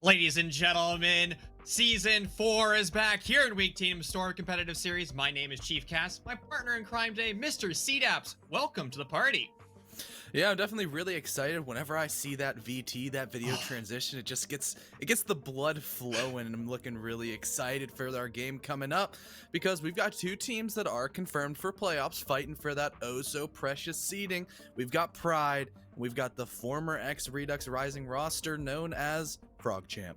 Ladies and gentlemen, season 4 is back here in Week Team Store Competitive Series. My name is Chief Cass, my partner in crime day, Mr. CDAPS. Welcome to the party. Yeah, I'm definitely really excited whenever I see that VT, that video transition. It gets the blood flowing, and I'm looking really excited for our game coming up because we've got two teams that are confirmed for playoffs fighting for that oh so precious seeding. We've got PRYDE, and we've got the former Redux Rising roster known as PHROGCHAMP.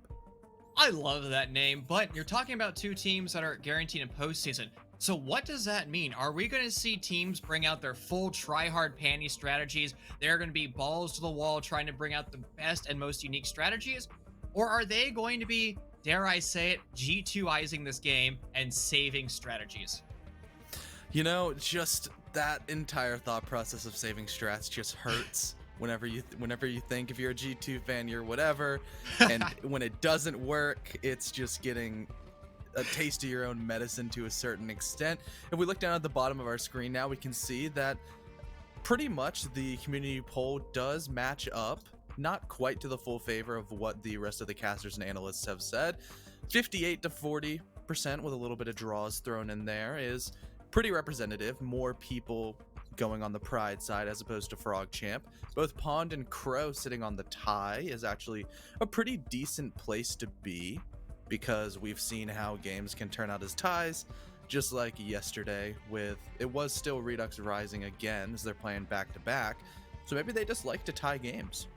I love that name, but you're talking about two teams that are guaranteed in postseason. So what does that mean? Are we going to see teams bring out their full try-hard panty strategies? They're going to be balls to the wall trying to bring out the best and most unique strategies? Or are they going to be, dare I say it, G2izing this game and saving strategies? You know, just that entire thought process of saving strats just hurts whenever you think if you're a G2 fan, you're whatever, and when it doesn't work, it's just getting a taste of your own medicine to a certain extent. If we look down at the bottom of our screen now, we can see that pretty much the community poll does match up, not quite to the full favor of what the rest of the casters and analysts have said. 58 to 40% with a little bit of draws thrown in there is pretty representative. More people going on the PRYDE side as opposed to PHROGCHAMP. Both Pond and Crow sitting on the tie is actually a pretty decent place to be, because we've seen how games can turn out as ties, just like yesterday with it was still Redux Rising again as they're playing back to back. So maybe they just like to tie games.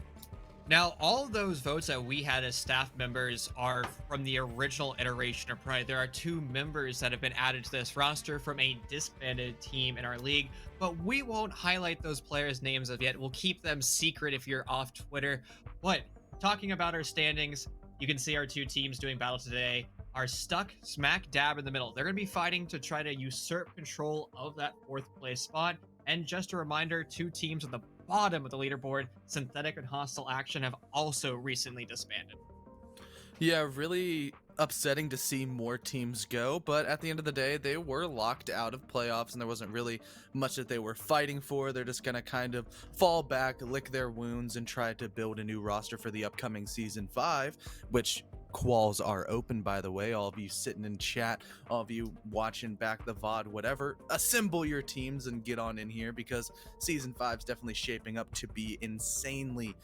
Now, all of those votes that we had as staff members are from the original iteration of Pride. There are two members that have been added to this roster from a disbanded team in our league, but we won't highlight those players' names of yet. We'll keep them secret if you're off Twitter. But talking about our standings, you can see our two teams doing battle today are stuck smack dab in the middle. They're going to be fighting to try to usurp control of that fourth place spot. And just a reminder, two teams at the bottom of the leaderboard, Synthetic and Hostile Action, have also recently disbanded. Yeah, really upsetting to see more teams go, but at the end of the day, they were locked out of playoffs and there wasn't really much that they were fighting for. They're just going to kind of fall back, lick their wounds, and try to build a new roster for the upcoming Season 5, which quals are open, by the way. All of you sitting in chat, all of you watching back the VOD, whatever, assemble your teams and get on in here, because Season 5 is definitely shaping up to be insanely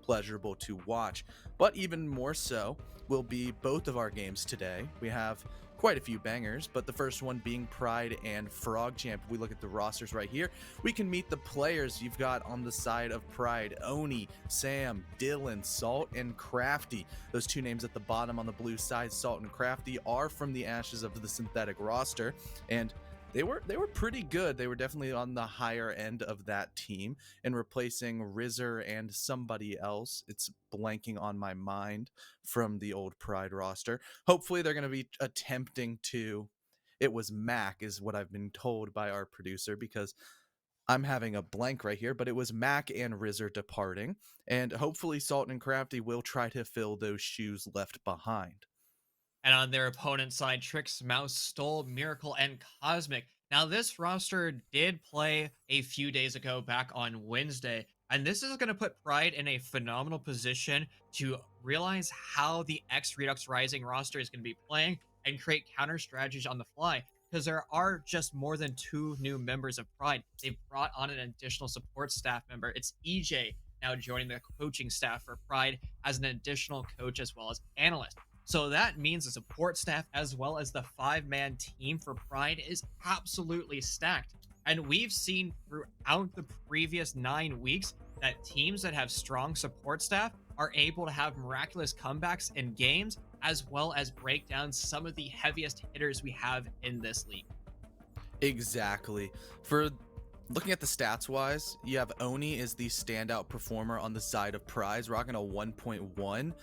pleasurable to watch. But even more so will be both of our games today. We have quite a few bangers, but the first one being PRYDE and PHROGCHAMP. If we look at the rosters right here, we can meet the players you've got on the side of PRYDE: Oni, Sam, Dylan, Salt, and Crafty. Those two names at the bottom on the blue side, Salt and Crafty, are from the ashes of the synthetic roster, and they were pretty good. They were definitely on the higher end of that team, and replacing Rizzer and somebody else. It's blanking on my mind from the old PRYDE roster. Hopefully they're going to be attempting to. It was Mac, is what I've been told by our producer, because I'm having a blank right here, but it was Mac and Rizzer departing, and hopefully Salt and Crafty will try to fill those shoes left behind. And on their opponent's side, Trix, Mouse, Stole, Miracle, and Cosmic. Now, this roster did play a few days ago back on Wednesday, and this is going to put PRYDE in a phenomenal position to realize how the X Redux Rising roster is going to be playing and create counter strategies on the fly, because there are just more than two new members of PRYDE. They've brought on an additional support staff member. It's EJ now joining the coaching staff for PRYDE as an additional coach as well as analyst. So that means the support staff as well as the 5-man team for PRYDE is absolutely stacked. And we've seen throughout the previous 9 weeks that teams that have strong support staff are able to have miraculous comebacks in games, as well as break down some of the heaviest hitters we have in this league. Exactly. For looking at the stats wise, you have Oni is the standout performer on the side of PRYDE, rocking a 1.1,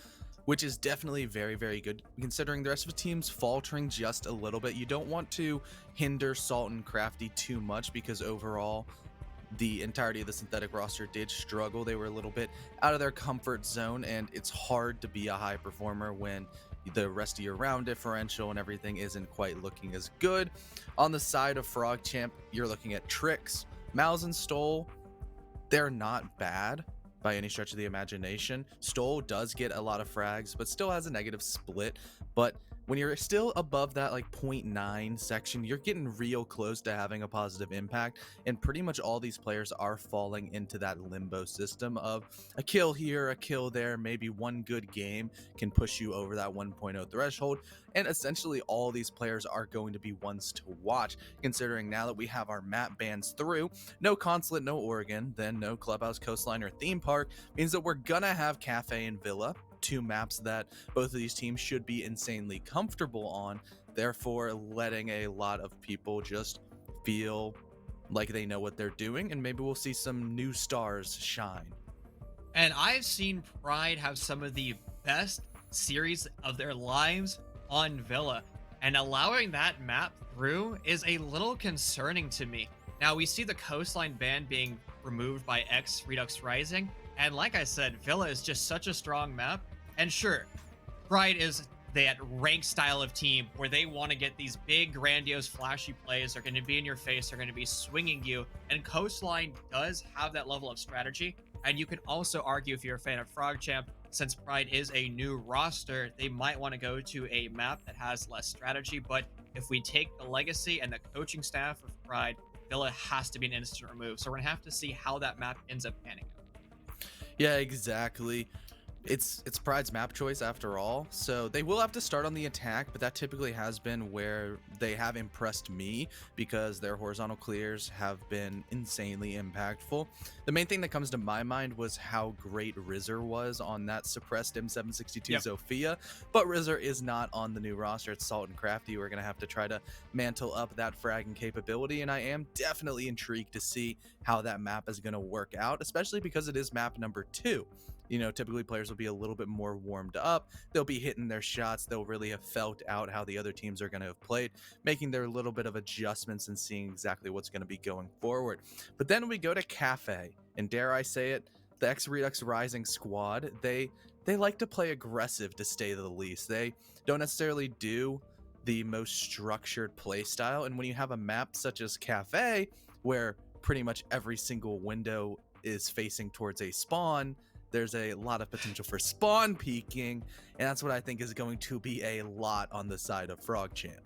which is definitely very good, considering the rest of the team's faltering just a little bit. You don't want to hinder Salt and Crafty too much, because overall the entirety of the synthetic roster did struggle. They were a little bit out of their comfort zone, and it's hard to be a high performer when the rest of your round differential and everything isn't quite looking as good. On the side of PHROGCHAMP, you're looking at Trix, Mouse, and Stole. They're not bad, by any stretch of the imagination. Stoll does get a lot of frags, but still has a negative split. But when you're still above that like 0.9 section, you're getting real close to having a positive impact. And pretty much all these players are falling into that limbo system of a kill here, a kill there, maybe one good game can push you over that 1.0 threshold. And essentially all these players are going to be ones to watch, considering now that we have our map bans through, no Consulate, no Oregon, then no Clubhouse, Coastline, or Theme Park, means that we're gonna have Kafe and Villa, two maps that both of these teams should be insanely comfortable on, therefore letting a lot of people just feel like they know what they're doing, and maybe we'll see some new stars shine. And I've seen Pride have some of the best series of their lives on Villa. And allowing that map through is a little concerning to me. Now, we see the coastline ban being removed by X Redux Rising. And like I said, Villa is just such a strong map. And sure, Pride is that rank style of team where they want to get these big, grandiose, flashy plays. They're going to be in your face. They're going to be swinging you. And Coastline does have that level of strategy. And you can also argue, if you're a fan of PHROGCHAMP, since Pride is a new roster, they might want to go to a map that has less strategy. But if we take the legacy and the coaching staff of Pride, Villa has to be an instant remove. So we're going to have to see how that map ends up panning out. Yeah, exactly. It's Pride's map choice after all, so they will have to start on the attack, but that typically has been where they have impressed me because their horizontal clears have been insanely impactful. The main thing that comes to my mind was how great Rizzer was on that suppressed M762 Yep. Zofia, but Rizzer is not on the new roster. It's Salt and Crafty. We're going to have to try to mantle up that fragging capability, and I am definitely intrigued to see how that map is going to work out, especially because it is map number 2. You know, typically players will be a little bit more warmed up. They'll be hitting their shots. They'll really have felt out how the other teams are going to have played, making their little bit of adjustments and seeing exactly what's going to be going forward. But then we go to Kafe, and dare I say it, the X Redux Rising squad, they like to play aggressive, to say the least. They don't necessarily do the most structured play style, and when you have a map such as Kafe, where pretty much every single window is facing towards a spawn, there's a lot of potential for spawn peeking, and that's what I think is going to be a lot on the side of PHROGCHAMP.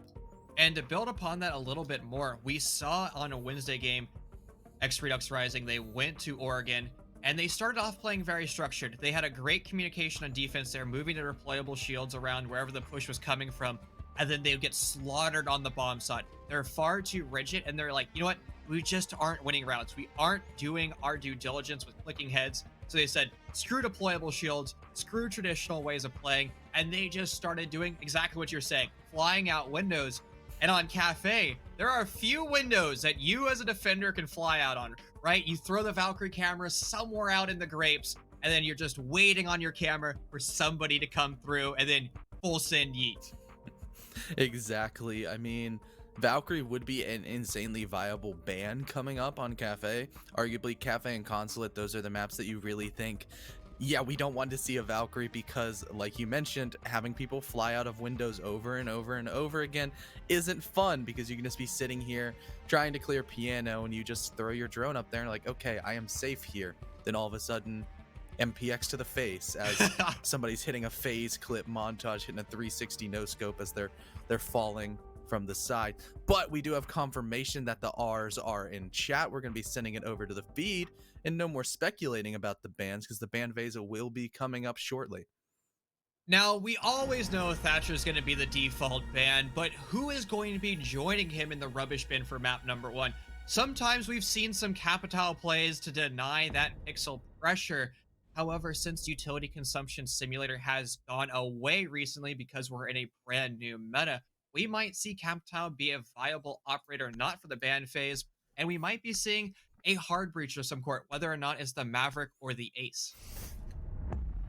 And to build upon that a little bit more, we saw on a Wednesday game, X Redux Rising, they went to Oregon and they started off playing very structured. They had a great communication on defense there, moving their deployable shields around wherever the push was coming from, and then they would get slaughtered on the bomb side. They're far too rigid, and they're like, you know what? We just aren't winning rounds. We aren't doing our due diligence with clicking heads. So they said, screw deployable shields, screw traditional ways of playing, and they just started doing exactly what you're saying, flying out windows. And on Kafe, there are a few windows that you as a defender can fly out on, right? You throw the Valkyrie camera somewhere out in the grapes, and then you're just waiting on your camera for somebody to come through, and then full send yeet. Exactly. I mean, Valkyrie would be an insanely viable ban coming up on Kafe. Arguably, Kafe and Consulate, those are the maps that you really think, yeah, we don't want to see a Valkyrie because, like you mentioned, having people fly out of windows over and over and over again isn't fun because you can just be sitting here trying to clear piano and you just throw your drone up there and like, okay, I am safe here. Then all of a sudden, MPX to the face as somebody's hitting a phase clip montage, hitting a 360 no scope as they're falling from the side. But we do have confirmation that the R's are in chat. We're going to be sending it over to the feed, and no more speculating about the bans because the ban Vesa will be coming up shortly. Now, we always know Thatcher is going to be the default ban, but who is going to be joining him in the rubbish bin for map number 1? Sometimes we've seen some Capital plays to deny that pixel pressure. However, since Utility Consumption Simulator has gone away recently because we're in a brand new meta, we might see Capital be a viable operator not for the ban phase, and we might be seeing a hard breach of some sort, whether or not it's the Maverick or the Ace.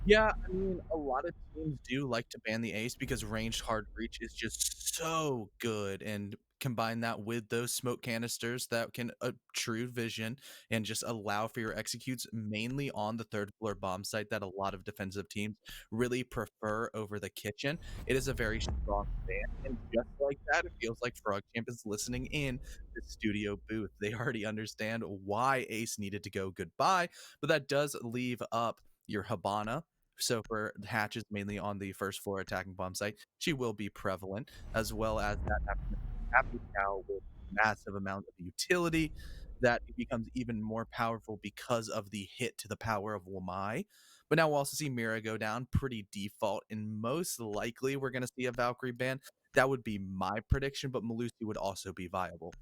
Yeah, I mean, a lot of teams do like to ban the ace because ranged hard breach is just so good, and combine that with those smoke canisters that can obtrude vision and just allow for your executes mainly on the third floor bomb site that a lot of defensive teams really prefer over the kitchen. It is a very strong stand, and just like that, it feels like PHROGCHAMP is listening in the studio booth. They already understand why Ace needed to go goodbye, but that does leave up your Habana. So for hatches mainly on the first floor attacking bomb site, she will be prevalent, as well as that happy now with massive amount of utility that it becomes even more powerful because of the hit to the power of Wamai. But now we'll also see Mira go down pretty default, and most likely we're going to see a Valkyrie ban. That would be my prediction, but Malusi would also be viable.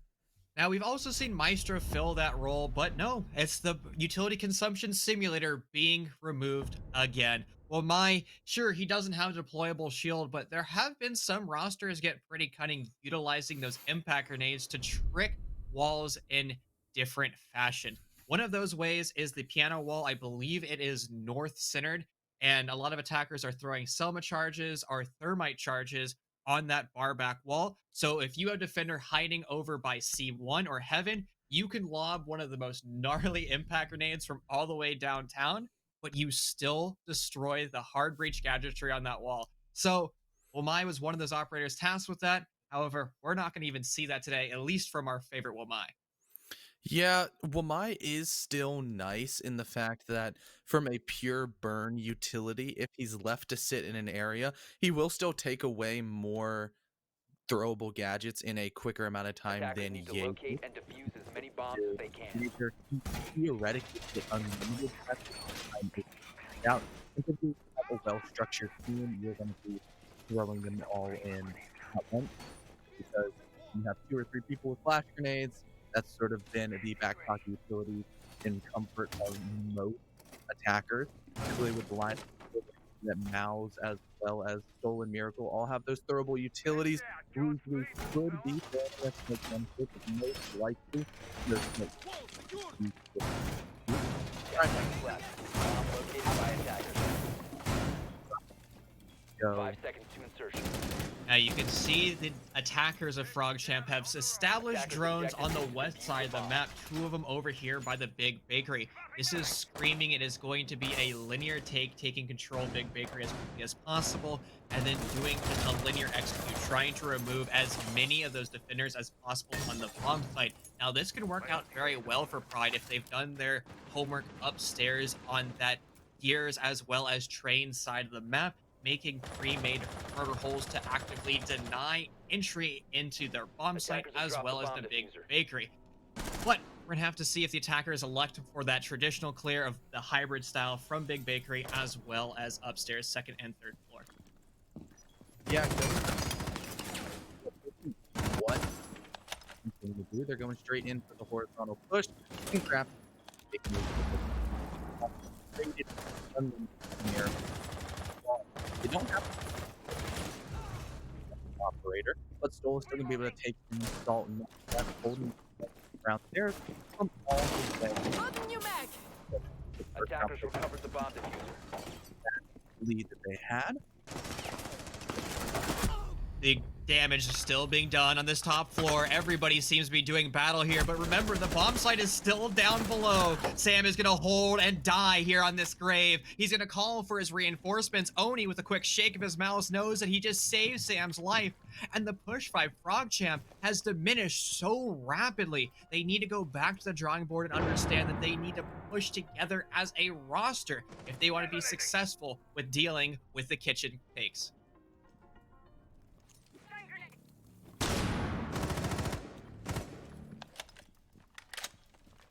Now, we've also seen Maestro fill that role, but no, it's the utility consumption simulator being removed again. Well, sure, he doesn't have a deployable shield, but there have been some rosters get pretty cunning utilizing those impact grenades to trick walls in different fashion. One of those ways is the piano wall. I believe it is north centered, and a lot of attackers are throwing Selma charges or thermite charges on that bar back wall. So if you have defender hiding over by C1 or Heaven, you can lob one of the most gnarly impact grenades from all the way downtown, but you still destroy the hard breach gadgetry on that wall. So Wamai was one of those operators tasked with that. However, we're not going to even see that today, at least from our favorite Wamai. Yeah, Wamai is still nice in the fact that from a pure burn utility, if he's left to sit in an area, he will still take away more throwable gadgets in a quicker amount of time Attackers than need to Ye. locate and defuse as many bombs as they can. Major theoretically get unlimited time out. If you have a well-structured team, you're going to be throwing them all in at once because you have 2 or 3 people with flash grenades. That's sort of been the backpocket utility in comfort of most attackers, particularly with the line that Mouse as well as Soul and Miracle all have those throwable utilities. Blue could be fair, that's one but most likely there's Left. Bomb located by attackers. go. 5 seconds to insertion. Now you can see the attackers of PHROGCHAMP have established drones on the west side of the map, 2 of them over here by the Big Bakery. This is screaming it is going to be a linear take, taking control of Big Bakery as quickly as possible, and then doing a linear execute, trying to remove as many of those defenders as possible on the bomb site. Now this can work out very well for PRYDE if they've done their homework upstairs on that gears as well as train side of the map, making pre-made murder holes to actively deny entry into their bomb site as well as the Big Bakery. But we're gonna have to see if the attackers elect for that traditional clear of the hybrid style from Big Bakery as well as upstairs, 2nd and 3rd floor. Yeah, what they're going straight in for the horizontal push and grab. They don't have an operator, but Stoll is still going to be able to take the salt and that holding around there from all the way. Attackers recovered the bomb diffuser. That lead that they had. The damage is still being done on this top floor. Everybody seems to be doing battle here, but remember, the bomb site is still down below. Sam is gonna hold and die here on this grave. He's gonna call for his reinforcements. Oni, with a quick shake of his mouse, knows that he just saved Sam's life. And the push by PHROGCHAMP has diminished so rapidly. They need to go back to the drawing board and understand that they need to push together as a roster if they want to be successful with dealing with the kitchen takes.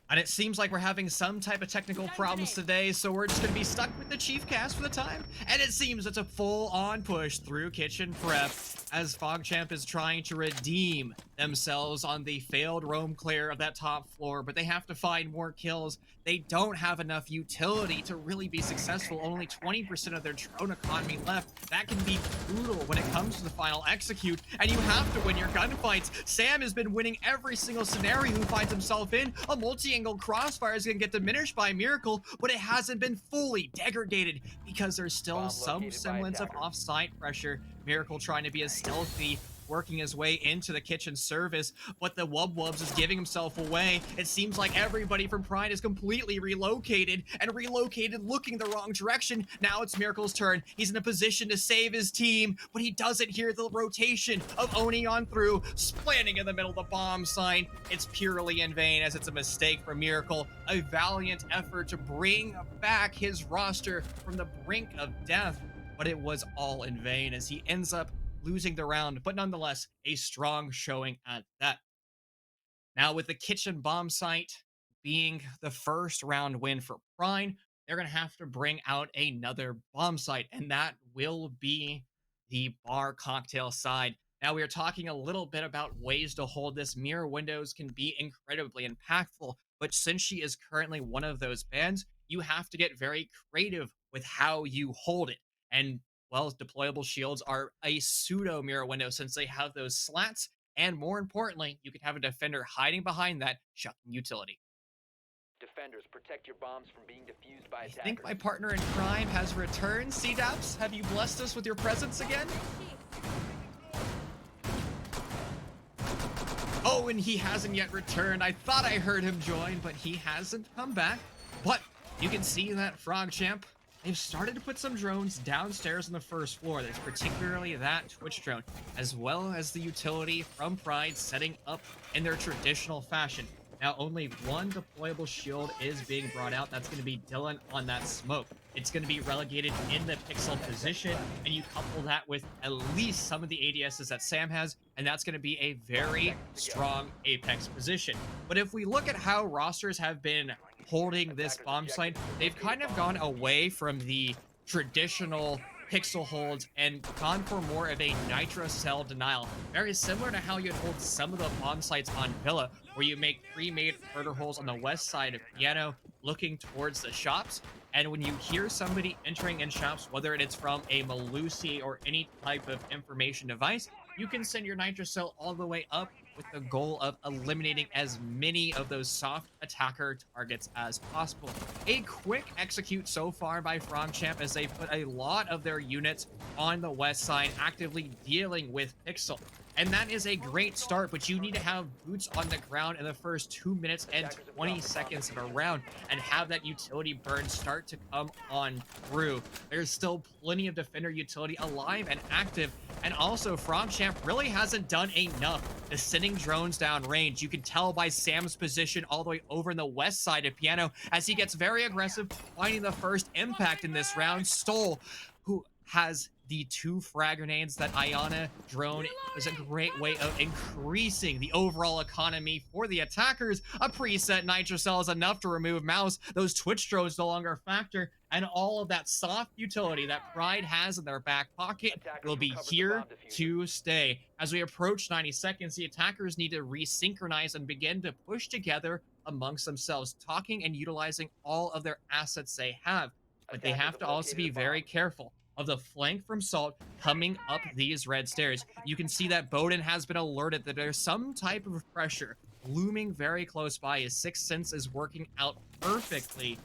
And it seems like we're having some type of technical problems today, so we're just going to be stuck with the Chief Cast for the time. And it seems it's a full-on push through Kitchen Prep as PHROGCHAMP is trying to redeem themselves on the failed roam clear of that top floor, but they have to find more kills. They don't have enough utility to really be successful. Only 20% of their drone economy left. That can be brutal when it comes to the final execute, and you have to win your gunfights. Sam has been winning every single scenario he finds himself in. A multi-angle crossfire is going to get diminished by Miracle, but it hasn't been fully degraded because there's still some semblance of off-site pressure. Miracle trying to be as stealthy working his way into the kitchen service, but the Wub Wubs is giving himself away. It seems like everybody from Pride is completely relocated and relocated looking the wrong direction. Now it's Miracle's turn. He's in a position to save his team, but he doesn't hear the rotation of Oni on through, landing in the middle of the bomb sign. It's purely in vain as it's a mistake from Miracle. A valiant effort to bring back his roster from the brink of death, but it was all in vain as he ends up losing the round, but nonetheless, a strong showing at that. Now, with the kitchen bomb site being the first round win for Prime, they're going to have to bring out another bomb site, and that will be the bar cocktail side. Now, we are talking a little bit about ways to hold this. Mirror Windows can be incredibly impactful, but since she is currently one of those bans, you have to get very creative with how you hold it. And, well, deployable shields are a pseudo mirror window since they have those slats. And more importantly, you could have a defender hiding behind that, shucking utility. Defenders, protect your bombs from being defused by I attackers. think my partner in crime has returned. C-Daps, have you blessed us with your presence again? Oh, and he hasn't yet returned. I thought I heard him join, but he hasn't come back. But you can see that PHROGCHAMP, they've started to put some drones downstairs on the first floor. There's particularly that Twitch drone, as well as the utility from Pride setting up in their traditional fashion. Now, only one deployable shield is being brought out. That's going to be Dylan on that smoke. It's going to be relegated in the pixel position, and you couple that with at least some of the ADSs that Sam has, and that's going to be a very strong Apex position. But if we look at how rosters have been holding this bomb site, they've kind of gone away from the traditional pixel holds and gone for more of a nitro cell denial, very similar to how you'd hold some of the bomb sites on Villa, where you make pre-made murder holes on the west side of Piano looking towards the shops. And when you hear somebody entering in shops, whether it's from a Malusi or any type of information device, you can send your nitro cell all the way up with the goal of eliminating as many of those soft attacker targets as possible. A quick execute so far by PHROGCHAMP as they put a lot of their units on the west side actively dealing with Pixel. And that is a great start, but you need to have boots on the ground in the first 2 minutes and 20 seconds of a round and have that utility burn start to come on through. There's still plenty of defender utility alive and active, and also PHROGCHAMP really hasn't done enough to sending drones down range. You can tell by Sam's position all the way over in the west side of Piano as he gets very aggressive, finding the first impact in this round. Stoll, who has the 2 frag grenades that Iana drone, is a great way of increasing the overall economy for the attackers. A preset nitro cell is enough to remove mouse. Those Twitch drones no longer factor, and all of that soft utility that Pride has in their back pocket will be here to stay. As we approach 90 seconds, the attackers need to resynchronize and begin to push together amongst themselves, talking and utilizing all of their assets they have. But they have to also be very careful of the flank from Salt coming up these red stairs. You can see that Bowden has been alerted that there's some type of pressure looming very close by. His sixth sense is working out perfectly,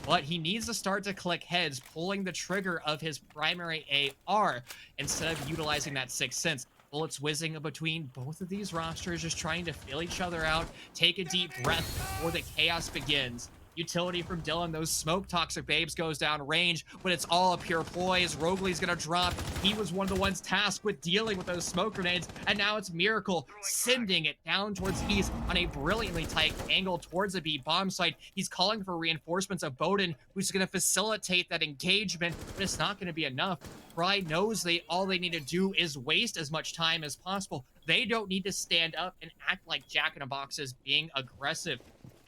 but he needs to start to click heads, pulling the trigger of his primary AR instead of utilizing that sixth sense. Bullets whizzing between both of these rosters, just trying to feel each other out, take a deep breath before the chaos begins. Utility from Dylan, those smoke toxic babes goes down range, but it's all a pure ploy as Rogley's gonna drop. He was one of the ones tasked with dealing with those smoke grenades, and now it's Miracle sending it down towards the east on a brilliantly tight angle towards the B bomb site. He's calling for reinforcements of Bowden, who's gonna facilitate that engagement, but it's not gonna be enough. Pride knows all they need to do is waste as much time as possible. They don't need to stand up and act like jack-in-the-boxes being aggressive.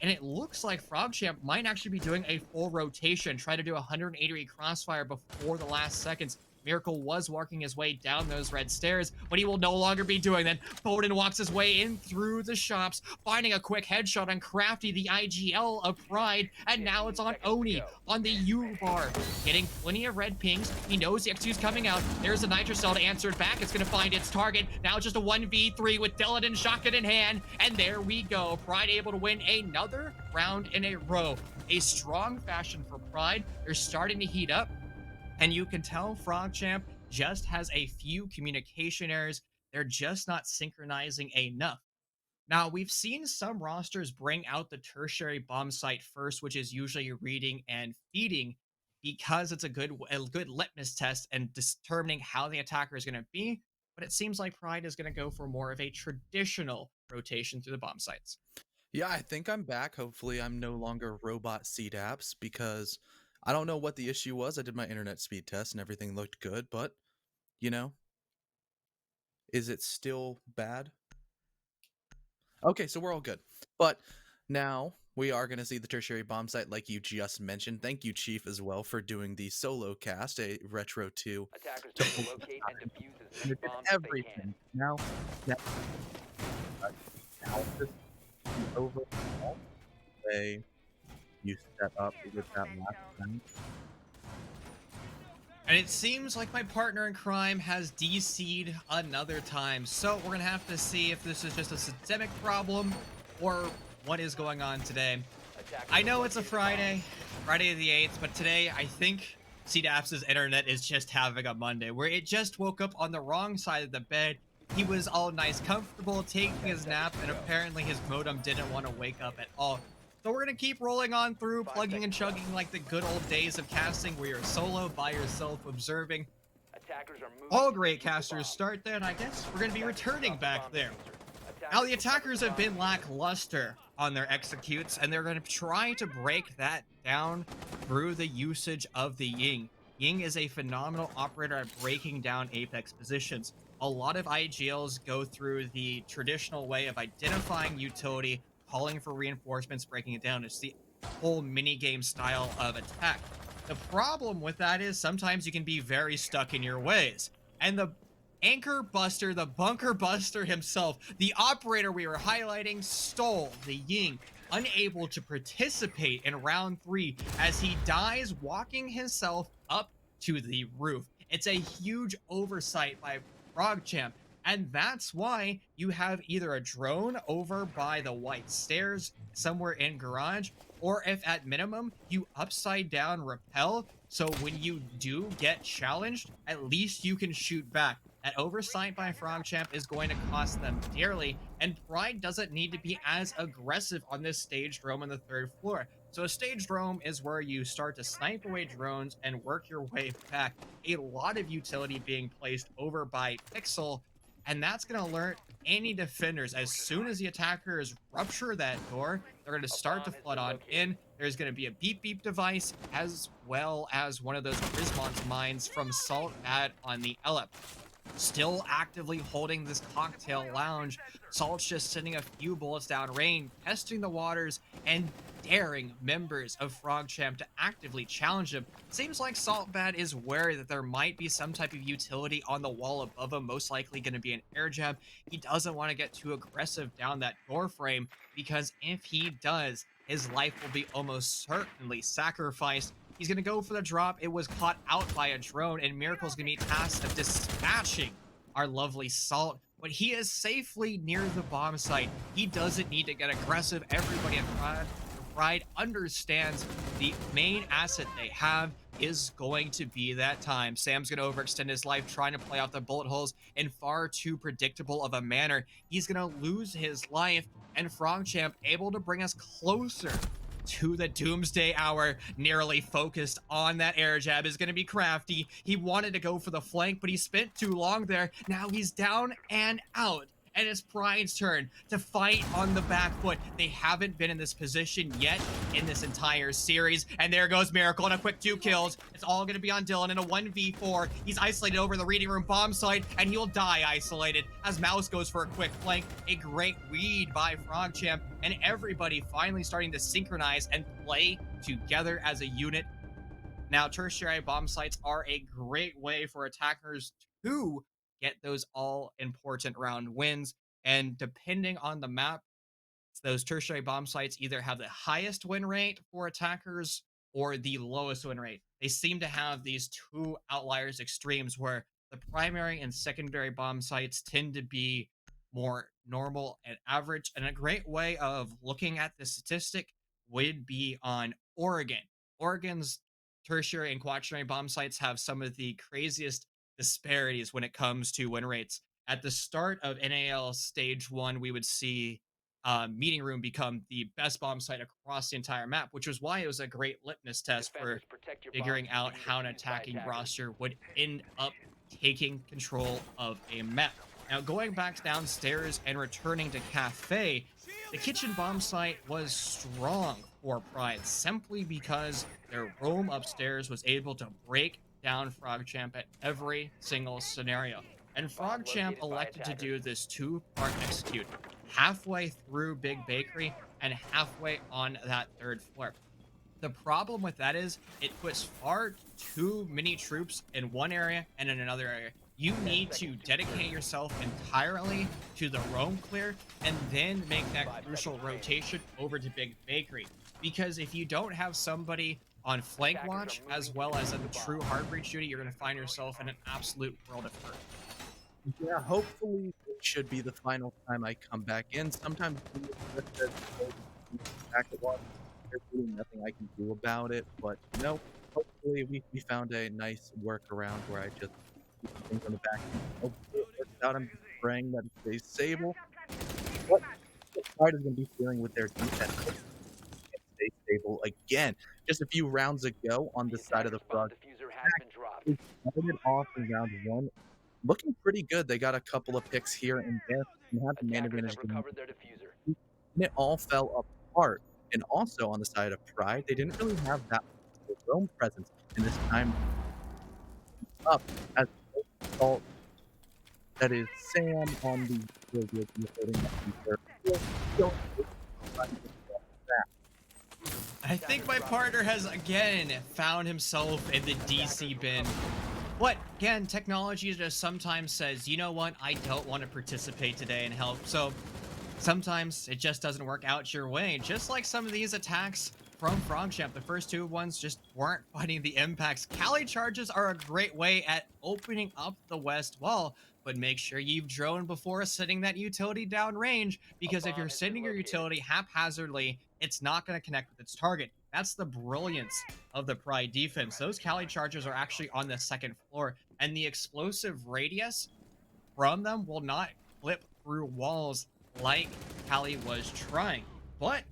And it looks like PHROGCHAMP might actually be doing a full rotation, try to do a 180-degree crossfire before the last seconds. Miracle was working his way down those red stairs, but he will no longer be doing that. Bowden walks his way in through the shops, finding a quick headshot on Crafty, the IGL of Pride, and now it's on Oni on the U-bar, getting plenty of red pings. He knows the X2's coming out. There's a nitro cell to answer it back. It's going to find its target. Now just a 1v3 with Dylan and shotgun in hand, and there we go. Pride able to win another round in a row. A strong fashion for Pride. They're starting to heat up. And you can tell PHROGCHAMP just has a few communication errors They're just not synchronizing enough. Now, we've seen some rosters bring out the tertiary bomb site first, which is usually reading and feeding because it's a good litmus test and determining how the attacker is going to be. But it seems like Pride is going to go for more of a traditional rotation through the bomb sites. Yeah, I think I'm back. Hopefully, I'm no longer robot CDAPS because I don't know what the issue was. I did my internet speed test and everything looked good, but you know, is it still bad? Okay, so we're all good. But now we are going to see the tertiary bomb site like you just mentioned. Thank you, Chief, as well, for doing the solo cast, a Retro 2. Attackers To need to locate and defuse as and many it did bombs as they can. everything. Now just the overall way you set up with that last time. And it seems like my partner in crime has DC'd another time. So we're going to have to see if this is just a systemic problem or what is going on today. Attackers I have know it's a located Friday, Friday the 8th, but today I think CDAPS's internet is just having a Monday where it just woke up on the wrong side of the bed. He was all nice, comfortable, taking his nap, and apparently his modem didn't want to wake up at all. So we're going to keep rolling on through, plugging and chugging like the good old days of casting where you're solo by yourself observing. Attackers are moving All to great defuse the casters bomb. start there, and I guess we're going to be Attackers returning dropped the back bomb there. diffuser. Now, the Attackers recovered attackers the have bomb been diffuser. lackluster on their executes, and they're going to try to break that down through the usage of the Ying. Ying is a phenomenal operator at breaking down Apex positions. A lot of IGLs go through the traditional way of identifying utility, calling for reinforcements, breaking it down. It's the whole minigame style of attack. The problem with that is sometimes you can be very stuck in your ways. And the Anchor Buster, the Bunker Buster himself, the operator we were highlighting, stole the Ying, unable to participate in round 3 as he dies walking himself up to the roof. It's a huge oversight by PROGCHAMP, and that's why you have either a drone over by the white stairs somewhere in garage, or if at minimum you upside down rappel, so when you do get challenged, at least you can shoot back. That oversight by PHROGCHAMP is going to cost them dearly, and Pride doesn't need to be as aggressive on this staged roam on the 3rd floor. So a staged roam is where you start to snipe away drones and work your way back. A lot of utility being placed over by Pixel, and that's going to alert any defenders. As soon as the attackers rupture that door, they're going to start to bomb has flood been on located. in. There's going to be a beep beep device, as well as one of those Prismon's mines from Salt Ad on the LF. Still actively holding this cocktail lounge. Salt's just sending a few bullets down range, testing the waters, and daring members of PHROGCHAMP to actively challenge him. Seems like Saltbad is wary that there might be some type of utility on the wall above him, most likely going to be an air jab. He doesn't want to get too aggressive down that door frame because if he does, his life will be almost certainly sacrificed. He's going to go for the drop. It was caught out by a drone, and Miracle's going to be tasked of dispatching our lovely Salt. But he is safely near the bomb site. He doesn't need to get aggressive. Everybody at Pride understands the main asset they have is going to be that time. Sam's going to overextend his life trying to play out the bullet holes in far too predictable of a manner. He's going to lose his life, and PHROGCHAMP able to bring us closer to the doomsday hour, nearly focused on that air jab, is going to be crafty. He wanted to go for the flank, but he spent too long there. Now he's down and out, and it's Pride's turn to fight on the back foot. They haven't been in this position yet in this entire series, and there goes Miracle on a quick 2 kills. It's all going to be on Dylan in a 1v4. He's isolated over the reading room bomb site, and he'll die isolated as Mouse goes for a quick flank. A great read by PHROGCHAMP, and everybody finally starting to synchronize and play together as a unit. Now, tertiary bomb sites are a great way for attackers to get those all important round wins. And depending on the map, those tertiary bomb sites either have the highest win rate for attackers or the lowest win rate. They seem to have these two outliers extremes where the primary and secondary bomb sites tend to be more normal and average. And a great way of looking at the statistic would be on Oregon. Oregon's tertiary and quaternary bomb sites have some of the craziest disparities when it comes to win rates, at the start of NAL Stage 1, we would see Meeting Room become the best bomb site across the entire map, which was why it was a great litmus test for Defenders, protect your bombs figuring from out being how an defused by attacking attackers. roster would end up taking control of a map. Now, going back downstairs and returning to Kafe, the kitchen bomb site was strong for Pride simply because their room upstairs was able to break down PHROGCHAMP at every single scenario. And Bomb PHROGCHAMP located by elected to do attackers. this two-part execute halfway through Big Bakery and halfway on that third floor. The problem with that is it puts far too many troops in one area and in another area. You 10 need to seconds to dedicate insertion. yourself entirely to the roam clear and then make that 5 crucial seconds remaining. rotation over to Big Bakery. Because if you don't have somebody on flank Attackers are watch moving as to well as in defuse the bomb. true hard breach duty, you're going to find yourself in an absolute world of hurt. Yeah, hopefully it should be the final time I come back in. Sometimes back at once, there's really nothing I can do about it. But hopefully we found a nice workaround where I just keep things on the back end. Hopefully it works out. I'm just praying that it stays stable. What Pride is going to be feeling with their defense stay stable again. Just a few rounds ago on the The side of the attacker's bomb frog, diffuser has been dropped. they started off in round one looking pretty good. They got a couple of picks here and there and had the man Attackers advantage have game. recovered their diffuser. And it all fell apart. And also on the side of Pride, they didn't really have that much of a roam presence. And this time up as a result, that is Sam on the holding up the third. I think my partner has again found himself in the DC bin. What? Again, technology just sometimes says, you know what, I don't want to participate today and help. So sometimes it just doesn't work out your way. Just like some of these attacks from PHROGCHAMP, the first two ones just weren't finding the impacts. Cali charges are a great way at opening up the west wall, but make sure you've droned before sending that utility down range, because if Bomb you're has been sending your located. utility haphazardly, it's not going to connect with its target. That's the brilliance of the Pride defense. Those Cali charges are actually on the second floor, and the explosive radius from them will not clip through walls like Cali was trying. But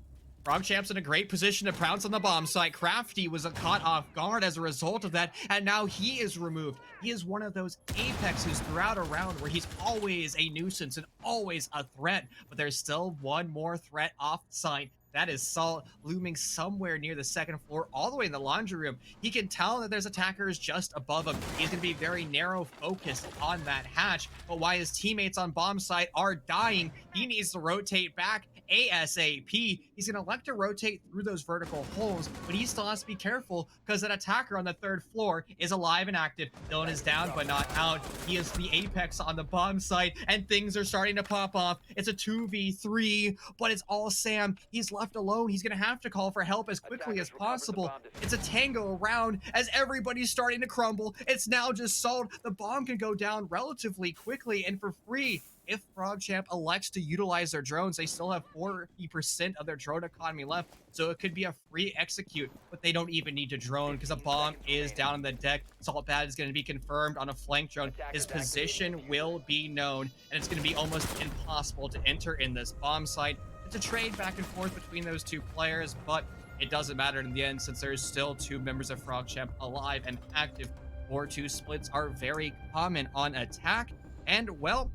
PHROGCHAMP's in a great position to pounce on the bomb site. Crafty was caught off guard as a result of that, and now he is removed. He is one of those apexes throughout a round where he's always a nuisance and always a threat, but there's still one more threat off site. That is Salt looming somewhere near the second floor, all the way in the laundry room. He can tell that there's attackers just above him. He's going to be very narrow focused on that hatch, but while his teammates on bomb site are dying, he needs to rotate back ASAP. He's going to elect to rotate through those vertical holes, but he still has to be careful because that attacker on the third floor is alive and active. Dylan is down, but not out. He is the apex on the bomb site, and things are starting to pop off. It's a 2v3, but it's all Sam. He's left alone. He's going to have to call for help as quickly as Attackers recovered the possible. bomb diffuser. It's a tango around as everybody's starting to crumble. It's now just Salt. The bomb can go down relatively quickly and for free. If PHROGCHAMP elects to utilize their drones, they still have 40% of their drone economy left, so it could be a free execute, but they don't even need to drone because a 15 bomb seconds is remaining. down on the deck. Saltbad is going to be confirmed on a flank drone. His Attackers position activating will be known, and it's going to be almost impossible to enter in this bomb site. It's a trade back and forth between those two players, but it doesn't matter in the end since there's still two members of PHROGCHAMP alive and active. 4-2 splits are very common on attack, and well,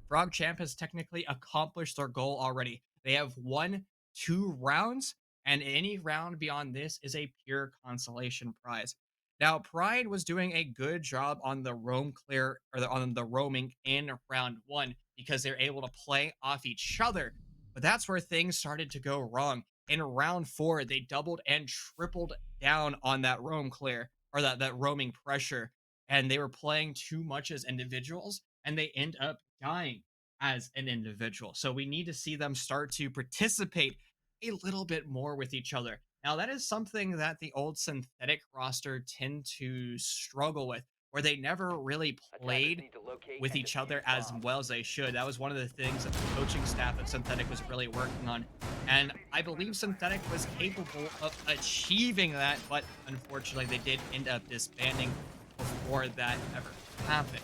PHROGCHAMP has technically accomplished their goal already. They have won 2 rounds, and any round beyond this is a pure consolation prize. Now, Pride was doing a good job on the roam clear or on the roaming in round 1 because they're able to play off each other. But that's where things started to go wrong. In round 4, they doubled and tripled down on that roam clear or that roaming pressure, and they were playing too much as individuals, and they end up dying as an individual. So we need to see them start to participate a little bit more with each other. Now, that is something that the old synthetic roster tend to struggle with, where they never really Attackers played need to locate with and each defuse other as bombs. well as they should. That was one of the things that the coaching staff at Synthetic was really working on. And I believe Synthetic was capable of achieving that, but unfortunately, they did end up disbanding before that ever happened.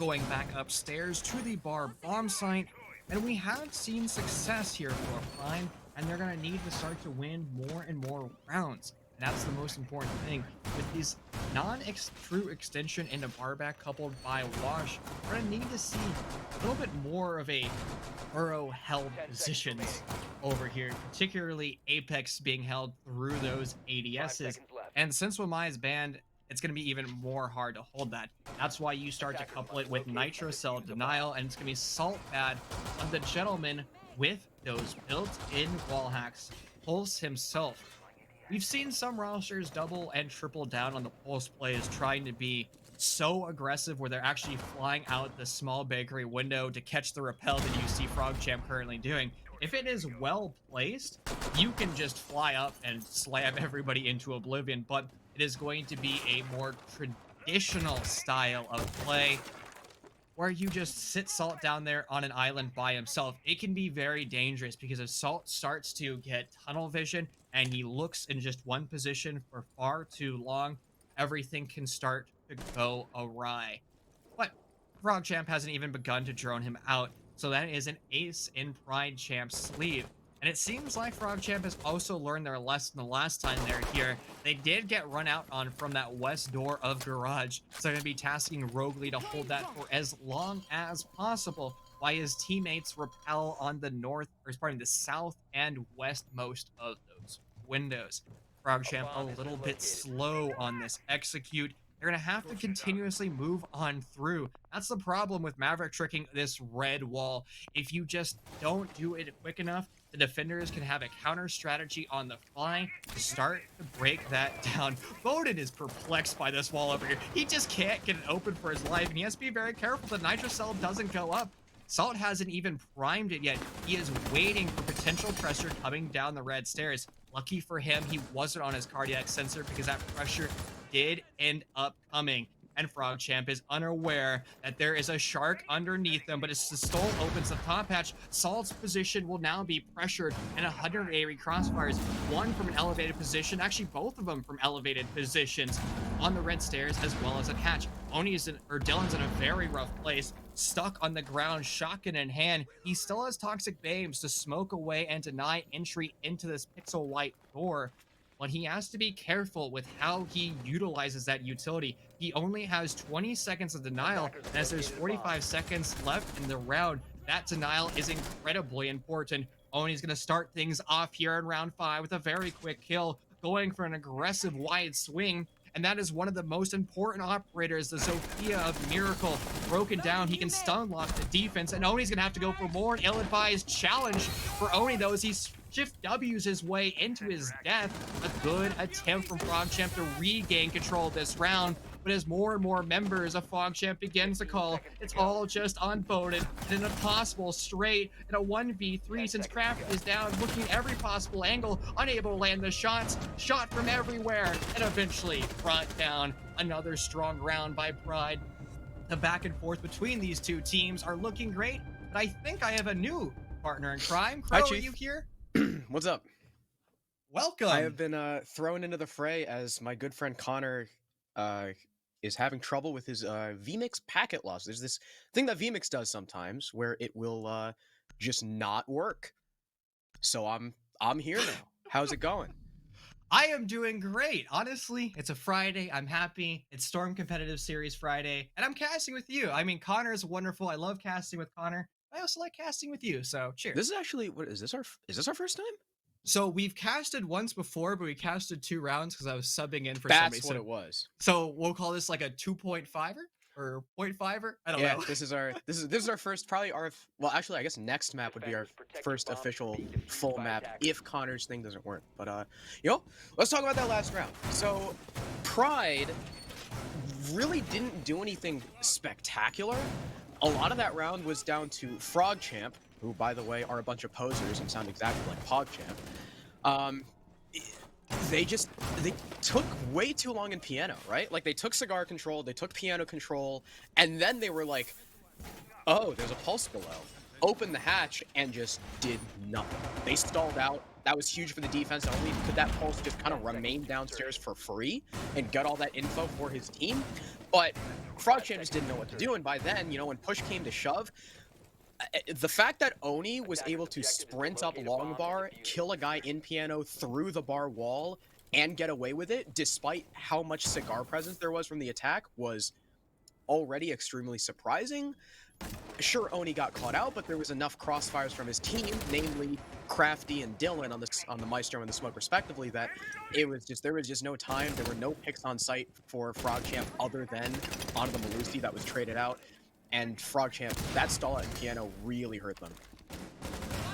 going back upstairs to the bar bomb site, and we have seen success here for Prime, and they're going to need to start to win more and more rounds. And that's the most important thing. With these non-true extension into barback coupled by wash, we're going to need to see a little bit more of a burrow held positions over here, particularly Apex being held through those ADSs. And since Wamai is banned, it's going to be even more hard to hold that. That's why you start to couple it with Nitro Cell Denial, and it's going to be Salt Bad on the gentleman with those built-in wall hacks. Pulse himself. We've seen some rosters double and triple down on the Pulse plays, trying to be so aggressive where they're actually flying out the small bakery window to catch the rappel that you see PHROGCHAMP currently doing. If it is well placed, you can just fly up and slam everybody into oblivion, but it is going to be a more traditional style of play where you just sit Salt down there on an island by himself. It can be very dangerous because if Salt starts to get tunnel vision and he looks in just one position for far too long, everything can start to go awry. But PHROGCHAMP hasn't even begun to drone him out, so that is an ace in Pride Champ's sleeve. And it seems like PHROGCHAMP has also learned their lesson the last time they're here. They did get run out on from that west door of Garage, so they're going to be tasking Roguely to hold that for as long as possible, while his teammates repel on the north, or pardon, the south and westmost of those windows. PHROGCHAMP a little bit slow on this execute. They're going to have to continuously move on through. That's the problem with Maverick tricking this red wall. If you just don't do it quick enough, the defenders can have a counter strategy on the fly to start to break that down. Bowden is perplexed by this wall over here. He just can't get it open for his life, and he has to be very careful the Nitro Cell doesn't go up. Salt hasn't even primed it yet. He is waiting for potential pressure coming down the red stairs. Lucky for him, he wasn't on his cardiac sensor because that pressure did end up coming. And PHROGCHAMP is unaware that there is a shark underneath them, but as the stole opens the top hatch, Salt's position will now be pressured, and 100 AoE crossfires, one from an elevated position, actually both of them from elevated positions, on the red stairs as well as a hatch. Dylan's in a very rough place, stuck on the ground, shotgun in hand. He still has toxic babes to smoke away and deny entry into this pixel white door. But he has to be careful with how he utilizes that utility. He only has 20 seconds of denial, and as there's 45 seconds left in the round, that denial is incredibly important. Oni's going to start things off here in round 5 with a very quick kill, going for an aggressive wide swing, and that is one of the most important operators, the Sophia of Miracle. Broken down, he can stun lock the defense, and Oni's going to have to go for more. An ill-advised challenge for Oni, though, as he's shift W's his way into his death. A good attempt from PHROGCHAMP to regain control of this round, but as more and more members of PHROGCHAMP begins to call, it's all just on Bowden, and an impossible straight in a 1v3 since Kraft is down, looking every possible angle, unable to land the shots, shot from everywhere, and eventually brought down. Another strong round by Pride. The back and forth between these two teams are looking great, but I think I have a new partner in crime. Crow, are you here? What's up? Welcome. I have been thrown into the fray as my good friend Connor is having trouble with his vMix packet loss. There's this thing that vMix does sometimes where it will just not work. So I'm here now. How's it going? I am doing great. Honestly, it's a Friday. I'm happy. It's Storm Competitive Series Friday, and I'm casting with you. I mean, Connor is wonderful. I love casting with Connor. I also like casting with you, so cheers. This is actually is this our first time? So we've casted once before, but we casted 2 rounds because I was subbing in for somebody. That's what it was. So we'll call this like a 2.5er or 0.5er. I don't know. this is our first, probably our, well, actually I guess next map would be our first official full map if Connor's thing doesn't work. But let's talk about that last round. So Pride really didn't do anything spectacular. A lot of that round was down to PHROGCHAMP, who, by the way, are a bunch of posers and sound exactly like POGChamp. They took way too long in piano, right? Like, they took cigar control, they took piano control, and then they were like, oh, there's a pulse below. Opened the hatch and just did nothing. They stalled out. That was huge for the defense. Not only could that pulse just kind of remain downstairs for free and get all that info for his team, but PHROGCHAMP just didn't know what to do. And by then, you know, when push came to shove, the fact that Oni was able to sprint up long bar, kill a guy in piano through the bar wall, and get away with it, despite how much cigar presence there was from the attack, was already extremely surprising. Sure, Oni got caught out, but there was enough crossfires from his team, namely Crafty and Dylan on the Maestro and the Smoke respectively, that there was just no time. There were no picks on site for PHROGCHAMP other than onto the Malusi that was traded out. And PHROGCHAMP, that stall at piano really hurt them.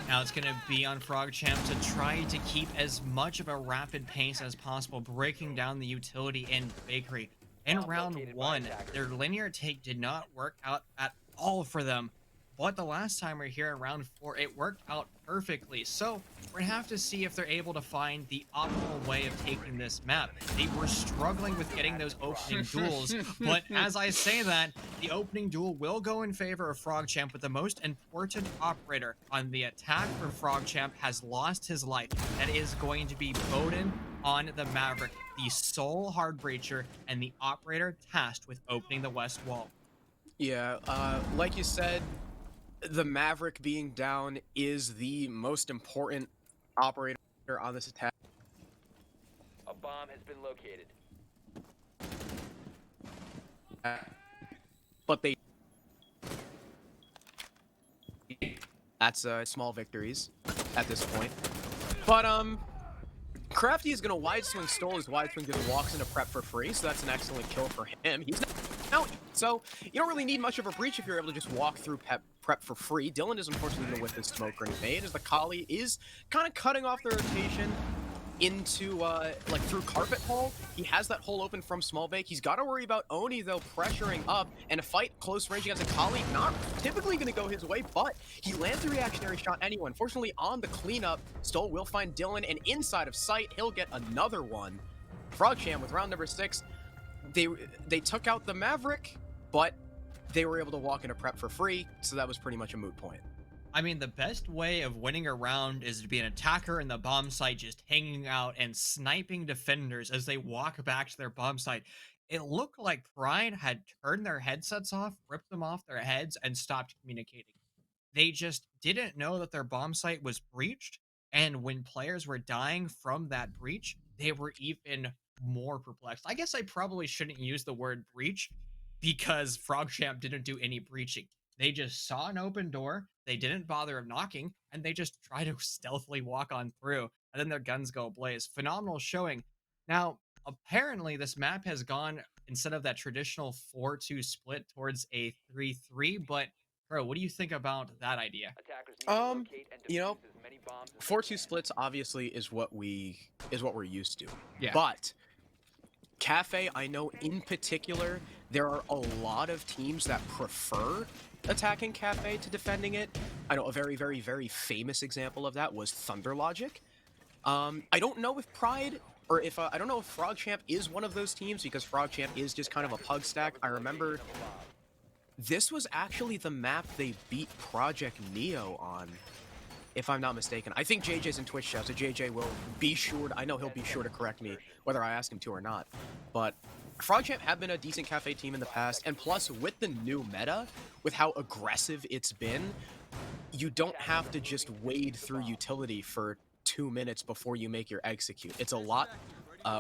Now it's going to be on PHROGCHAMP to try to keep as much of a rapid pace as possible, breaking down the utility in Bakery. In round 1, their linear take did not work out at all for them, but the last time we were here in round 4, it worked out perfectly. So we're gonna have to see if they're able to find the optimal way of taking this map. They were struggling with getting those opening duels, but as I say that, the opening duel will go in favor of PHROGCHAMP, but the most important operator on the attack for PHROGCHAMP has lost his life. That is going to be Bowden on the Maverick, the sole hard breacher and the operator tasked with opening the west wall. Yeah, like you said, the Maverick being down is the most important operator on this attack. A bomb has been located. But that's small victories at this point. But Crafty is gonna wide swing stole his wide swing, just walks into prep for free, so that's an excellent kill for him. He's now, so you don't really need much of a breach if you're able to just walk through prep for free. Dylan is unfortunately gonna whip his smoke grenade as the Kali is kind of cutting off the rotation into like through carpet hole. He has that hole open from small bake. He's got to worry about Oni though pressuring up, and a fight close range against a Kali not typically going to go his way, but he lands a reactionary shot anyway. Unfortunately, on the cleanup, Stoll will find Dylan, and inside of sight he'll get another one. PHROGCHAMP with round number 6, they took out the Maverick, but they were able to walk into prep for free, so that was pretty much a moot point. I mean, the best way of winning a round is to be an attacker in the bomb site, just hanging out and sniping defenders as they walk back to their bomb site. It looked like PRYDE had turned their headsets off, ripped them off their heads, and stopped communicating. They just didn't know that their bomb site was breached, and when players were dying from that breach, they were even more perplexed. I guess I probably shouldn't use the word breach, because PHROGCHAMP didn't do any breaching. They just saw an open door, they didn't bother knocking, and they just try to stealthily walk on through, and then their guns go ablaze. Phenomenal showing. Now, apparently this map has gone, instead of that traditional 4-2 split, towards a 3-3, but bro, what do you think about that idea? You know, 4-2 splits obviously is what we're used to. Yeah. But Kafe, I know in particular, there are a lot of teams that prefer attacking Kafe to defending it. I know a very, very, very famous example of that was Thunder Logic. I don't know if PRYDE, or if, I don't know if PHROGCHAMP is one of those teams, because PHROGCHAMP is just kind of a pug stack. I remember this was actually the map they beat Project Neo on, if I'm not mistaken. I think JJ's in Twitch chat, so JJ will be sure, I know he'll be sure to correct me, whether I ask him to or not. But PHROGCHAMP have been a decent Kafe team in the past, and plus, with the new meta, with how aggressive it's been, you don't have to just wade through utility for 2 minutes before you make your execute. It's a lot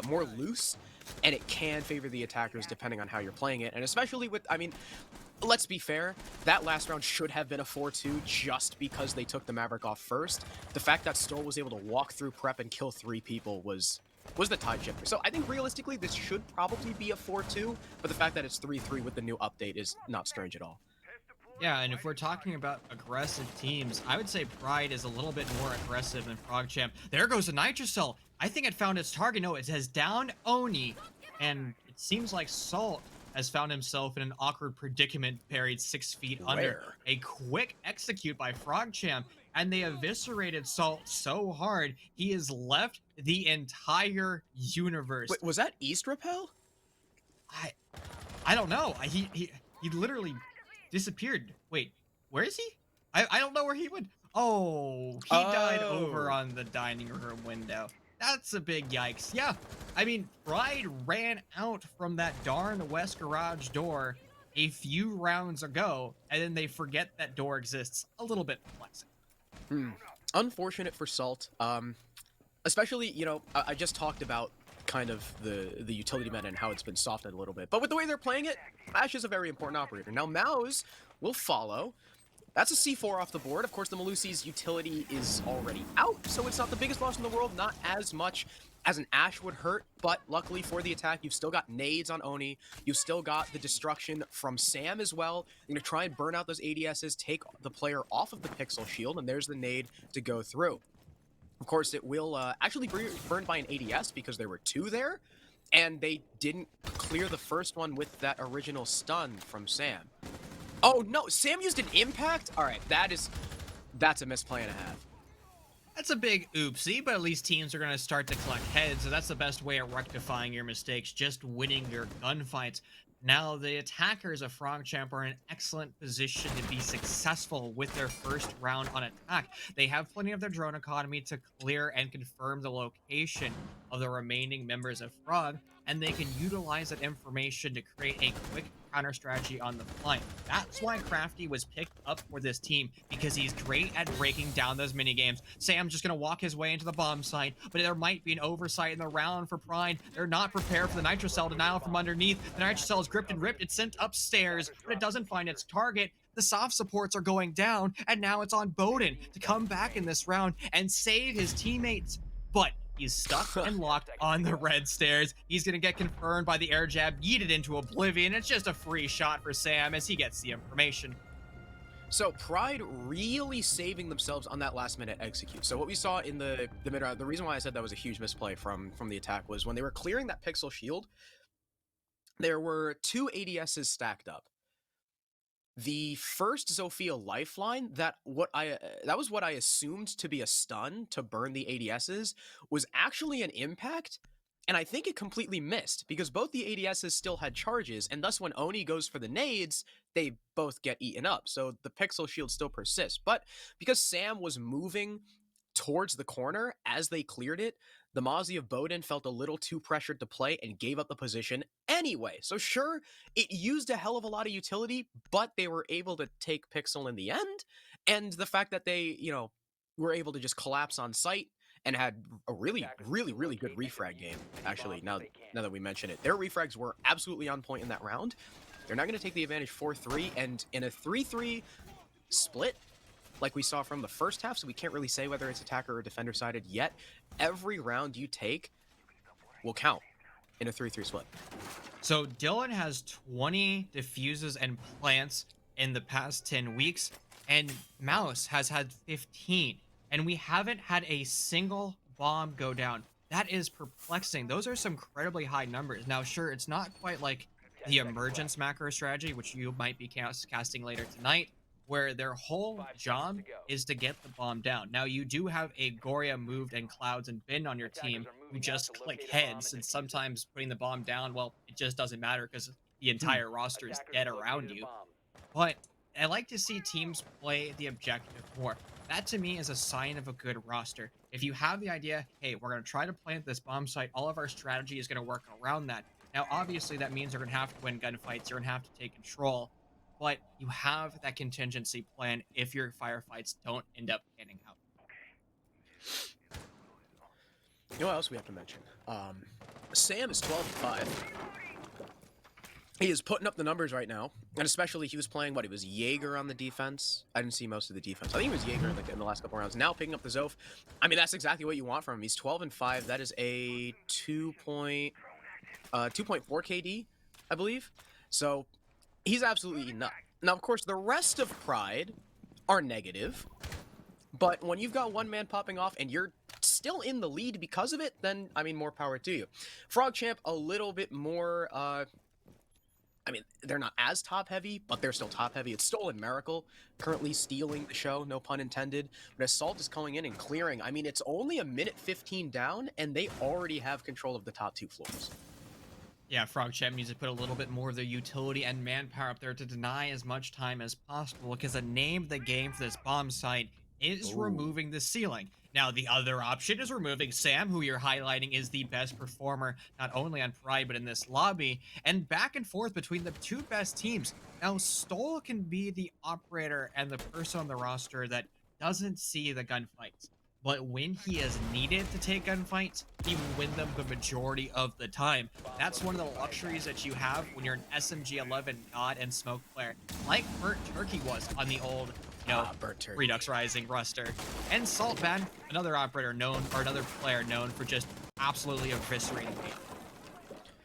more loose, and it can favor the attackers depending on how you're playing it, and especially with, I mean, let's be fair, that last round should have been a 4-2 just because they took the Maverick off first. The fact that Stoll was able to walk through prep and kill 3 people was the tide shifter. So I think realistically this should probably be a 4-2, but the fact that it's 3-3 with the new update is not strange at all. Yeah, and if we're talking about aggressive teams, I would say PRYDE is a little bit more aggressive than PHROGCHAMP. There goes the Nitrocell. I think it found its target. No, it has downed Oni, and it seems like Salt has found himself in an awkward predicament, buried 6 feet under. A quick execute by PHROGCHAMP, and they eviscerated Salt so hard, he has left the entire universe. Wait, was that East Repel? I don't know. He literally disappeared. Wait, where is he? I don't know where he went. Oh, he died over Oh. on the dining room window. That's a big yikes. Yeah, I mean, Pride ran out from that darn west garage door a few rounds ago, and then they forget that door exists. A little bit perplexing. Hmm. Unfortunate for Salt. Especially, I just talked about kind of the utility meta and how it's been softened a little bit. But with the way they're playing it, Ash is a very important operator. Now, Mouse will follow. That's a C4 off the board. Of course, the Malusi's utility is already out, so it's not the biggest loss in the world, not as much as an Ash would hurt, but luckily for the attack, you've still got nades on Oni, you've still got the destruction from Sam as well. You're going to try and burn out those ADSs, take the player off of the pixel shield, and there's the nade to go through. Of course, it will actually be burned by an ADS because there were two there, and they didn't clear the first one with that original stun from Sam. Oh no, Sam used an impact? Alright, that's a misplay and a half. That's a big oopsie, but at least teams are going to start to collect heads, so that's the best way of rectifying your mistakes, just winning your gunfights. Now, the attackers of PHROGCHAMP are in an excellent position to be successful with their first round on attack. They have plenty of their drone economy to clear and confirm the location of the remaining members of Frog, and they can utilize that information to create a quick counter strategy on the fly. That's why Crafty was picked up for this team, because he's great at breaking down those mini games. Sam's just going to walk his way into the bomb site, but there might be an oversight in the round for Pride. They're not prepared for the nitrocell denial from underneath. The nitrocell is gripped and ripped. It's sent upstairs, but it doesn't find its target. The soft supports are going down, and now it's on Bowden to come back in this round and save his teammates. But he's stuck and locked on the red stairs. He's going to get confirmed by the air jab, yeeted into oblivion. It's just a free shot for Sam as he gets the information. So Pride really saving themselves on that last minute execute. So what we saw in the mid-round, the reason why I said that was a huge misplay from the attack was when they were clearing that pixel shield, there were two ADSs stacked up. The first Zofia lifeline, that was what I assumed to be a stun to burn the ADSs, was actually an impact, and I think it completely missed, because both the ADSs still had charges, and thus when Oni goes for the nades, they both get eaten up, so the pixel shield still persists. But because Sam was moving towards the corner as they cleared it, the Mozzie of Bowden felt a little too pressured to play and gave up the position anyway. So sure, it used a hell of a lot of utility, but they were able to take Pixel in the end. And the fact that they, were able to just collapse on site and had a really good refrag game, actually, now that we mention it. Their refrags were absolutely on point in that round. They're now going to take the advantage 4-3, and in a 3-3 split, like we saw from the first half, so we can't really say whether it's attacker or defender sided yet. Every round you take will count in a 3-3 split. So Dylan has 20 diffuses and plants in the past 10 weeks, and Mouse has had 15, and we haven't had a single bomb go down. That is perplexing. Those are some incredibly high numbers. Now, sure, it's not quite like the emergence macro strategy, which you might be casting later tonight, where their whole job is to get the bomb down. Now, you do have a Goria, Moved, and Clouds and Bin on your team who just click heads, and sometimes putting the bomb down, well, it just doesn't matter because the entire roster is dead around you. But I like to see teams play the objective more. That, to me, is a sign of a good roster. If you have the idea, hey, we're going to try to plant this bomb site, all of our strategy is going to work around that. Now, obviously, that means you're going to have to win gunfights, you're going to have to take control, but you have that contingency plan if your firefights don't end up panning out. You know what else we have to mention? Sam is 12-5. He is putting up the numbers right now, and especially he was playing, he was Jaeger on the defense. I didn't see most of the defense. I think it was Jaeger in the last couple rounds. Now picking up the Zof. I mean, that's exactly what you want from him. He's 12-5. That is a 2.4 KD, I believe. So he's absolutely eaten up. Now, of course, the rest of Pride are negative, but when you've got one man popping off and you're still in the lead because of it, then, I mean, more power to you. PHROGCHAMP, a little bit more, I mean, they're not as top-heavy, but they're still top-heavy. It's Stolen Miracle, currently stealing the show, no pun intended. But Assault is coming in and clearing. I mean, it's only a minute 15 down, and they already have control of the top two floors. Yeah, PHROGCHAMP needs to put a little bit more of their utility and manpower up there to deny as much time as possible, because the name of the game for this bomb site is Ooh. removing the ceiling. Now, the other option is removing Sam, who you're highlighting is the best performer, not only on Pride, but in this lobby, and back and forth between the two best teams. Now, Stoll can be the operator and the person on the roster that doesn't see the gunfights. But when he is needed to take gunfights, he will win them the majority of the time. That's one of the luxuries that you have when you're an SMG-11 God and Smoke player, like Burt Turkey was on the old, Burt Turkey. Redux Rising roster. And Saltman, another operator known, or another player known for just absolutely eviscerating me.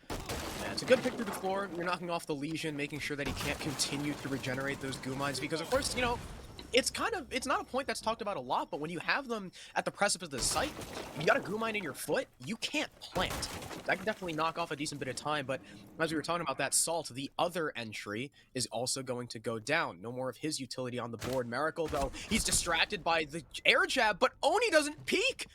Yeah, it's a good pick through the floor. You're knocking off the Legion, making sure that he can't continue to regenerate those goo mines, because of course, it's not a point that's talked about a lot, but when you have them at the precipice of the site, you got a goo mine in your foot, you can't plant. That can definitely knock off a decent bit of time, but as we were talking about that Salt, the other entry is also going to go down. No more of his utility on the board. Miracle, though, he's distracted by the air jab, but Oni doesn't peek!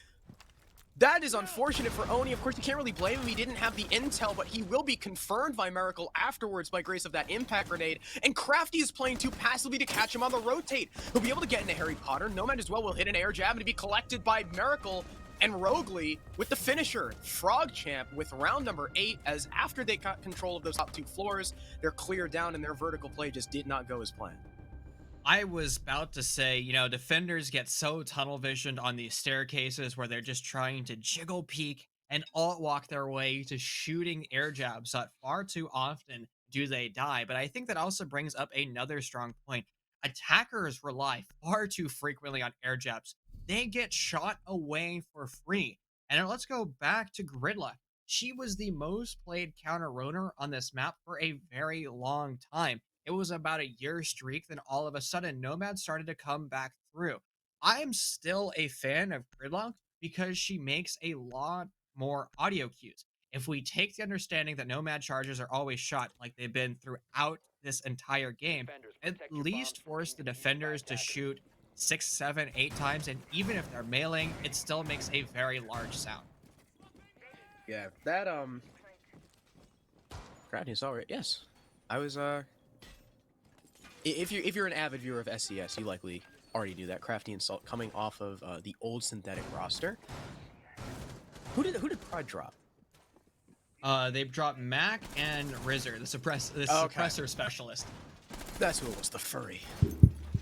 That is unfortunate for Oni. Of course, you can't really blame him. He didn't have the intel, but he will be confirmed by Miracle afterwards by grace of that impact grenade. And Crafty is playing too passively to catch him on the rotate. He'll be able to get into Harry Potter. Nomad as well will hit an air jab and be collected by Miracle and Rogley with the finisher. PHROGCHAMP with round number 8, as after they got control of those top 2 floors, they're cleared down and their vertical play just did not go as planned. I was about to say, defenders get so tunnel visioned on these staircases where they're just trying to jiggle peek and alt walk their way to shooting air jabs that far too often do they die. But I think that also brings up another strong point. Attackers rely far too frequently on air jabs. They get shot away for free. And now let's go back to Gridlock. She was the most played counter roner on this map for a very long time. It was about a year streak, then all of a sudden Nomad started to come back through. I am still a fan of Gridlock because she makes a lot more audio cues. If we take the understanding that Nomad charges are always shot like they've been throughout this entire game, at least force the defenders to shoot 6, 7, 8 times, and even if they're mailing, it still makes a very large sound. Yeah, that Crafty is alright. Yes. I was If you're an avid viewer of SCS, you likely already knew that. Crafty and Salt coming off of the old synthetic roster. Who did Pride drop? They've dropped Mac and Rizzer, the suppressor specialist. That's who it was, the furry.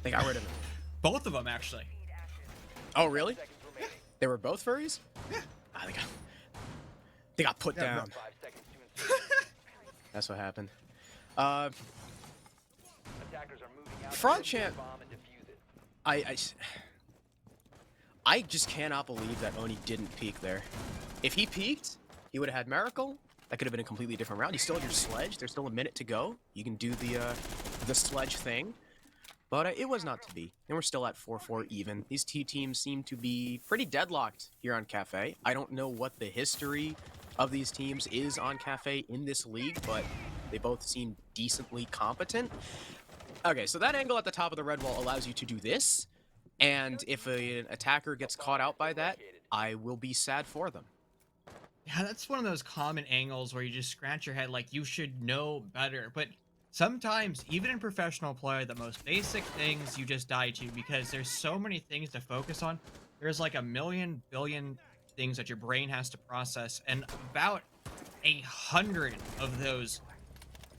They got rid of him. Both of them, actually. Oh, really? They were both furries? Yeah. Ah, they got put down. That's what happened. PHROGCHAMP. I just cannot believe that Oni didn't peek there. If he peeked, he would have had Miracle. That could have been a completely different round. You still have your sledge. There's still a minute to go. You can do the sledge thing. But it was not to be. And we're still at 4-4 even. These two teams seem to be pretty deadlocked here on Kafe. I don't know what the history of these teams is on Kafe in this league, but they both seem decently competent. Okay, so that angle at the top of the red wall allows you to do this. And if an attacker gets caught out by that, I will be sad for them. Yeah, that's one of those common angles where you just scratch your head like you should know better. But sometimes, even in professional play, the most basic things you just die to because there's so many things to focus on. There's like a million billion things that your brain has to process, and about 100 of those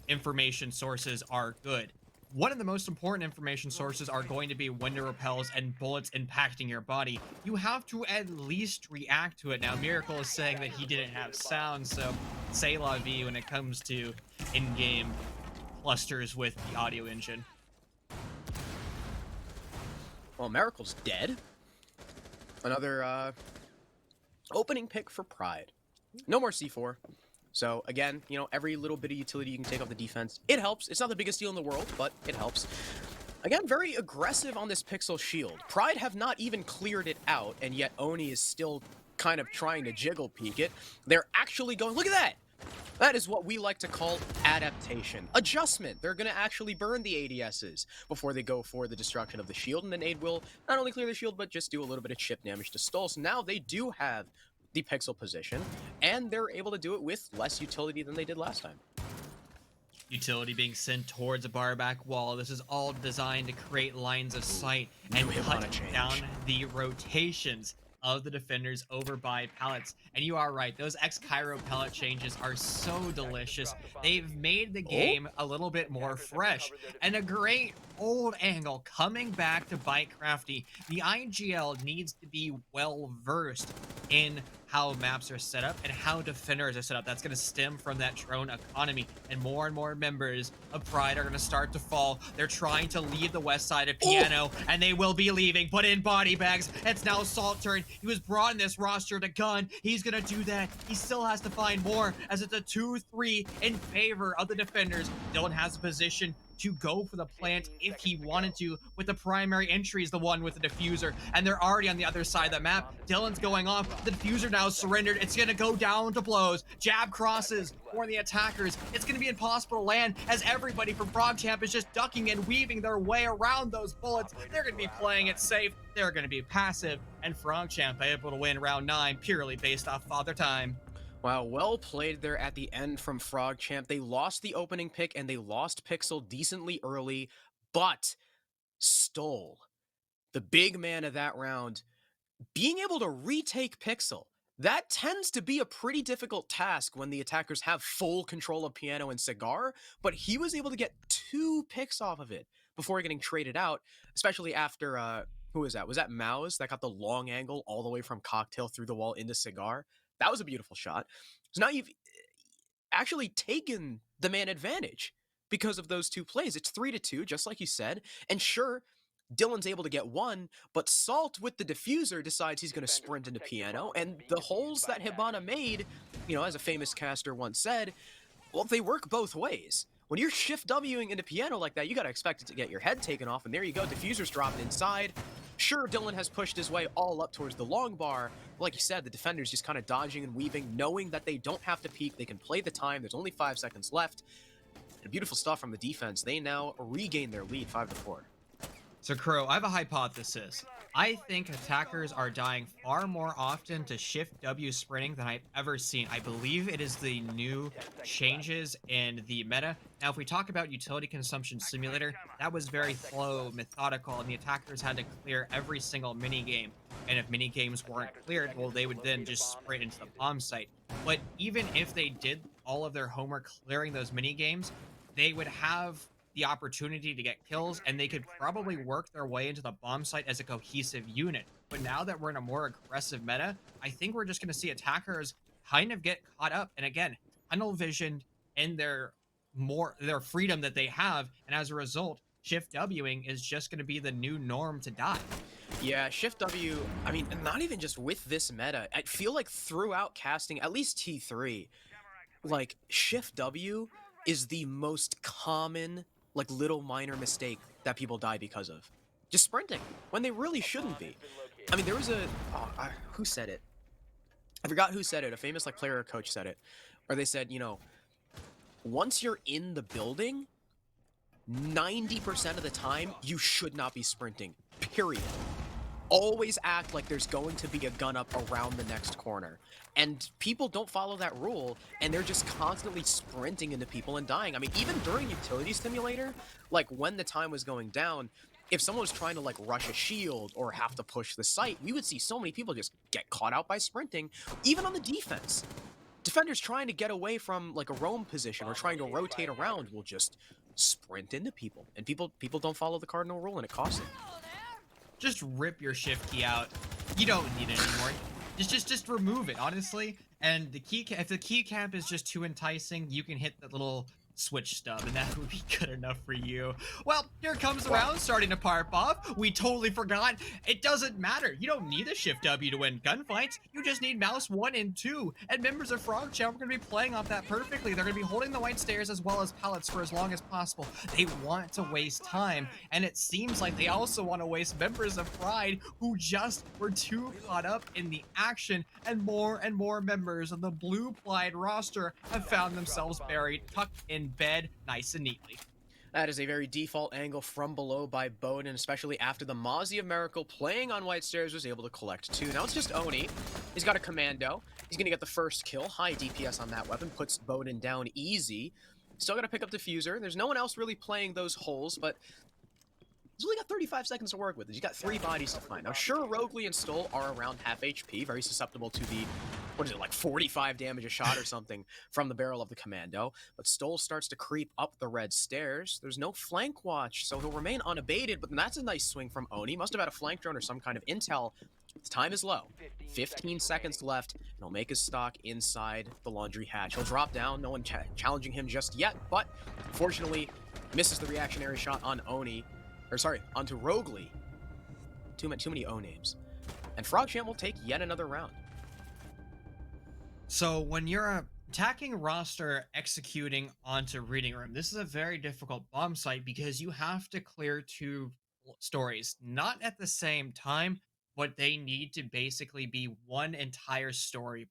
information sources are good. One of the most important information sources are going to be window repels and bullets impacting your body. You have to at least react to it. Now, Miracle is saying that he didn't have sound, so c'est la vie when it comes to in-game clusters with the audio engine. Well, Miracle's dead. Another opening pick for Pride. No more C4. So again, every little bit of utility you can take off the defense, it helps. It's not the biggest deal in the world, but it helps. Again, very aggressive on this Pixel shield. Pride have not even cleared it out, and yet Oni is still kind of trying to jiggle peek it. They're actually going, look at that! That is what we like to call adaptation. Adjustment. They're going to actually burn the ADSs before they go for the destruction of the shield, and then Aid will not only clear the shield, but just do a little bit of chip damage to Stoll. So now they do have the Pixel position, and they're able to do it with less utility than they did last time. Utility being sent towards a bar back wall. This is all designed to create lines of sight and New cut Hibana change. down the rotations of the defenders over by pallets. And you are right, those X-Cairo pellet changes are so delicious. They've made the game a little bit more fresh. And a great old angle coming back to bite Crafty. The IGL needs to be well versed in how maps are set up and how defenders are set up. That's going to stem from that drone economy, and more members of Pride are going to start to fall. They're trying to leave the west side of Piano, and they will be leaving. Put in body bags. It's now Salt turn. He was brought in this roster to gun. He's going to do that. He still has to find more, as it's a 2-3 in favor of the defenders. Dylan has a position to go for the plant if he wanted to, with the primary entry is the one with the diffuser, and they're already on the other side of the map. Dylan's going off. The diffuser now surrendered. It's going to go down to blows. Jab crosses for the attackers. It's going to be impossible to land, as everybody from PHROGCHAMP is just ducking and weaving their way around those bullets. They're going to be playing it safe. They're going to be passive, and PHROGCHAMP able to win round 9 purely based off Father Time. Wow, well played there at the end from PHROGCHAMP. They lost the opening pick and they lost Pixel decently early, but stole the big man of that round, being able to retake Pixel. That tends to be a pretty difficult task when the attackers have full control of Piano and Cigar, but he was able to get 2 picks off of it before getting traded out, especially after, who was that? Was that Mouse that got the long angle all the way from Cocktail through the wall into Cigar? That was a beautiful shot. So now you've actually taken the man advantage because of those 2 plays. It's 3-2, just like you said. And sure, Dylan's able to get 1, but Salt with the diffuser decides he's going to sprint into Piano. And the holes that Hibana made, you know, as a famous caster once said, well, they work both ways. When you're shift Wing into Piano like that, you got to expect it to get your head taken off. And there you go, diffuser's dropping inside. Sure, Dylan has pushed his way all up towards the long bar. Like you said, the defenders just kind of dodging and weaving, knowing that they don't have to peek. They can play the time. There's only 5 seconds left. And beautiful stuff from the defense. They now regain their lead 5-4. So Crow, I have a hypothesis. I think attackers are dying far more often to shift W sprinting than I've ever seen. I believe it is the new changes in the meta. Now, if we talk about utility consumption simulator, that was very slow, methodical, and the attackers had to clear every single mini game. And if mini games weren't cleared, well, they would then just sprint into the bomb site. But even if they did all of their homework clearing those mini games, they would have the opportunity to get kills, and they could probably work their way into the bomb site as a cohesive unit. But now that we're in a more aggressive meta, I think we're just going to see attackers kind of get caught up, and again, tunnel vision in their freedom that they have, and as a result, shift Wing is just going to be the new norm to die. Yeah, shift W, I mean, not even just with this meta. I feel like throughout casting, at least T3, like, shift W is the most common, like, little minor mistake that people die because of. Just sprinting, when they really shouldn't be. I mean, there was a... who said it? I forgot who said it. A famous, like, player or coach said it. Where they said, you know, once you're in the building, 90% of the time, you should not be sprinting. Period. Always act like there's going to be a gun up around the next corner. And people don't follow that rule, and they're just constantly sprinting into people and dying. I mean, even during Utility Simulator, like, when the time was going down, if someone was trying to, like, rush a shield or have to push the site, we would see so many people just get caught out by sprinting, even on the defense. Defenders trying to get away from, like, a roam position or trying to rotate around will just sprint into people. And people don't follow the cardinal rule, and it costs them. Just rip your shift key out. You don't need it anymore. Just remove it, honestly. And the key, if the key cap is just too enticing, you can hit the little switch stub, and that would be good enough for you. Well, here comes the round starting to pop off. We totally forgot. It doesn't matter. You don't need a shift W to win gunfights. You just need mouse 1 and 2. And members of PHROGCHAMP are going to be playing off that perfectly. They're going to be holding the white stairs as well as pallets for as long as possible. They want to waste time, and it seems like they also want to waste members of Pride who just were too caught up in the action, and more members of the blue Pride roster have found themselves buried, tucked in bed nice and neatly. That is a very default angle from below by Bowden, especially after the Mozzie of Miracle playing on White Stairs was able to collect 2. Now it's just Oni. He's got a commando. He's going to get the first kill. High DPS on that weapon. Puts Bowden down easy. Still got to pick up Diffuser. There's no one else really playing those holes, but he's only got 35 seconds to work with. He's got 3 bodies to find. Now, sure, Rogley and Stoll are around half HP, very susceptible to the, what is it, like 45 damage a shot or something from the barrel of the Commando. But Stoll starts to creep up the red stairs. There's no flank watch, so he'll remain unabated, but that's a nice swing from Oni. Must have had a flank drone or some kind of intel. His time is low. 15 seconds left, and he'll make his stock inside the laundry hatch. He'll drop down, no one challenging him just yet, but fortunately, misses the reactionary shot on Oni. Or sorry, onto Rogley. Too many O names. And PHROGCHAMP will take yet another round. So when you're attacking roster executing onto reading room, this is a very difficult bomb site because you have to clear 2 stories, not at the same time, but they need to basically be one entire storybook.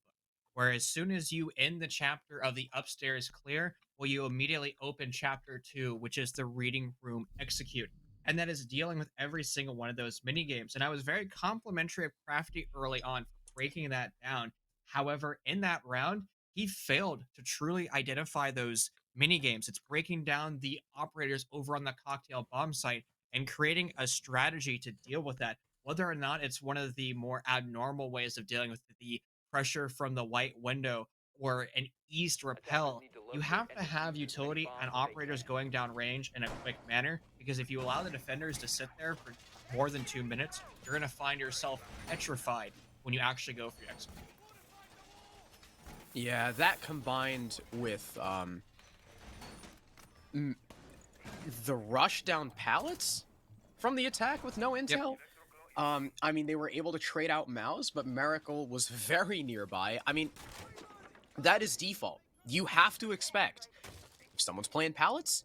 Where as soon as you end the chapter of the upstairs clear, well, you immediately open chapter 2, which is the reading room execute. And that is dealing with every single one of those mini games. And I was very complimentary of Crafty early on for breaking that down. However, in that round, he failed to truly identify those mini games. It's breaking down the operators over on the cocktail bomb site and creating a strategy to deal with that. Whether or not it's one of the more abnormal ways of dealing with the pressure from the white window or an east repel, you have to have utility and operators going down range in a quick manner, because if you allow the defenders to sit there for more than 2 minutes, you're going to find yourself petrified when you actually go for your execute. Yeah, that combined with the rush down pallets from the attack with no intel. Yep. I mean, they were able to trade out Mouse, but Miracle was very nearby. I mean, that is default. You have to expect if someone's playing pallets,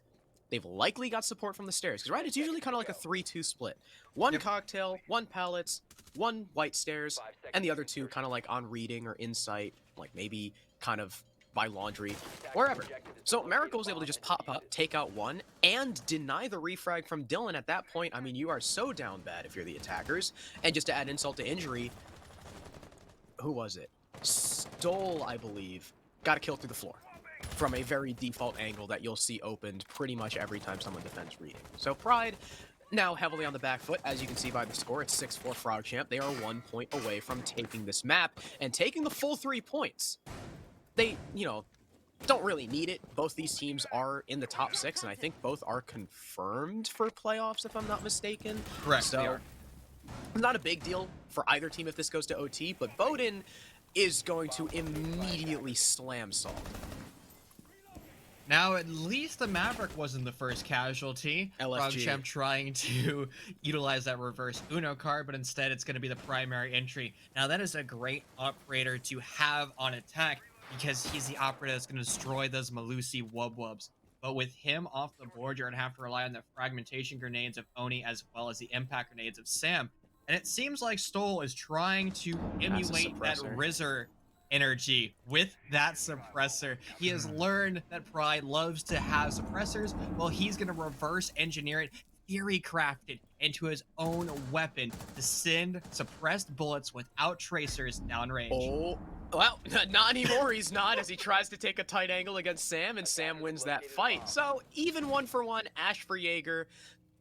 they've likely got support from the stairs. Because, right, it's usually kind of like a 3-2 split. One cocktail, 1 pallets, 1 white stairs, and the other 2 kind of like on reading or insight, like maybe kind of by laundry, wherever. So Miracle was able to just pop up, take out 1, and deny the refrag from Dylan. At that point, I mean, you are so down bad if you're the attackers. And just to add insult to injury, who was it? Stoll, I believe, got a kill through the floor from a very default angle that you'll see opened pretty much every time someone defends reading. So PRYDE now heavily on the back foot. As you can see by the score, it's 6-4 PHROGCHAMP. They are 1 point away from taking this map and taking the full 3 points. They, you know, don't really need it. Both these teams are in the top 6, and I think both are confirmed for playoffs, if I'm not mistaken. Correct, so, they are. Not a big deal for either team if this goes to OT, but BO2 is going to immediately slam Salt. Now, at least the Maverick wasn't the first casualty. LFG. PHROGCHAMP trying to utilize that reverse Uno card, but instead it's going to be the primary entry. Now, that is a great operator to have on attack, because he's the operator that's going to destroy those Malusi Wubwubs. But with him off the board, you're going to have to rely on the fragmentation grenades of Oni as well as the impact grenades of Sam. And it seems like Stoll is trying to emulate that Rizzer energy with that suppressor. He has learned that PRYDE loves to have suppressors. Well, he's going to reverse engineer it, theory crafted into his own weapon to send suppressed bullets without tracers downrange. Oh, well, not anymore. He's not, as he tries to take a tight angle against Sam, and Sam wins that fight. So even 1-for-1, Ash for Jaeger.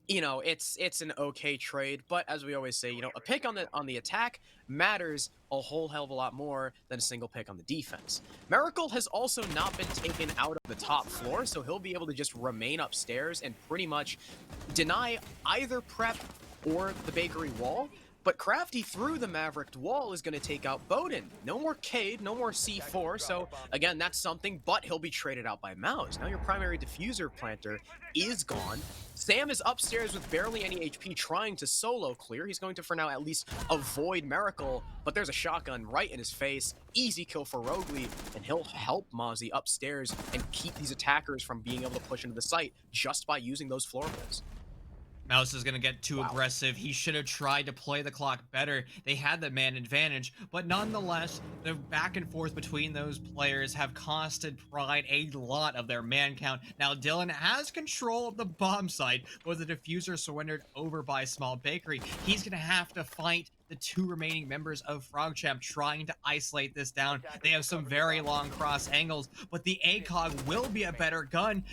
You know, it's an okay trade, but as we always say, you know, a pick on the attack matters a whole hell of a lot more than a single pick on the defense. Miracle has also not been taken out of the top floor, so he'll be able to just remain upstairs and pretty much deny either prep or the bakery wall. But Crafty through the Maverick wall is going to take out BO2. No more Cade, no more C4, so again, that's something, but he'll be traded out by Mouse. Now your primary diffuser planter is gone. Sam is upstairs with barely any HP trying to solo clear. He's going to, for now, at least avoid Miracle, but there's a shotgun right in his face. Easy kill for Rogley, and he'll help Mozzie upstairs and keep these attackers from being able to push into the site just by using those floor holes. Mouse is going to get too aggressive. He should have tried to play the clock better. They had the man advantage, but nonetheless, the back and forth between those players have costed PRYDE a lot of their man count. Now, Dylan has control of the bomb site, with the diffuser surrendered over by Small Bakery. He's going to have to fight the 2 remaining members of PHROGCHAMP trying to isolate this down. They have some very long cross angles, but the ACOG will be a better gun.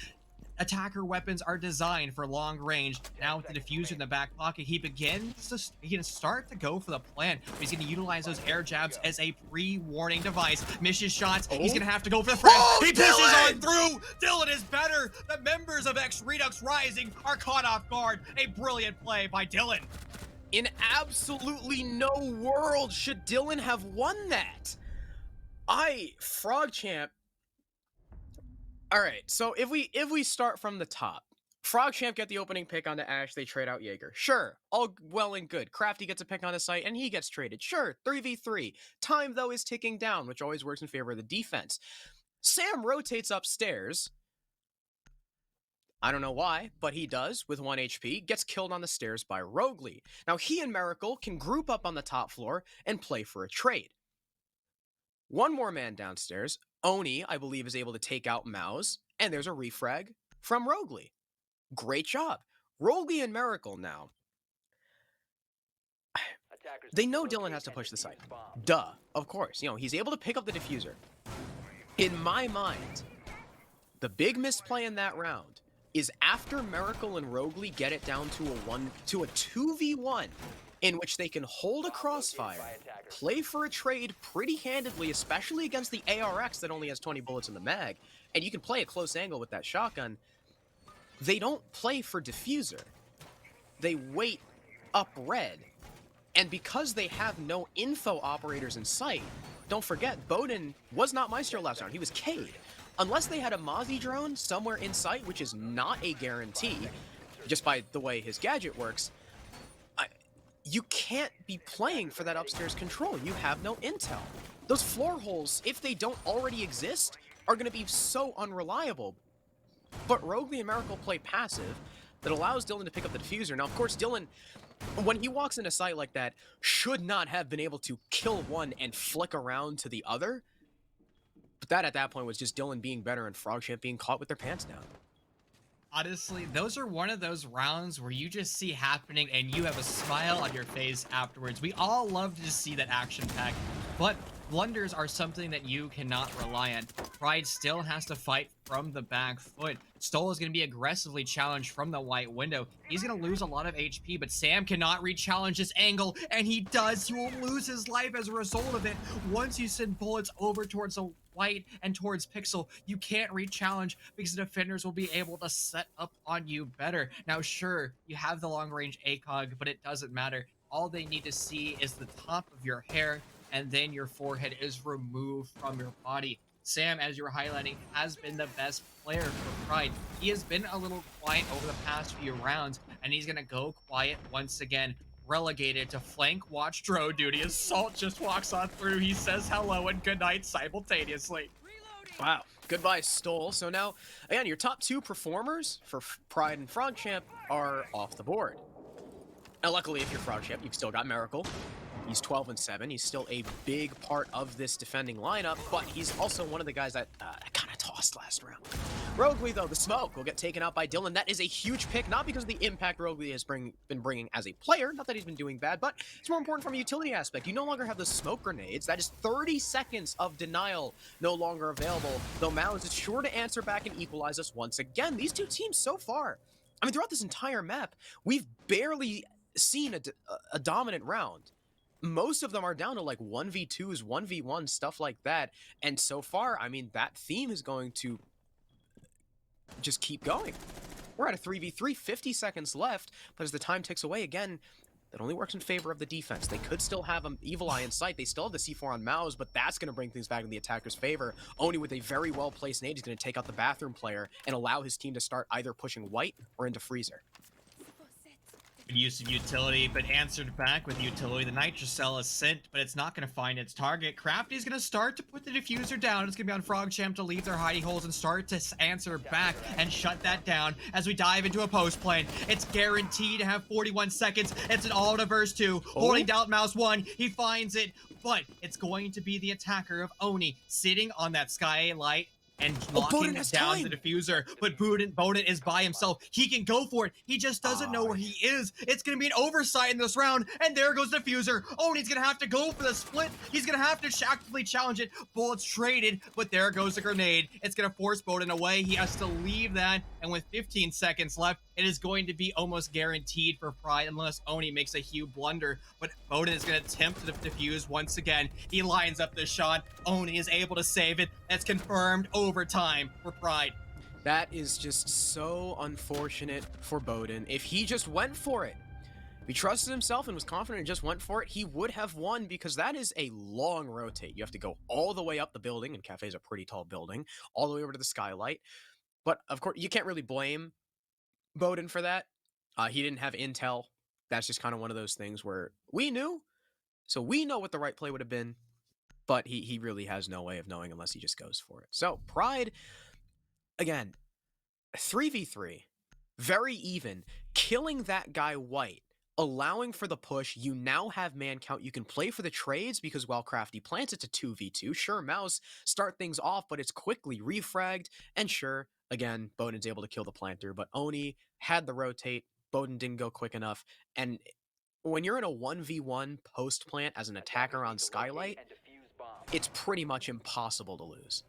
Attacker weapons are designed for long range. Now with the diffuser in the back pocket, he can start to go for the plan. He's going to utilize those air jabs as a pre-warning device. Misses shots. He's going to have to go for the frag. He pushes on through. Dylan is better. The members of X Redux Rising are caught off guard. A brilliant play by Dylan. In absolutely no world should Dylan have won that. PHROGCHAMP. All right, so if we start from the top, PHROGCHAMP get the opening pick onto Ash, they trade out Jaeger. Sure, all well and good. Crafty gets a pick on his site, and he gets traded. Sure, 3v3. Time, though, is ticking down, which always works in favor of the defense. Sam rotates upstairs. I don't know why, but he does, with 1 HP, gets killed on the stairs by Rogley. Now, he and Miracle can group up on the top floor and play for a trade. One more man downstairs. Oni, I believe, is able to take out Mouse, and there's a refrag from Rogley. Great job. Rogley and Miracle now. They know Dylan has to push the site. Duh, of course. You know, he's able to pick up the diffuser. In my mind, the big misplay in that round is after Miracle and Rogley get it down to a 2v1, in which they can hold a crossfire, play for a trade pretty handedly, especially against the ARX that only has 20 bullets in the mag, and you can play a close angle with that shotgun. They don't play for diffuser. They wait up red. And because they have no info operators in sight, don't forget, Bowden was not Maestro last round, he was Cade. Unless they had a Mozzie drone somewhere in sight, which is not a guarantee, just by the way his gadget works, you can't be playing for that upstairs control. You have no intel. Those floor holes, if they don't already exist, are going to be so unreliable. But Rogley and Miracle play passive that allows Dylan to pick up the diffuser. Now, of course, Dylan, when he walks in a site like that, should not have been able to kill one and flick around to the other. But that, at that point, was just Dylan being better and PHROGCHAMP being caught with their pants down. Honestly, those are one of those rounds where you just see happening and you have a smile on your face afterwards. We all love to just see that action pack, but blunders are something that you cannot rely on. Pride still has to fight from the back foot. Stoll is going to be aggressively challenged from the white window. He's going to lose a lot of HP, but Sam cannot re-challenge this angle, and he does. He will lose his life as a result of it. Once you send bullets over towards the white and towards Pixel, you can't re-challenge because the defenders will be able to set up on you better. Now, sure, you have the long-range ACOG, but it doesn't matter. All they need to see is the top of your hair, and then your forehead is removed from your body. Sam, as you were highlighting, has been the best player for Pride. He has been a little quiet over the past few rounds, and he's going to go quiet once again. Relegated to flank watch drone duty. Assault just walks on through. He says hello and goodnight simultaneously. Wow. Goodbye, Stoll. So now, again, your top 2 performers for Pride and PHROGCHAMP are off the board. Now, luckily, if you're PHROGCHAMP, you've still got Miracle. He's 12-7. He's still a big part of this defending lineup, but he's also one of the guys that kind of tossed last round. Rogley, though, the smoke will get taken out by Dylan. That is a huge pick, not because of the impact Rogley has been bringing as a player, not that he's been doing bad, but it's more important from a utility aspect. You no longer have the smoke grenades. That is 30 seconds of denial no longer available, though Mouse is sure to answer back and equalize us once again. These two teams so far, I mean, throughout this entire map, we've barely seen a dominant round. Most of them are down to like 1v2s, 1v1, stuff like that. And so far, I mean, that theme is going to just keep going. We're at a 3v3, 50 seconds left, but as the time ticks away again, that only works in favor of the defense. They could still have an Evil Eye in sight. They still have the C4 on Mouse, but that's going to bring things back in the attacker's favor. Oni, with a very well-placed nade, is going to take out the bathroom player and allow his team to start either pushing white or into freezer. Use of utility, but answered back with utility. The Nitrocell is sent, but it's not going to find its target. Crafty's going to start to put the diffuser down. It's going to be on PHROGCHAMP to leave their hidey holes and start to answer back and shut that down as we dive into a post plane. It's guaranteed to have 41 seconds. It's an all to verse 2. Holding down Mouse 1. He finds it, but it's going to be the attacker of Oni sitting on that skylight and Oh, locking Bowden has down the time. diffuser. But Bowden is by himself. He can go for it. He just doesn't know where he is. It's going to be an oversight in this round. And there goes the diffuser. Oh, and he's going to have to go for the split. He's going to have to actively challenge it. Bullets traded, but there goes the grenade. It's going to force Bowden away. He has to leave that. And with 15 seconds left, it is going to be almost guaranteed for PRYDE unless Oni makes a huge blunder. But Bowden is going to attempt to defuse once again. He lines up the shot. Oni is able to save it. That's confirmed overtime for PRYDE. That is just so unfortunate for Bowden. If he just went for it, if he trusted himself and was confident and just went for it, he would have won, because that is a long rotate. You have to go all the way up the building, and Kafe is a pretty tall building, all the way over to the skylight. But of course, you can't really blame Bowden for that. He didn't have intel. That's just kind of one of those things where we knew, so we know what the right play would have been, but he really has no way of knowing unless he just goes for it. So PRYDE, again, 3v3, very even, killing that guy White, allowing for the push. You now have man count. You can play for the trades because while Crafty plants it to 2v2, sure, Mouse start things off, but it's quickly refragged, and sure, again, Bowden's able to kill the planter, but Oni had the rotate. Bowden didn't go quick enough, and when you're in a 1v1 post plant as an attacker on Skylight, it's pretty much impossible to lose.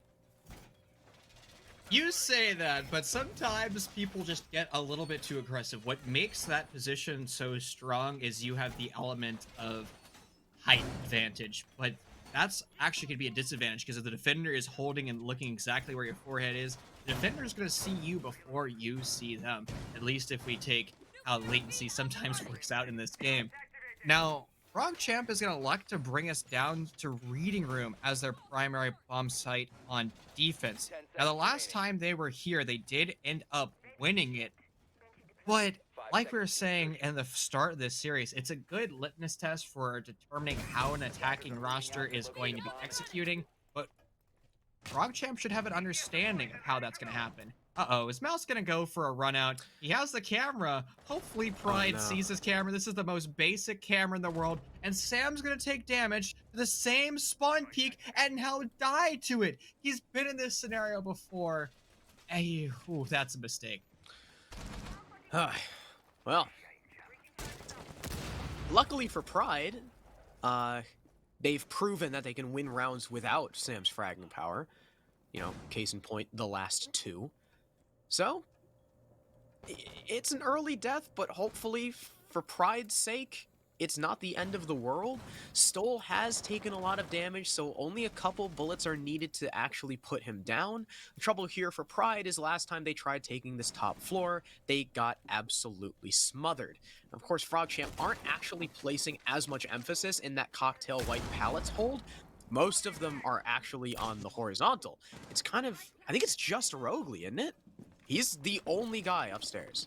You say that, but sometimes people just get a little bit too aggressive. What makes that position so strong is you have the element of height advantage, but that's actually going to be a disadvantage because if the defender is holding and looking exactly where your forehead is, the defender is going to see you before you see them, at least if we take how latency sometimes works out in this game. Now, PHROGCHAMP is going to elect to bring us down to Reading Room as their primary bomb site on defense. Now, the last time they were here, they did end up winning it. But like we were saying in the start of this series, it's a good litmus test for determining how an attacking roster is going to be executing. But PHROGCHAMP should have an understanding of how that's going to happen. Uh-oh, is Mouse going to go for a run out? He has the camera. Hopefully PRYDE sees his camera. This is the most basic camera in the world. And Sam's going to take damage to the same spawn peak and now die to it. He's been in this scenario before. Hey, ooh, that's a mistake. Well, luckily for PRYDE, they've proven that they can win rounds without Sam's fragging power. You know, case in point, the last two. So, it's an early death, but hopefully, for PRYDE's sake, it's not the end of the world. Stoll has taken a lot of damage, so only a couple bullets are needed to actually put him down. The trouble here for PRYDE is last time they tried taking this top floor, they got absolutely smothered. Of course, PHROGCHAMP aren't actually placing as much emphasis in that cocktail white pallets hold. Most of them are actually on the horizontal. It's kind of, I think it's just Rogley, isn't it? He's the only guy upstairs.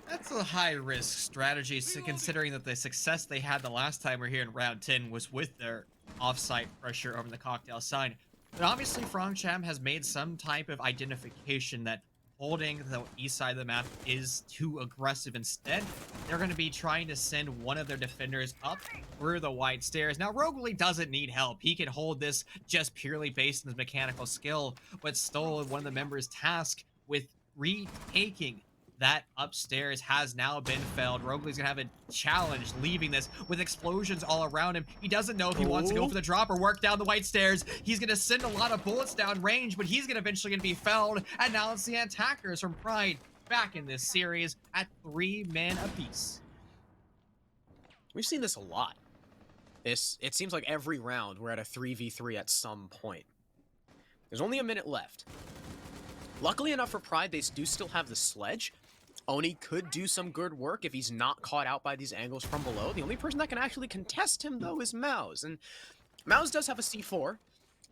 That's a high-risk strategy, considering that the success they had the last time we were here in round 10 was with their off-site pressure over the cocktail side. But obviously, PHROGCHAMP has made some type of identification that holding the east side of the map is too aggressive. Instead, they're going to be trying to send one of their defenders up through the white stairs. Now, Rogley doesn't need help. He can hold this just purely based on his mechanical skill, but Stoll, one of the members tasked with retaking that upstairs, has now been felled. Rogley's gonna have a challenge leaving this with explosions all around him. He doesn't know if he wants to go for the drop or work down the white stairs. He's gonna send a lot of bullets down range, but he's gonna eventually be felled. And now it's the attackers from PRYDE back in this series at 3 men apiece. We've seen this a lot. It seems like every round we're at a 3v3 at some point. There's only a minute left. Luckily enough for PRYDE, they do still have the sledge. Oni could do some good work if he's not caught out by these angles from below. The only person that can actually contest him, though, is Mouse. And Mouse does have a C4,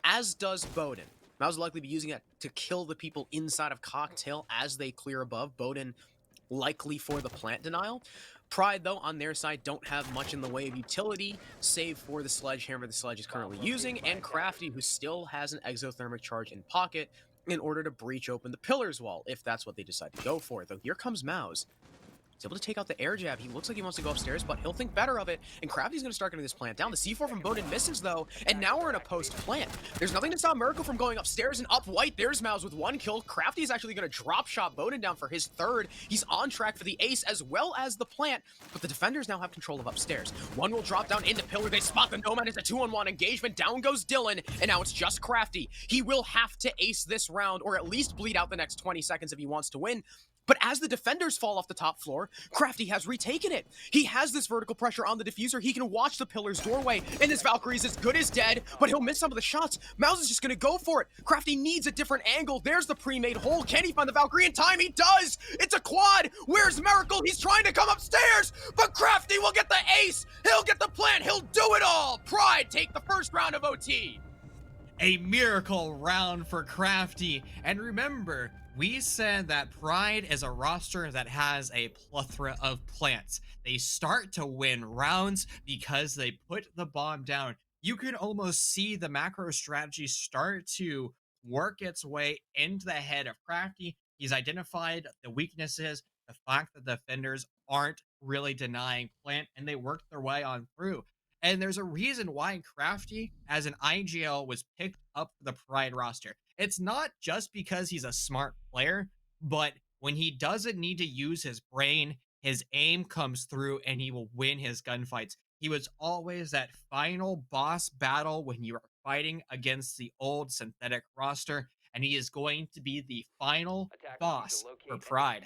as does Bowden. Mouse will likely be using that to kill the people inside of Cocktail as they clear above. Bowden likely for the plant denial. PRYDE, though, on their side, don't have much in the way of utility, save for the sledgehammer the sledge is currently using, and Crafty, who still has an exothermic charge in pocket, in order to breach open the pillars wall, if that's what they decide to go for. Though here comes Mouse. He's able to take out the air jab. He looks like he wants to go upstairs, but he'll think better of it. And Crafty's going to start getting this plant down. The C4 from Bowden misses, though, and now we're in a post-plant. There's nothing to stop Miracle from going upstairs and up white. There's Mouse with 1 kill. Crafty's actually going to drop shot Bowden down for his 3rd. He's on track for the ace as well as the plant, but the defenders now have control of upstairs. One will drop down into pillar. They spot the Nomad. It's a 2-on-1 engagement. Down goes Dylan, and now it's just Crafty. He will have to ace this round, or at least bleed out the next 20 seconds if he wants to win. But as the defenders fall off the top floor, Crafty has retaken it. He has this vertical pressure on the diffuser. He can watch the pillar's doorway, and this Valkyrie is as good as dead, but he'll miss some of the shots. Mouse is just going to go for it. Crafty needs a different angle. There's the pre-made hole. Can he find the Valkyrie in time? He does! It's a quad! Where's Miracle? He's trying to come upstairs, but Crafty will get the ace! He'll get the plant! He'll do it all! Pride take the first round of OT! A miracle round for Crafty. And remember, we said that Pride is a roster that has a plethora of plants. They start to win rounds because they put the bomb down. You can almost see the macro strategy start to work its way into the head of Crafty. He's identified the weaknesses, the fact that the defenders aren't really denying plant, and they work their way on through. And there's a reason why Crafty, as an IGL, was picked up for the Pride roster. It's not just because he's a smart player, but when he doesn't need to use his brain, his aim comes through and he will win his gunfights. He was always that final boss battle when you are fighting against the old synthetic roster, and he is going to be the final boss for Pride.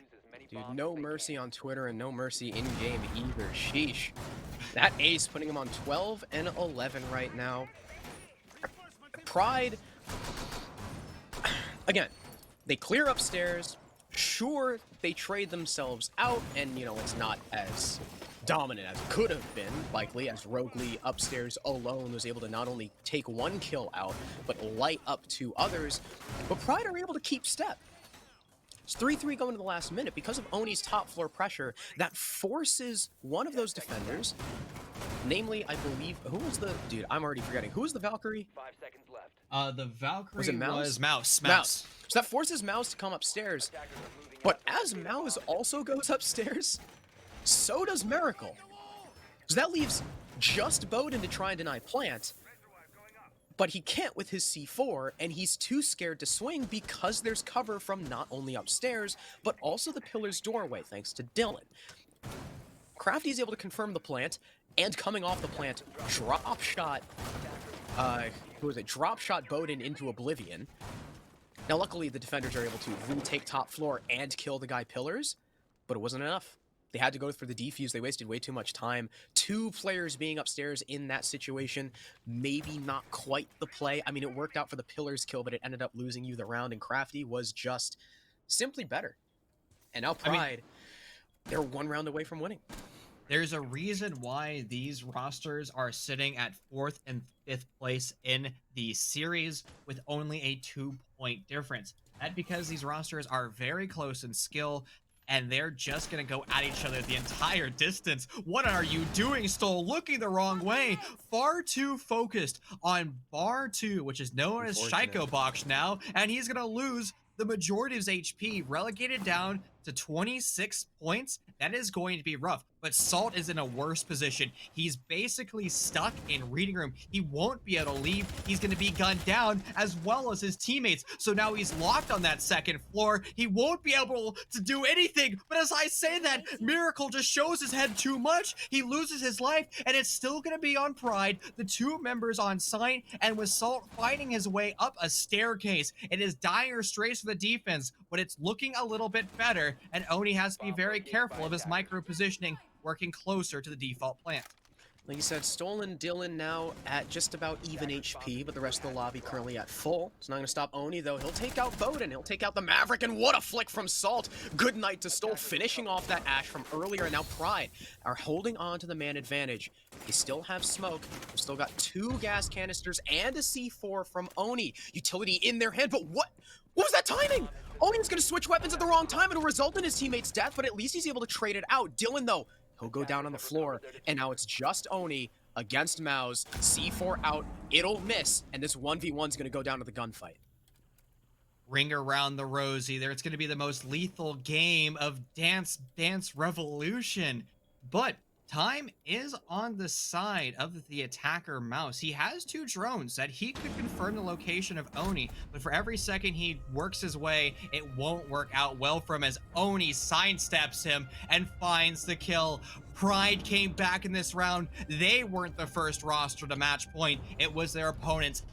Dude, no mercy on Twitter and no mercy in-game either. Sheesh. That ace putting him on 12 and 11 right now. Pride, again, they clear upstairs. Sure, they trade themselves out, and, you know, it's not as dominant as it could have been, likely, as Roguely upstairs alone was able to not only take 1 kill out, but light up 2 others. But Pride are able to keep step. It's 3-3 going to the last minute because of Oni's top floor pressure that forces one of those defenders, namely, I believe, who was the, dude, I'm already forgetting. Who was the Valkyrie? 5 seconds left. The Valkyrie Was it Mouse? Mouse. So that forces Mouse to come upstairs. But as Mouse also goes upstairs, so does Miracle. So that leaves just Bowden to try and deny plant. But he can't with his C4, and he's too scared to swing because there's cover from not only upstairs, but also the pillar's doorway, thanks to Dylan. Crafty's able to confirm the plant, and coming off the plant, drop shot, drop shot Bowden into oblivion. Now, luckily, the defenders are able to retake top floor and kill the guy pillars, but it wasn't enough. They had to go for the defuse. They wasted way too much time. 2 players being upstairs in that situation, maybe not quite the play. I mean, it worked out for the pillars kill, but it ended up losing you the round, and Crafty was just simply better. And now Pride, they're 1 round away from winning. There's a reason why these rosters are sitting at 4th and 5th place in the series with only a 2-point difference. That's because these rosters are very close in skill, and they're just gonna go at each other the entire distance. What are you doing, Stoll? Looking the wrong way. Far too focused on bar 2, which is known as Shaiko Box now, and he's gonna lose the majority of his HP, relegated down to 26 points. That is going to be rough, but Salt is in a worse position. He's basically stuck in reading room. He won't be able to leave. He's going to be gunned down as well as his teammates. So now he's locked on that 2nd floor. He won't be able to do anything. But as I say that, Miracle just shows his head too much. He loses his life, and it's still going to be on Pride. The 2 members on site, and with Salt fighting his way up a staircase. It is dire straits for the defense, but it's looking a little bit better, and Oni has to be very careful of his micro positioning, working closer to the default plant. Like you said, Stolen Dylan now at just about even HP, but the rest of the lobby currently at full. It's not going to stop Oni, though. He'll take out Bowden. He'll take out the Maverick, and what a flick from Salt. Good night to Stoll, finishing off that Ash from earlier, and now Pride are holding on to the man advantage. They still have smoke. They've still got 2 gas canisters and a C4 from Oni. Utility in their hand, but what was that timing? Oni's going to switch weapons at the wrong time. It'll result in his teammate's death, but at least he's able to trade it out. Dylan, though, he'll go down on the floor, and now it's just Oni against Mouse. C4 out, it'll miss, and this 1v1's going to go down to the gunfight. Ring Around the Rosie. There, it's going to be the most lethal game of Dance Dance Revolution. But time is on the side of the attacker Mouse. He has 2 drones that he could confirm the location of Oni, but for every second he works his way, it won't work out well for him as Oni sidesteps him and finds the kill. Pride came back in this round. They weren't the first roster to match point. It was their opponents,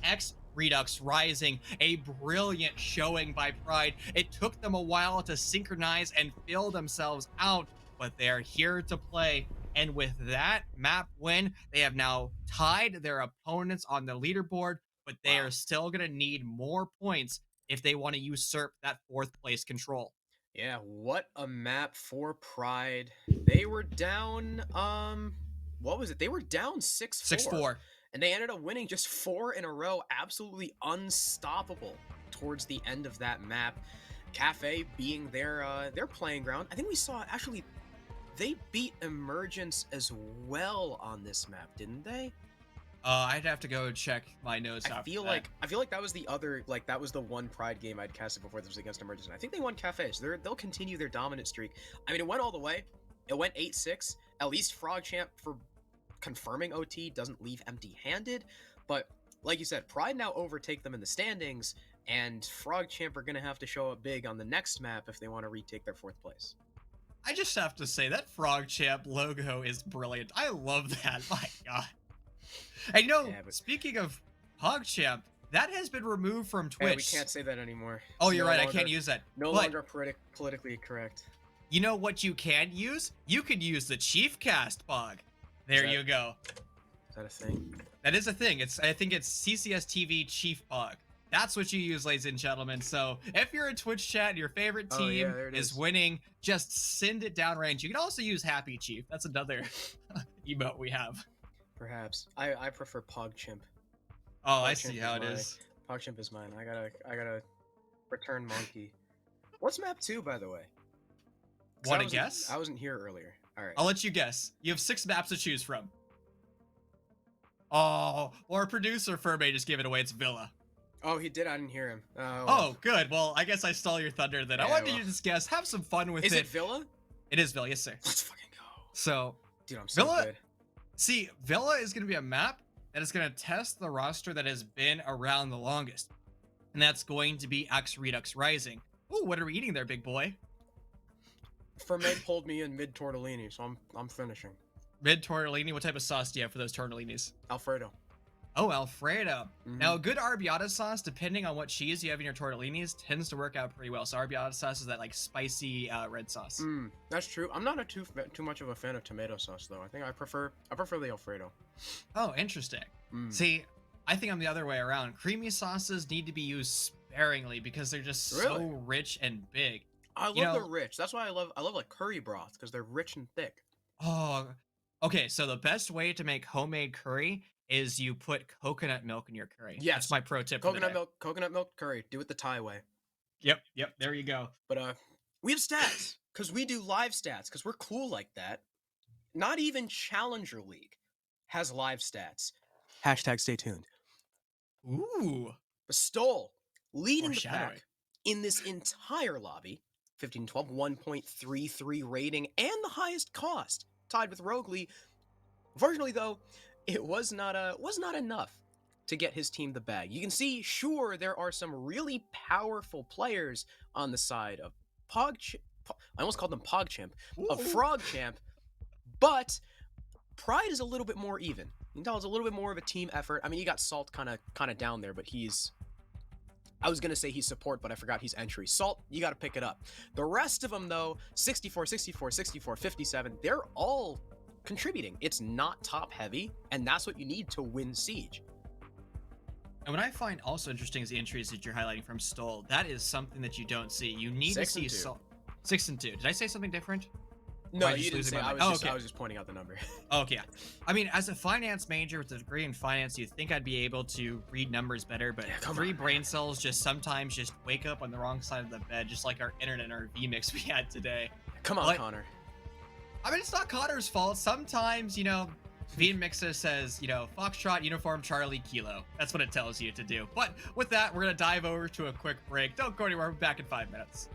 Redux Rising. A brilliant showing by Pride. It took them a while to synchronize and fill themselves out, but they're here to play. And with that map win, they have now tied their opponents on the leaderboard, but they are still going to need more points if they want to usurp that 4th place control. Yeah, what a map for Pride. They were down, what was it? They were down 6-4. 6-4. And they ended up winning just 4 in a row, absolutely unstoppable towards the end of that map. Kafe being their playing ground. I think we saw, actually, they beat Emergence as well on this map, didn't they? I'd have to go check my notes. I feel like that was the other, like, that was the one Pride game I'd casted before this was against Emergence. And I think they won Kafe, so they'll continue their dominant streak. I mean, it went all the way. It went 8-6. At least PHROGCHAMP, for confirming OT, doesn't leave empty-handed. But like you said, Pride now overtake them in the standings, and PHROGCHAMP are going to have to show up big on the next map if they want to retake their 4th place. I just have to say that PHROGCHAMP logo is brilliant. I love that. My God. And speaking of PHROGCHAMP, that has been removed from Twitch. Hey, we can't say that anymore. Oh, you're right. I can't use that. No longer politically correct. You know what you can use? You could use the Chief Cast Pog. There you go. Is that a thing? That is a thing. I think it's CCS TV Chief Pog. That's what you use, ladies and gentlemen. So if you're in Twitch chat and your favorite team is winning, just send it downrange. You can also use Happy Chief. That's another emote we have. Perhaps. I prefer PHROGCHAMP. Oh, I see how it is. PHROGCHAMP is mine. I gotta return monkey. What's map 2, by the way? Want to guess? I wasn't here earlier. All right. I'll let you guess. You have 6 maps to choose from. Oh, or producer Furby just gave it away. It's Villa. Oh, he did. I didn't hear him. Oh, good. Well, I guess I stole your thunder then. Yeah, I wanted you to just guess. Have some fun with it. Is it Villa? It is Villa, yes, sir. Let's fucking go. So, dude, I'm so Villa, good. See, Villa is going to be a map that is going to test the roster that has been around the longest. And that's going to be Redux Rising. Ooh, what are we eating there, big boy? Ferment pulled me in mid tortellini, so I'm finishing. Mid tortellini. What type of sauce do you have for those tortellinis? Alfredo. Oh, Alfredo. Now, a good arrabbiata sauce, depending on what cheese you have in your tortellinis, tends to work out pretty well. So arrabbiata sauce is that like spicy red sauce. That's true. I'm not too much of a fan of tomato sauce though. I think I prefer the Alfredo. Oh, interesting. See, I think I'm the other way around. Creamy sauces need to be used sparingly because they're just so rich and big. I love the rich. That's why I love like curry broth because they're rich and thick. Oh, okay. So the best way to make homemade curry is you put coconut milk in your curry. Yes, that's my pro tip. Coconut milk curry. Do it the Thai way. Yep. There you go. But we have stats because we do live stats because we're cool like that. Not even Challenger League has live stats. Hashtag stay tuned. Ooh. Bestol leading the pack in this entire lobby. 15-12, 1.33 rating, and the highest cost, tied with Rogley. Unfortunately, though, it was not enough to get his team the bag. You can see, sure, there are some really powerful players on the side of I almost called them PHROGCHAMP, of PHROGCHAMP, but Pride is a little bit more even. You can tell it's a little bit more of a team effort. I mean, you got Salt kind of down there, but I was going to say he's support, but I forgot he's entry. Salt, you got to pick it up. The rest of them, though, 64, 64, 64, 57, they're all contributing. It's not top heavy, and that's what you need to win Siege. And what I find also interesting is the entries that you're highlighting from Stoll. That is something that you don't see. You need to see Salt. 6 and 2. Did I say something different? No, you didn't say. I was just pointing out the number. Okay. I mean, as a finance major with a degree in finance, you'd think I'd be able to read numbers better, but 3 brain cells just sometimes just wake up on the wrong side of the bed, just like our internet or VMix we had today. Come on, Connor. I mean, it's not Connor's fault. Sometimes, VMixa says, you know, Foxtrot, Uniform, Charlie, Kilo. That's what it tells you to do. But with that, we're going to dive over to a quick break. Don't go anywhere. We're back in 5 minutes.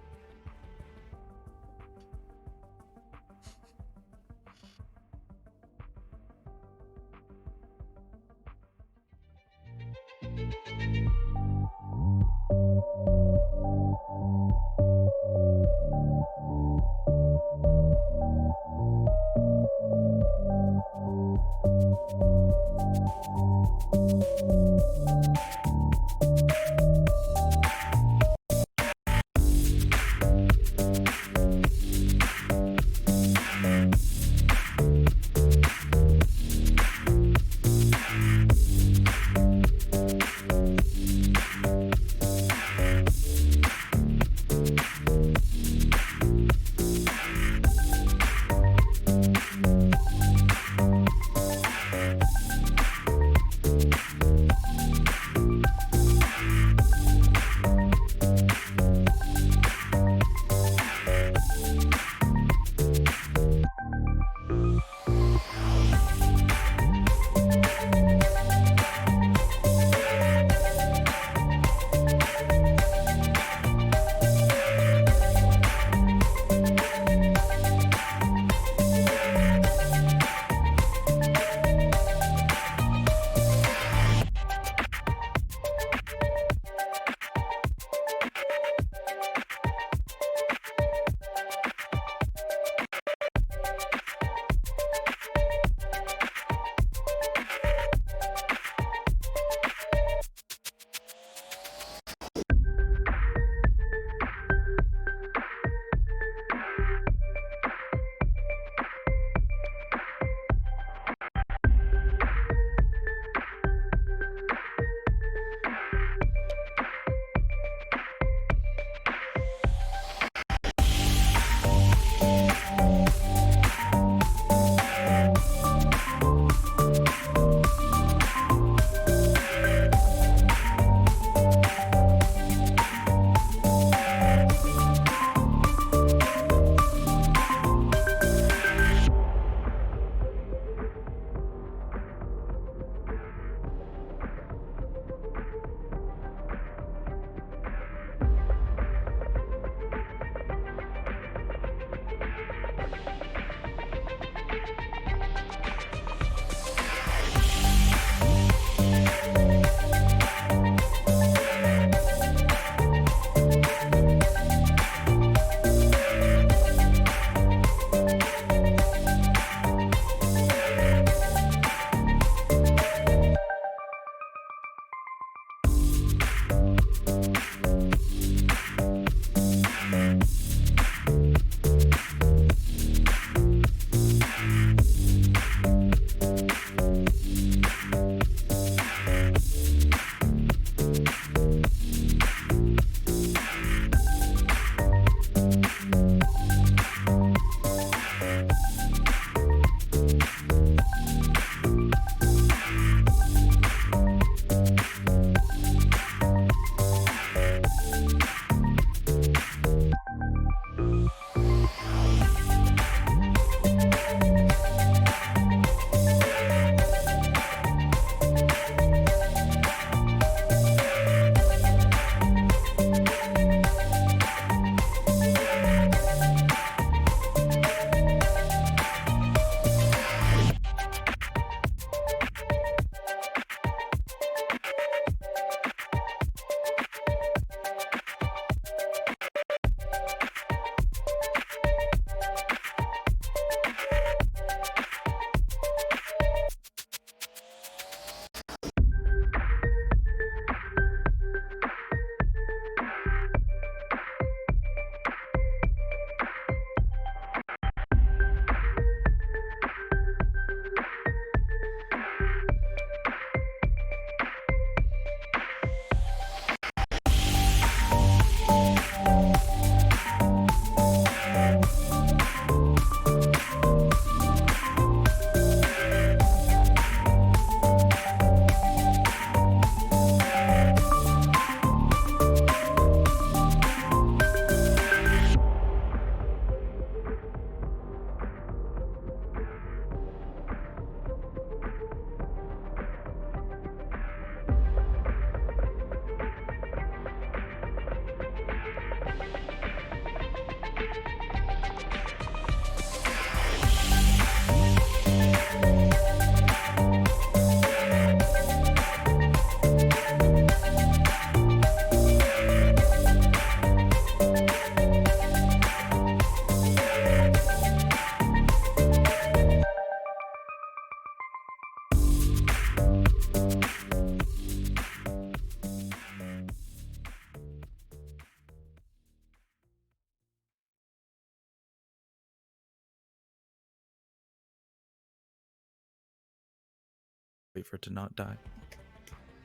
Wait for it to not die.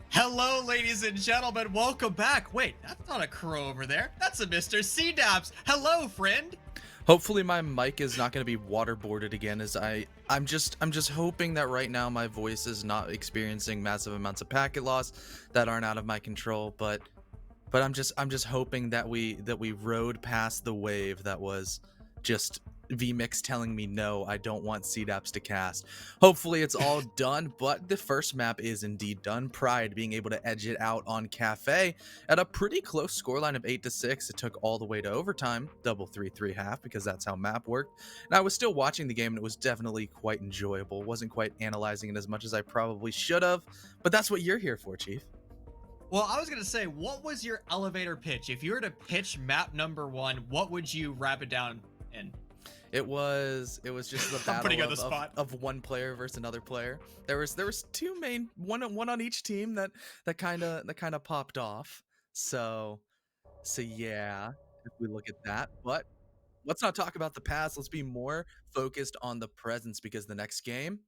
Hello, ladies and gentlemen. Welcome back. Wait, that's not a crow over there. That's a Mr. C-Daps. Hello, friend. Hopefully my mic is not going to be waterboarded again, as I'm just hoping that right now my voice is not experiencing massive amounts of packet loss that aren't out of my control, but I'm just hoping that we rode past the wave that was just VMix telling me no, I don't want CDAPs to cast. Hopefully it's all done, but the first map is indeed done. PRYDE being able to edge it out on Kafe at a pretty close scoreline of 8-6. It took all the way to overtime, double 3-3 half, because that's how map worked. And I was still watching the game, and it was definitely quite enjoyable. Wasn't quite analyzing it as much as I probably should have, but that's what you're here for, Chief. Well, I was going to say, what was your elevator pitch? If you were to pitch map number 1, what would you wrap it down in? It was just the battle of one player versus another player. There was two main, one on each team that kind of popped off. So yeah, if we look at that, but let's not talk about the past. Let's be more focused on the presence, because the next game,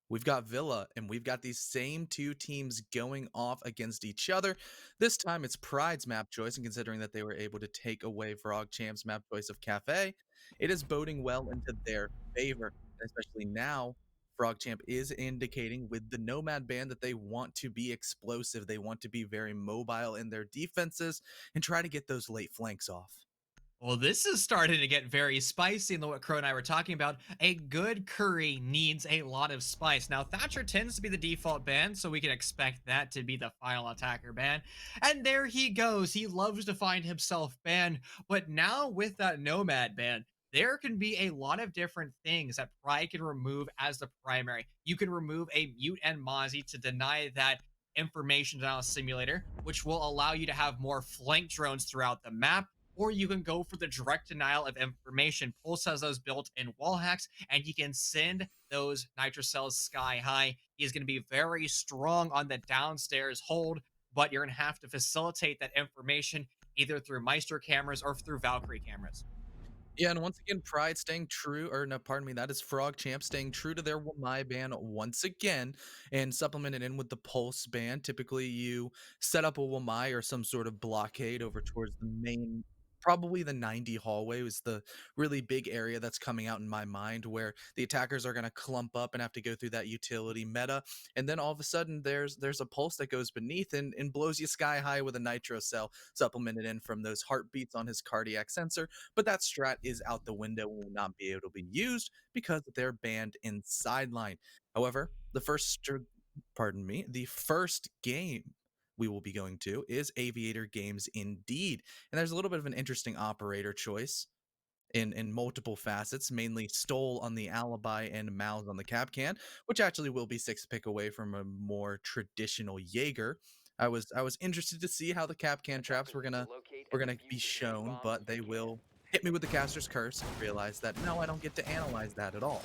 we've got Villa, and we've got these same two teams going off against each other. This time it's PRYDE's map choice, and considering that they were able to take away PHROGCHAMP's map choice of Kafe, it is boding well into their favor, especially now. PHROGCHAMP is indicating with the Nomad ban that they want to be explosive. They want to be very mobile in their defenses and try to get those late flanks off. Well, this is starting to get very spicy in what Crow and I were talking about. A good curry needs a lot of spice. Now, Thatcher tends to be the default ban, so we can expect that to be the final attacker ban. And there he goes. He loves to find himself banned. But now with that Nomad ban, there can be a lot of different things that PRYDE can remove as the primary. You can remove a mute and Mozzie to deny that information denial simulator, which will allow you to have more flank drones throughout the map, or you can go for the direct denial of information. Pulse has those built-in wall hacks, and you can send those nitro cells sky high. He is going to be very strong on the downstairs hold, but you're going to have to facilitate that information either through Meister cameras or through Valkyrie cameras. Yeah, and once again, PRYDE staying true, or no, pardon me, that is PHROGCHAMP staying true to their Wamai ban once again, and supplemented in with the Pulse ban. Typically, you set up a Wamai or some sort of blockade over towards the main, probably the 90 hallway was the really big area that's coming out in my mind, where the attackers are going to clump up and have to go through that utility meta, and then all of a sudden there's a Pulse that goes beneath and blows you sky high with a nitro cell supplemented in from those heartbeats on his cardiac sensor. But that strat is out the window and will not be able to be used because they're banned in sideline. However, the first game we will be going to is Aviator Games indeed. And there's a little bit of an interesting operator choice in multiple facets, mainly Stole on the Alibi and Mouse on the Capcan, which actually will be 6 pick away from a more traditional Jaeger. I was interested to see how the Capcan traps were gonna be shown, but they will hit me with the Caster's Curse and realize that no, I don't get to analyze that at all.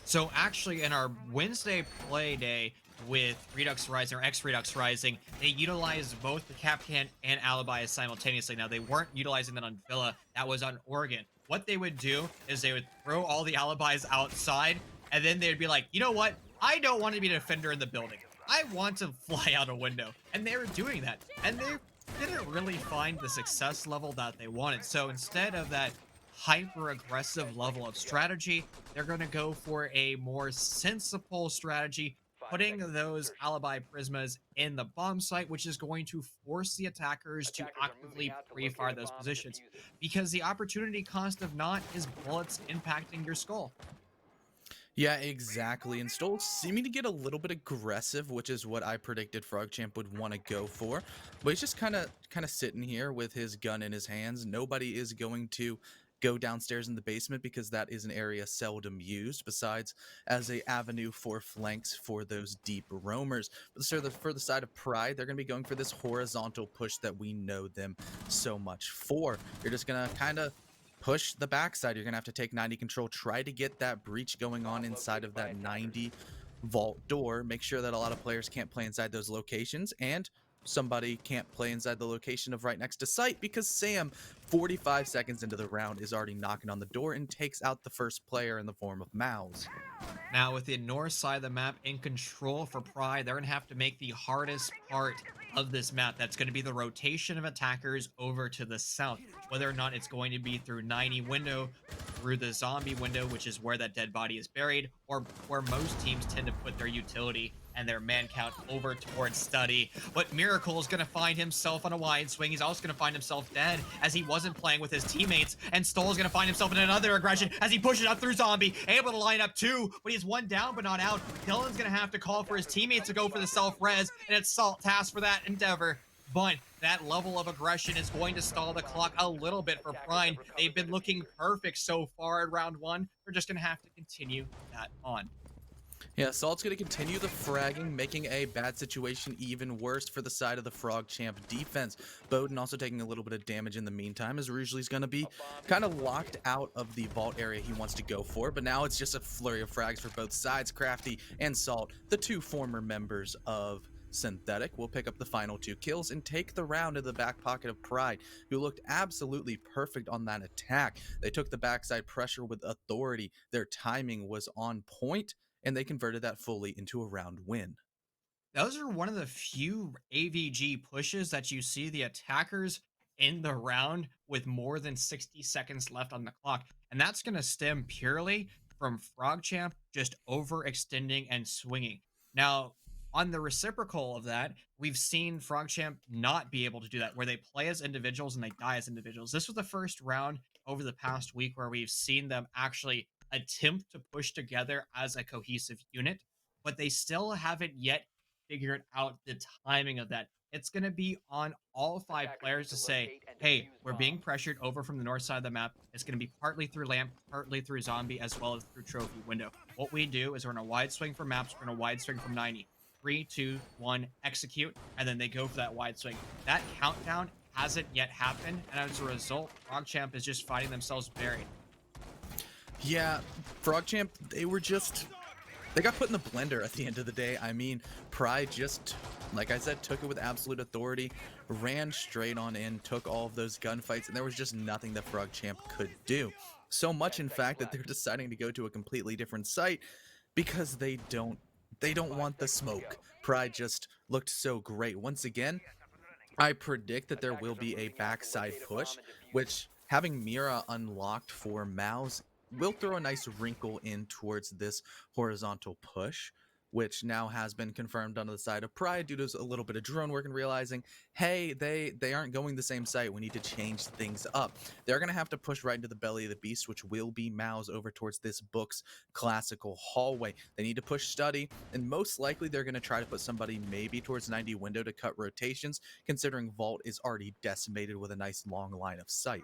So actually, in our Wednesday play day with Redux Rising or X Redux Rising, they utilized both the Capcan and Alibi simultaneously. Now, they weren't utilizing that on Villa. That was on Oregon. What they would do is they would throw all the Alibis outside, and then they'd be like, you know what? I don't want to be a defender in the building. I want to fly out a window. And they were doing that. And they didn't really find the success level that they wanted. So instead of that hyper aggressive level of strategy, they're going to go for a more sensible strategy, putting those Alibi Prismas in the bomb site, which is going to force the attackers to actively pre-fire those positions, because the opportunity cost of not is bullets impacting your skull. Yeah, exactly. And Stoll seeming to get a little bit aggressive, which is what I predicted PHROGCHAMP would want to go for. But he's just kind of sitting here with his gun in his hands. Nobody is going to go downstairs in the basement because that is an area seldom used, besides as a avenue for flanks for those deep roamers. But for the side of PRYDE, they're going to be going for this horizontal push that we know them so much for. You're just going to kind of push the backside. You're going to have to take 90 control, try to get that breach going on inside of that 90 vault door, make sure that a lot of players can't play inside those locations, and somebody can't play inside the location of right next to site because Sam, 45 seconds into the round, is already knocking on the door and takes out the first player in the form of Mouse. Now, with the north side of the map in control for Pride, they're going to have to make the hardest part of this map. That's going to be the rotation of attackers over to the south. Whether or not it's going to be through 90 window, through the zombie window, which is where that dead body is buried, or where most teams tend to put their utility and their man count over towards study. But Miracle is going to find himself on a wide swing. He's also going to find himself dead as he wasn't playing with his teammates. And Stoll is going to find himself in another aggression as he pushes up through zombie, able to line up two, but he's one down but not out. Dylan's going to have to call for his teammates to go for the self-res, and it's Salt task for that endeavor. But that level of aggression is going to stall the clock a little bit for Pride. They've been looking perfect so far in round one. They're just going to have to continue that on. Yeah, Salt's going to continue the fragging, making a bad situation even worse for the side of the PHROGCHAMP defense. Bowden also taking a little bit of damage in the meantime, as Rougeley's going to be kind of locked out of the vault area he wants to go for, but now it's just a flurry of frags for both sides. Crafty and Salt, the two former members of Synthetic, will pick up the final 2 kills and take the round in the back pocket of Pride, who looked absolutely perfect on that attack. They took the backside pressure with authority. Their timing was on point, and they converted that fully into a round win. Those are one of the few AVG pushes that you see the attackers in the round with more than 60 seconds left on the clock. And that's going to stem purely from PHROGCHAMP just overextending and swinging. Now, on the reciprocal of that, we've seen PHROGCHAMP not be able to do that, where they play as individuals and they die as individuals. This was the first round over the past week where we've seen them actually attempt to push together as a cohesive unit, but they still haven't yet figured out the timing of that. It's going to be on all 5 players to say, hey, we're being pressured over from the north side of the map. It's going to be partly through lamp, partly through zombie, as well as through trophy window. What we do is we're in a wide swing for maps. We're in a wide swing from 90. 3, 2, 1, execute, and then they go for that wide swing. That countdown hasn't yet happened, and as a result, PHROGCHAMP is just finding themselves buried. Yeah, PHROGCHAMP, they got put in the blender at the end of the day. I mean, Pride just, like I said, took it with absolute authority, ran straight on in, took all of those gunfights, and there was just nothing that PHROGCHAMP could do. So much, in fact, that they're deciding to go to a completely different site because they don't want the smoke. Pride just looked so great. Once again, I predict that there will be a backside push, which, having Mira unlocked for Mouse, will throw a nice wrinkle in towards this horizontal push, which now has been confirmed on the side of Pride due to a little bit of drone work and realizing, hey, they aren't going the same site. We need to change things up. They're going to have to push right into the belly of the beast, which will be Mouse over towards this book's classical hallway. They need to push study, and most likely they're going to try to put somebody maybe towards 90 window to cut rotations, considering Vault is already decimated with a nice long line of sight.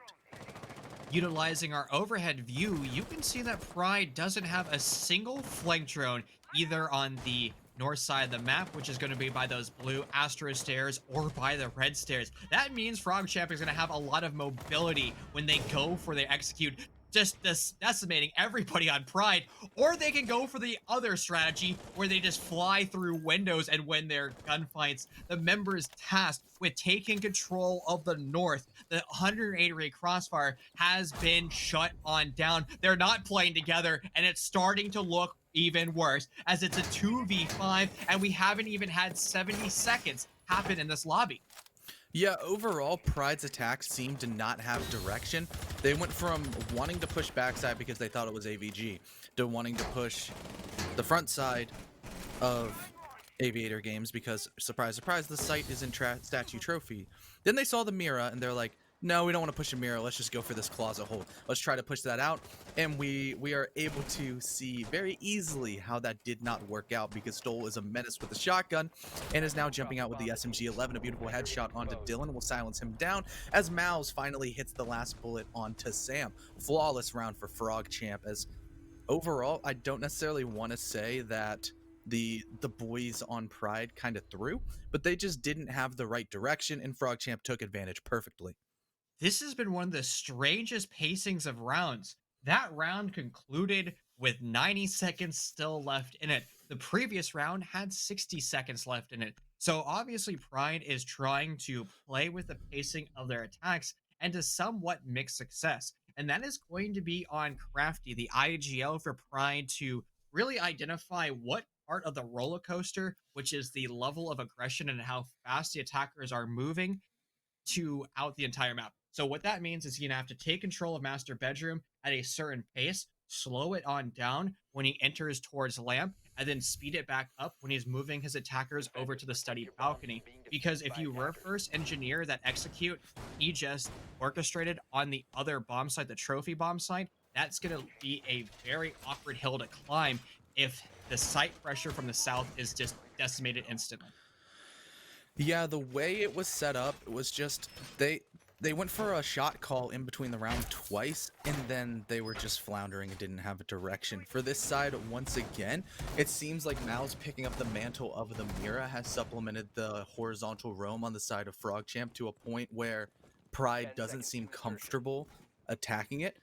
Utilizing our overhead view, you can see that Pride doesn't have a single flank drone either on the north side of the map, which is going to be by those blue Astro stairs, or by the red stairs. That means PHROGCHAMP is going to have a lot of mobility when they go for their execute, just decimating everybody on Pride, or they can go for the other strategy where they just fly through windows and win their gunfights. The members tasked with taking control of the north, the 108 ray crossfire, has been shut on down. They're not playing together, and it's starting to look even worse as it's a 2v5, and we haven't even had 70 seconds happen in this lobby. Yeah, overall, Pride's attacks seemed to not have direction. They went from wanting to push backside because they thought it was AVG to wanting to push the front side of Aviator Games because, surprise, surprise, the site is in Statue Trophy. Then they saw the Mira, and they're like, no, we don't want to push a Mira. Let's just go for this closet hole. Let's try to push that out. And we are able to see very easily how that did not work out because Stoll is a menace with the shotgun and is now jumping out with the SMG-11. A beautiful headshot onto Dylan will silence him down as Mouse finally hits the last bullet onto Sam. Flawless round for PHROGCHAMP, as overall, I don't necessarily want to say that the boys on Pride kind of threw, but they just didn't have the right direction, and PHROGCHAMP took advantage perfectly. This has been one of the strangest pacings of rounds. That round concluded with 90 seconds still left in it. The previous round had 60 seconds left in it. So obviously, Pride is trying to play with the pacing of their attacks and to somewhat mixed success. And that is going to be on Crafty, the IGL for Pride, to really identify what part of the roller coaster, which is the level of aggression and how fast the attackers are moving, to out the entire map. So what that means is you're gonna have to take control of master bedroom at a certain pace, slow it on down when he enters towards lamp, and then speed it back up when he's moving his attackers over to the study balcony. Because if you reverse engineer that execute he just orchestrated on the other bomb site, the trophy bomb site, that's gonna be a very awkward hill to climb if the site pressure from the south is just decimated instantly. Yeah, the way it was set up, it was just they went for a shot call in between the round twice, and then they were just floundering and didn't have a direction. For this side, once again, it seems like Mal's picking up the mantle of the Mira has supplemented the horizontal roam on the side of PHROGCHAMP to a point where Pride doesn't seem comfortable attacking it.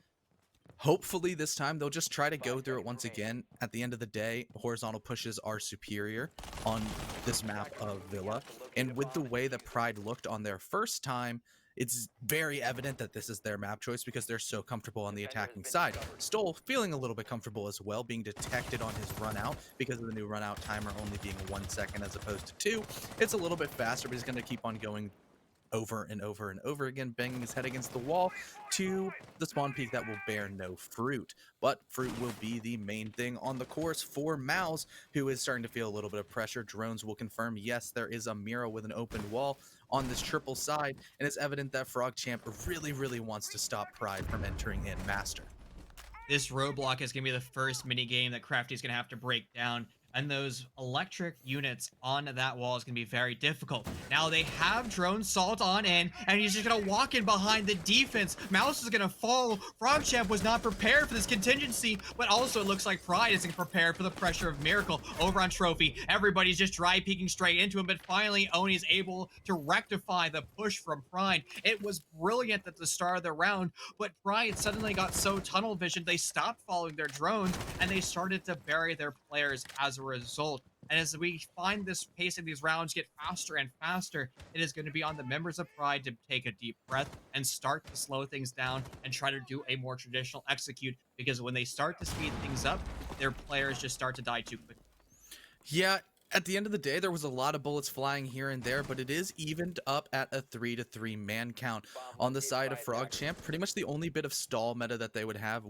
Hopefully this time they'll just try to go through it once again. At the end of the day, horizontal pushes are superior on this map of Villa. And with the way that Pride looked on their first time, it's very evident that this is their map choice because they're so comfortable on the attacking side. Stoll feeling a little bit comfortable as well, being detected on his run out because of the new run out timer only being 1 second as opposed to 2. It's a little bit faster, but he's going to keep on going over and over and over again, banging his head against the wall to the spawn peak that will bear no fruit. But fruit will be the main thing on the course for Mouse, who is starting to feel a little bit of pressure. Drones will confirm, yes, there is a Mira with an open wall on this triple side, and it's evident that PHROGCHAMP really wants to stop Pride from entering in Master. This roadblock is going to be the first mini game that Crafty's going to have to break down. And those electric units on that wall is going to be very difficult. Now they have drone salt on in, and he's just going to walk in behind the defense. Mouse is going to fall. PHROGCHAMP was not prepared for this contingency, but also it looks like Pride isn't prepared for the pressure of Miracle over on Trophy. Everybody's just dry peeking straight into him, but finally Oni is able to rectify the push from Pride. It was brilliant at the start of the round, but Pride suddenly got so tunnel vision they stopped following their drones and they started to bury their players as a result. And as we find this pace of these rounds get faster and faster, it is going to be on the members of Pride to take a deep breath and start to slow things down and try to do a more traditional execute, because when they start to speed things up, their players just start to die too quickly. Yeah, at the end of the day, there was a lot of bullets flying here and there, but it is evened up at a 3-3 man count. On the side of PHROGCHAMP, pretty much the only bit of stall meta that they would have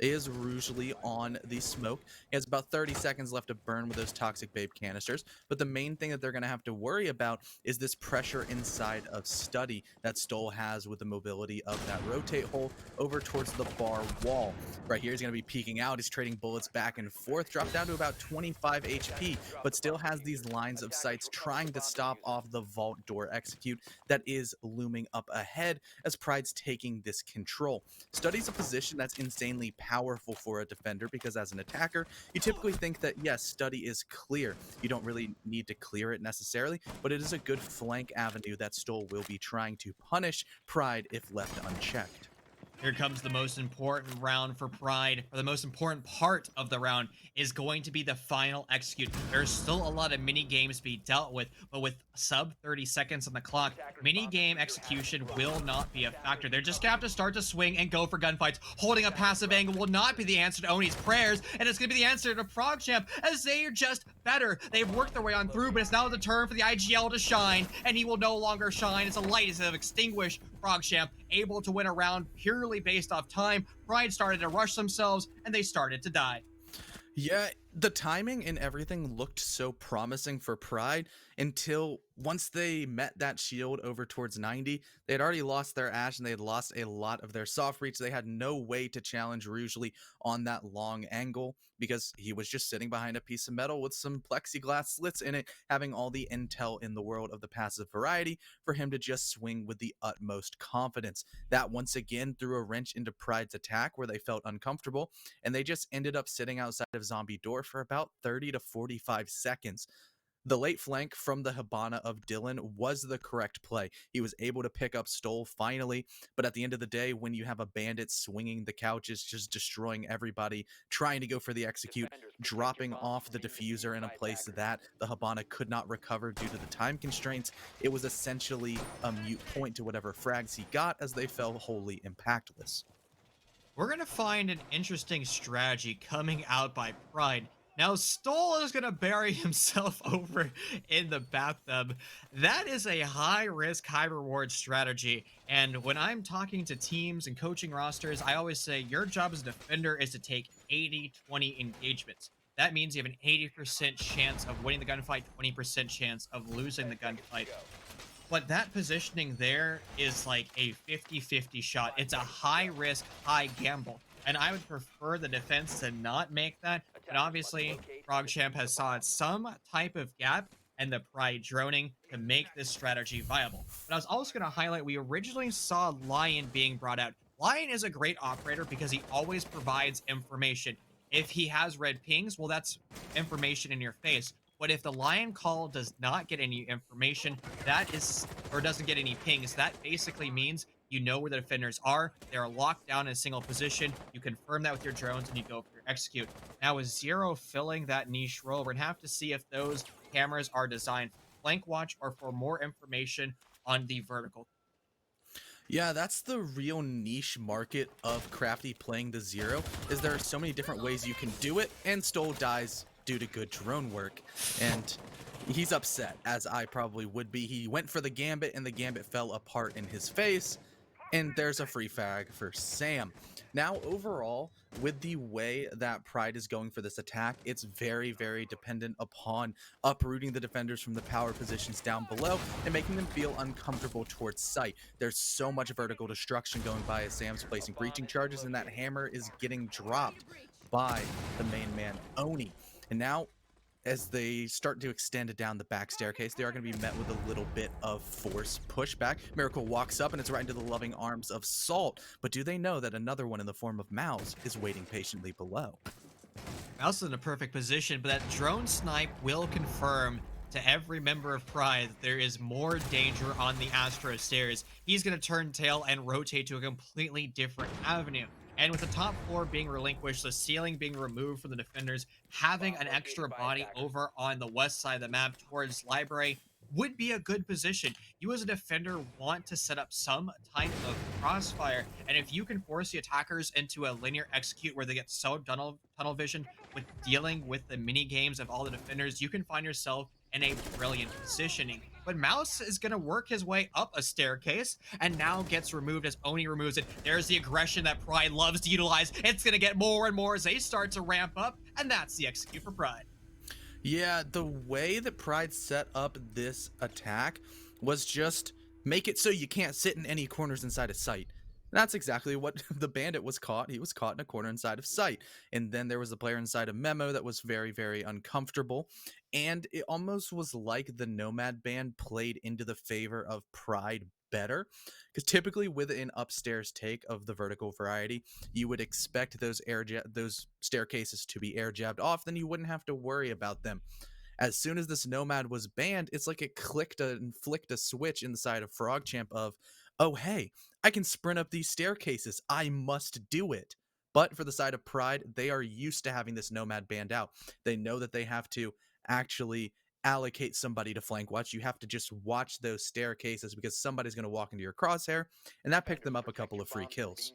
is usually on the smoke. He has about 30 seconds left to burn with those toxic babe canisters, but the main thing that they're going to have to worry about is this pressure inside of study that Stoll has with the mobility of that rotate hole over towards the bar wall. Right here, he's going to be peeking out. He's trading bullets back and forth, dropped down to about 25 HP, but still has these lines of sights trying to stop off the vault door execute that is looming up ahead as Pride's taking this control. Study's a position that's insanely powerful for a defender because as an attacker, you typically think that, yes, study is clear. You don't really need to clear it necessarily, but it is a good flank avenue that Stoll will be trying to punish Pride if left unchecked. Here comes the most important round for Pride, or the most important part of the round is going to be the final execute. There's still a lot of mini games to be dealt with, but with sub 30 seconds on the clock, mini game execution will not be a factor. They're just gonna have to start to swing and go for gunfights. Holding a passive angle will not be the answer to Oni's prayers, and it's gonna be the answer to PHROGCHAMP, as they are just better. They've worked their way on through, but it's now the turn for the IGL to shine, and he will no longer shine. It's a light instead of extinguished. PHROGCHAMP able to win a round purely based off time. Pride started to rush themselves, and they started to die. Yeah, the timing and everything looked so promising for Pride until once they met that shield over towards 90, they had already lost their Ashe and they had lost a lot of their soft reach. They had no way to challenge Rougeley on that long angle because he was just sitting behind a piece of metal with some plexiglass slits in it, having all the intel in the world of the passive variety for him to just swing with the utmost confidence. That once again threw a wrench into Pride's attack where they felt uncomfortable, and they just ended up sitting outside of Zombie Door for about 30 to 45 seconds. The late flank from the Hibana of Dylan was the correct play. He was able to pick up Stoll finally, but at the end of the day, when you have a bandit swinging the couches, just destroying everybody, trying to go for the execute, dropping off the diffuser in a place that the Hibana could not recover due to the time constraints, it was essentially a mute point to whatever frags he got, as they fell wholly impactless. We're going to find an interesting strategy coming out by PRYDE. Now, Stoll is going to bury himself over in the bathtub. That is a high risk, high reward strategy. And when I'm talking to teams and coaching rosters, I always say your job as a defender is to take 80-20 engagements. That means you have an 80% chance of winning the gunfight, 20% chance of losing the gunfight. But that positioning there is like a 50-50 shot. It's a high risk, high gamble. And I would prefer the defense to not make that. But obviously, PHROGCHAMP has sought some type of gap and the PRYDE droning to make this strategy viable. But I was also going to highlight, we originally saw Lion being brought out. Lion is a great operator because he always provides information. If he has red pings, well, that's information in your face. But if the Lion call does not get any information, that is, or doesn't get any pings, that basically means you know where the defenders are. They're locked down in a single position. You confirm that with your drones and you go for your execute. Now with Zero filling that niche role, we're gonna have to see if those cameras are designed for flank watch or for more information on the vertical. Yeah, that's the real niche market of Crafty playing the Zero, is there are so many different ways you can do it, and Stoll dies due to good drone work. And he's upset, as I probably would be. He went for the Gambit, and the Gambit fell apart in his face, and there's a free fag for Sam. Now, overall, with the way that PRYDE is going for this attack, it's very, very dependent upon uprooting the defenders from the power positions down below and making them feel uncomfortable towards sight. There's so much vertical destruction going by as Sam's placing breaching charges, and that hammer is getting dropped by the main man, Oni. And now, as they start to extend it down the back staircase, they are going to be met with a little bit of force pushback. Miracle walks up and it's right into the loving arms of Salt. But do they know that another one in the form of Mouse is waiting patiently below? Mouse is in a perfect position, but that drone snipe will confirm to every member of PRYDE that there is more danger on the Astro stairs. He's going to turn tail and rotate to a completely different avenue. And with the top floor being relinquished, the ceiling being removed from the defenders, having an extra body over on the west side of the map towards Library would be a good position. You as a defender want to set up some type of crossfire, and if you can force the attackers into a linear execute where they get so tunnel vision with dealing with the mini games of all the defenders, you can find yourself in a brilliant positioning. But Mouse is going to work his way up a staircase and now gets removed as Oni removes it. There's the aggression that PRYDE loves to utilize. It's going to get more and more as they start to ramp up, and that's the execute for PRYDE. Yeah, the way that PRYDE set up this attack was just make it so you can't sit in any corners inside of sight. That's exactly what the bandit was caught. He was caught in a corner inside of sight. And then there was a player inside of Memo that was very, very uncomfortable. And it almost was like the Nomad ban played into the favor of PRYDE better. Because typically with an upstairs take of the vertical variety, you would expect those staircases to be air jabbed off. Then you wouldn't have to worry about them. As soon as this Nomad was banned, it's like it flicked a switch inside of PHROGCHAMP of, oh, hey, I can sprint up these staircases. I must do it. But for the side of PRYDE, they are used to having this Nomad banned out. They know that they have to actually allocate somebody to flank watch. You have to just watch those staircases because somebody's going to walk into your crosshair, and that picked them up a couple of free kills.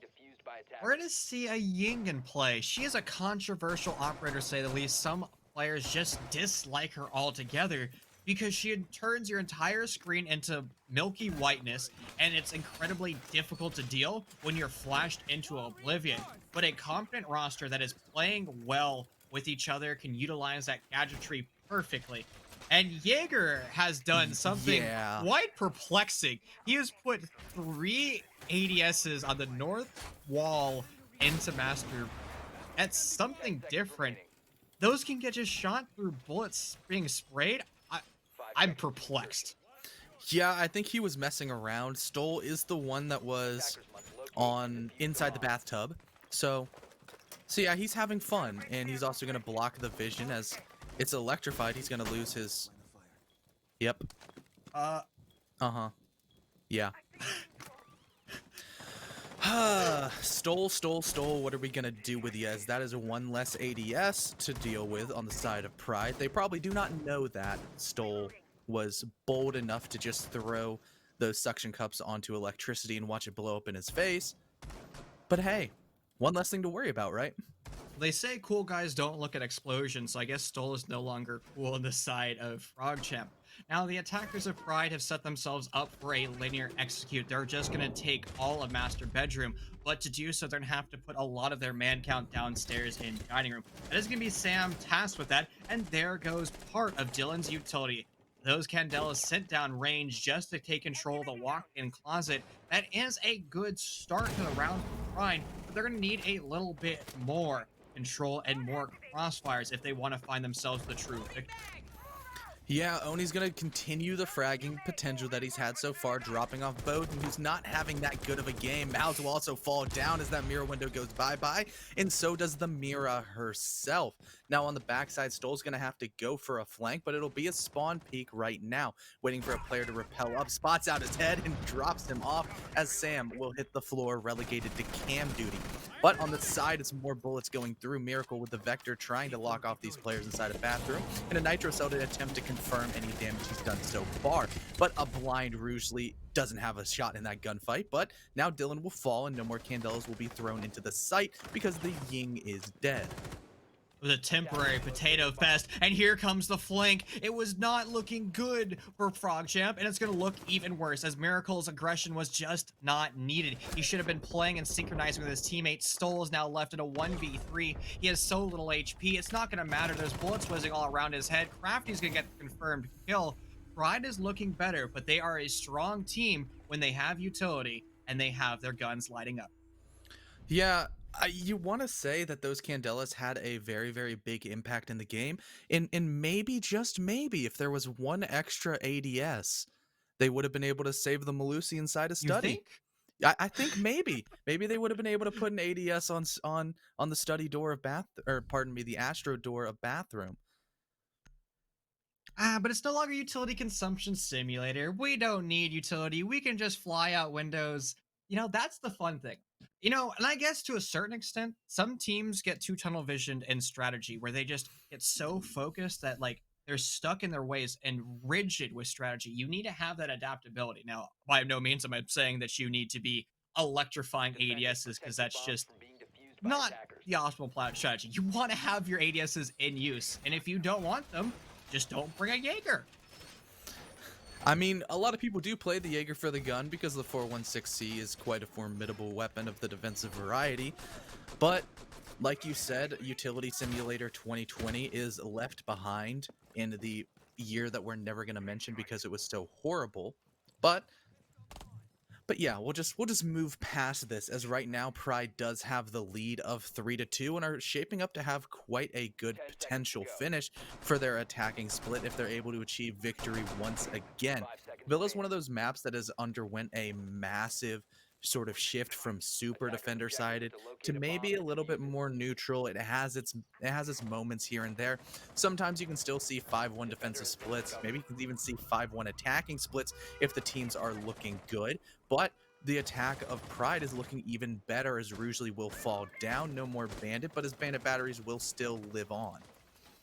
We're going to see a Ying in play. She is a controversial operator, to say the least. Some players just dislike her altogether because she turns your entire screen into milky whiteness, and it's incredibly difficult to deal when you're flashed into oblivion. But a competent roster that is playing well with each other can utilize that gadgetry perfectly. And Jaeger has done something quite perplexing. He has put 3 ADSs on the north wall into Master. That's something different. Those can get just shot through bullets being sprayed. I'm perplexed. Yeah, I think he was messing around. Stoll is the one that was on inside the bathtub. So yeah, he's having fun, and he's also going to block the vision as it's electrified. He's going to lose his Yep. Uh-huh. Yeah. Stole. What are we gonna do with you? As that is one less ADS to deal with on the side of Pride. They probably do not know that Stole was bold enough to just throw those suction cups onto electricity and watch it blow up in his face. But hey, one less thing to worry about, right? They say cool guys don't look at explosions, so I guess Stoll is no longer cool on the side of PHROGCHAMP. Now, the attackers of Pride have set themselves up for a linear execute. They're just going to take all of Master Bedroom, but to do so, they're going to have to put a lot of their man count downstairs in Dining Room. That is going to be Sam tasked with that, and there goes part of Dylan's utility. Those Candelas sent down range just to take control of the walk-in closet. That is a good start to the round for Pride, but they're going to need a little bit more control and more crossfires if they want to find themselves the true victor. Yeah, Oni's going to continue the fragging potential that he's had so far, dropping off Bowden, who's not having that good of a game. Mouse will also fall down as that mirror window goes bye-bye, and so does the Mira herself. Now on the backside, Stoll's going to have to go for a flank, but it'll be a spawn peek right now, waiting for a player to rappel up, spots out his head, and drops him off as Sam will hit the floor, relegated to cam duty. But on the side, it's more bullets going through. Miracle with the Vector trying to lock off these players inside a bathroom, and a Nitro Cell to attempt to confirm any damage he's done so far. But a blind Rougeley doesn't have a shot in that gunfight, but now Dylan will fall and no more Candelas will be thrown into the site because the Ying is dead. It was a temporary potato fest, and here comes the flank. It was not looking good for PHROGCHAMP, and it's going to look even worse as Miracle's aggression was just not needed. He should have been playing and synchronizing with his teammates. Stoll is now left in a 1v3. He has so little HP. It's not going to matter. There's bullets whizzing all around his head. Crafty's going to get the confirmed kill. Pride is looking better, but they are a strong team when they have utility and they have their guns lighting up. Yeah, you want to say that those Candelas had a very, very big impact in the game, and maybe, just maybe, if there was one extra ADS, they would have been able to save the Malusi inside a You study. think? I think maybe they would have been able to put an ADS on the study door of the Astro door of bathroom. But it's no longer utility consumption simulator. We don't need utility. We can just fly out windows. That's the fun thing. And I guess to a certain extent, some teams get too tunnel visioned in strategy where they just get so focused that like they're stuck in their ways and rigid with strategy. You need to have that adaptability. Now, by no means am I saying that you need to be electrifying ADSs because that's just not the optimal strategy. You want to have your ADSs in use. And if you don't want them, just don't bring a Jaeger. I mean, a lot of people do play the Jaeger for the gun because the 416C is quite a formidable weapon of the defensive variety. But, like you said, Utility Simulator 2020 is left behind in the year that we're never going to mention because it was so horrible. But yeah, we'll just move past this, as right now Pride does have the lead of 3-2 and are shaping up to have quite a good potential finish for their attacking split if they're able to achieve victory once again. Villa is one of those maps that has underwent a massive sort of shift from super defender sided to maybe a little bit more neutral. It has its moments here and there. Sometimes you can still see 5-1 defensive splits. Maybe you can even see 5-1 attacking splits if the teams are looking good. But the attack of Pride is looking even better as Rougeley will fall down. No more Bandit, but his Bandit batteries will still live on.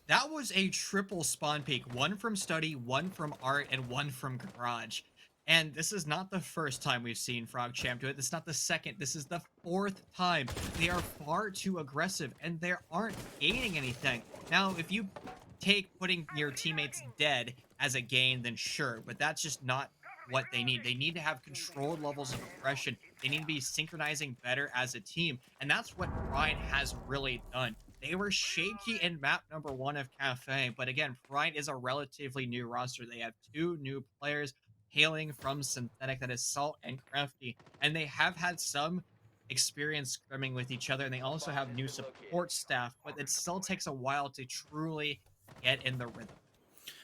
That was a triple spawn peak, one from Study, one from Art, and one from Garage. And this is not the first time we've seen PHROGCHAMP do it. This is not the second. This is the fourth time. They are far too aggressive, and they aren't gaining anything. Now, if you take putting your teammates dead as a gain, then sure. But that's just not what they need. They need to have controlled levels of aggression. They need to be synchronizing better as a team. And that's what Pride has really done. They were shaky in map number 1 of Kafe, but again, Pride is a relatively new roster. They have 2 new players hailing from Synthetic, that is Salt and Crafty, and they have had some experience scrimming with each other, and they also have new support staff, but it still takes a while to truly get in the rhythm.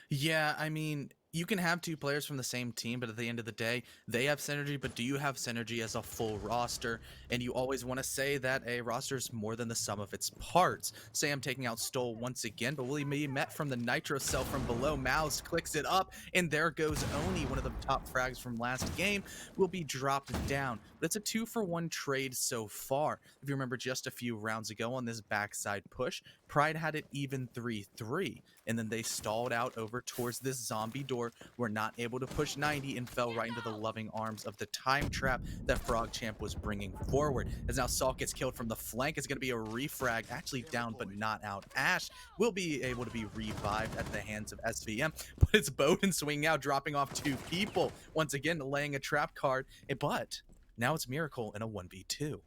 Yeah, I mean, you can have two players from the same team, but at the end of the day, they have synergy. But do you have synergy as a full roster? And you always want to say that a roster is more than the sum of its parts. Sam taking out Stoll once again, but will he be met from the Nitro cell from below? Mouse clicks it up, and there goes Oni, one of the top frags from last game, will be dropped down. But it's a 2-for-1 trade so far. If you remember just a few rounds ago on this backside push, Pride had it even 3-3, and then they stalled out over towards this zombie door, were not able to push 90, and fell right into the loving arms of the time trap that PHROGCHAMP was bringing forward. As now Salt gets killed from the flank, it's going to be a refrag, actually down but not out. Ash will be able to be revived at the hands of SVM, but it's Bowden swinging out, dropping off 2 people, once again laying a trap card, but now it's Miracle in a 1v2.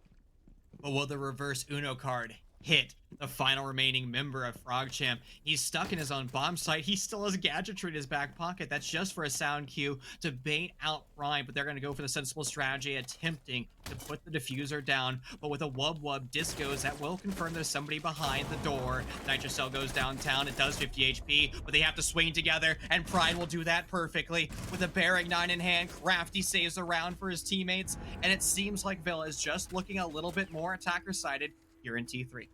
But will the reverse Uno card hit the final remaining member of PHROGCHAMP? He's stuck in his own bomb site. He still has gadgetry in his back pocket. That's just for a sound cue to bait out Prime, but they're going to go for the sensible strategy, attempting to put the diffuser down. But with a wub discos, that will confirm there's somebody behind the door. Nitro Cell goes downtown. It does 50 HP, but they have to swing together, and Pride will do that perfectly. With a Bearing 9 in hand, Crafty saves the round for his teammates, and it seems like Villa is just looking a little bit more attacker-sided here in T3.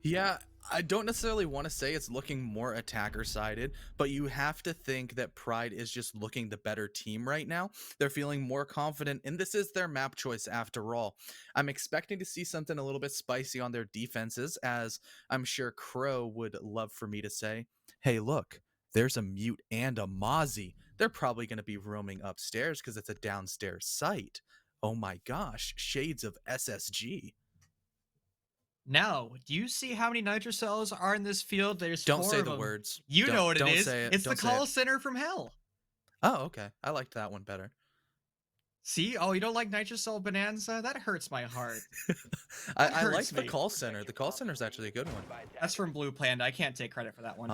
Yeah, I don't necessarily want to say it's looking more attacker-sided, but you have to think that Pride is just looking the better team right now. They're feeling more confident, and this is their map choice after all. I'm expecting to see something a little bit spicy on their defenses, as I'm sure Crow would love for me to say, hey, look, there's a Mute and a Mozzie. They're probably going to be roaming upstairs because it's a downstairs site. Oh my gosh, shades of SSG. Now, do you see how many Nitro Cells are in this field? There's Don't 4 say of the them. words. You know what it don't is. say it. It's the Don't say call it. center from hell. Oh, okay. I liked that one better. See? Oh, you don't like Nitro Cell Bonanza? That hurts my heart. I like hurts the me. call center. The call center is actually a good one. That's from Blue Panda. I can't take credit for that one.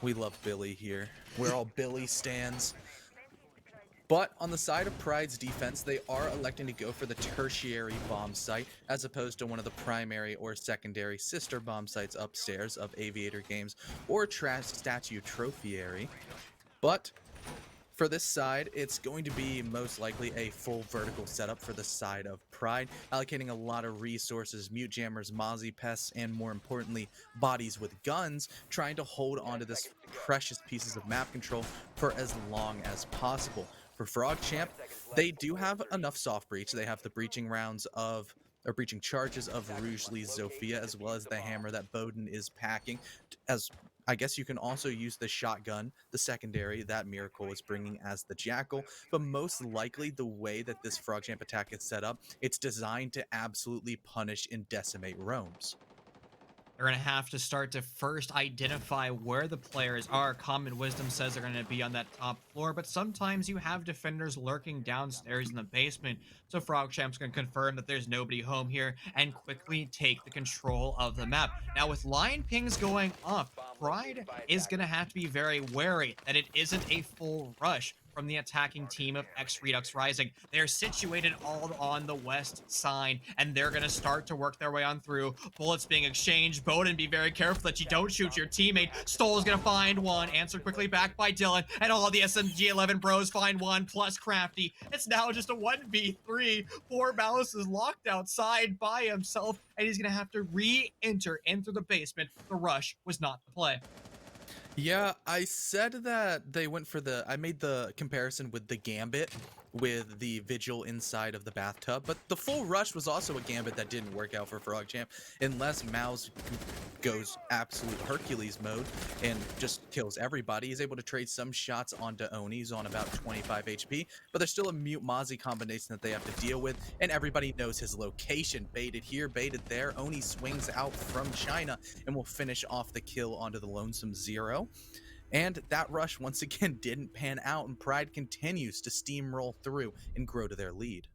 We love Billy here. We're all Billy stans. But on the side of Pride's defense, they are electing to go for the tertiary bomb site as opposed to one of the primary or secondary sister bomb sites upstairs of Aviator Games or Trash Statue Trophiary. But for this side, it's going to be most likely a full vertical setup for the side of Pride, allocating a lot of resources, mute jammers, Mozzie pests, and more importantly, bodies with guns, trying to hold onto this precious pieces of map control for as long as possible. For PHROGCHAMP, they do have enough soft breach. They have the breaching rounds of or breaching charges of Rouge Lee Zofia, as well as the hammer that Bowden is packing. As I guess you can also use the shotgun, the secondary that Miracle is bringing as the Jackal, but most likely the way that this PHROGCHAMP attack is set up, it's designed to absolutely punish and decimate roams. They're going to have to start to first identify where the players are. Common Wisdom says they're going to be on that top floor, but sometimes you have defenders lurking downstairs in the basement. So PHROGCHAMP's going to confirm that there's nobody home here and quickly take the control of the map. Now, with line pings going off, Pride is going to have to be very wary that it isn't a full rush from the attacking team of X Redux Rising. They're situated all on the west side, and they're going to start to work their way on through. Bullets being exchanged. Bowden, be very careful that you don't shoot your teammate. Stoll is going to find one, answered quickly back by Dylan, and all the SMG-11 bros find one, plus Crafty. It's now just a 1v3. Poor Mouse is locked outside by himself, and he's going to have to re-enter into the basement. The rush was not the play. Yeah, I said that they went for I made the comparison with the Gambit with the Vigil inside of the bathtub, but the full rush was also a Gambit that didn't work out for PHROGCHAMP unless Mouse goes absolute Hercules mode and just kills everybody. He's able to trade some shots onto Oni. He's on about 25 HP, but there's still a Mute Mozzie combination that they have to deal with, and everybody knows his location. Baited here, baited there. Oni swings out from China and will finish off the kill onto the Lonesome Zero. And that rush once again didn't pan out, and Pride continues to steamroll through and grow to their lead.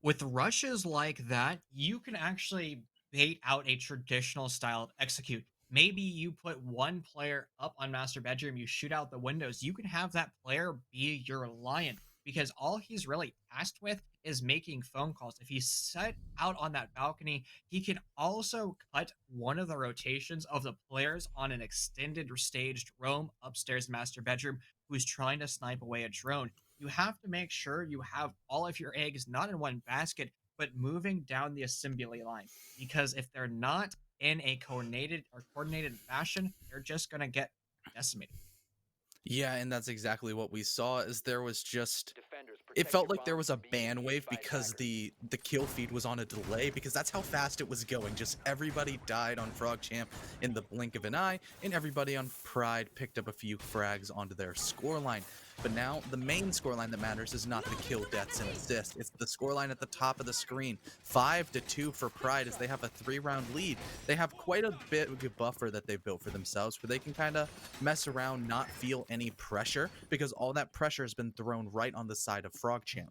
With rushes like that, you can actually bait out a traditional style of execute. Maybe you put one player up on master bedroom, you shoot out the windows. You can have that player be your lion, because all he's really tasked with is making phone calls. If he's set out on that balcony, he can also cut one of the rotations of the players on an extended or staged roam upstairs master bedroom who's trying to snipe away a drone. You have to make sure you have all of your eggs not in one basket, but moving down the assembly line. Because if they're not in a coordinated fashion, they're just gonna get decimated. Yeah, and that's exactly what we saw. Is there was just Defenders, it protect felt your like there bombs was a from being ban defused wave by because attackers. the kill feed was on a delay, because that's how fast it was going. Just everybody died on PHROGCHAMP in the blink of an eye, and everybody on Pride picked up a few frags onto their scoreline. But now the main scoreline that matters is not the kill, deaths, and assists. It's the scoreline at the top of the screen. 5-2 for Pride as they have a 3-round lead. They have quite a bit of a buffer that they've built for themselves where they can kind of mess around, not feel any pressure, because all that pressure has been thrown right on the side of PHROGCHAMP.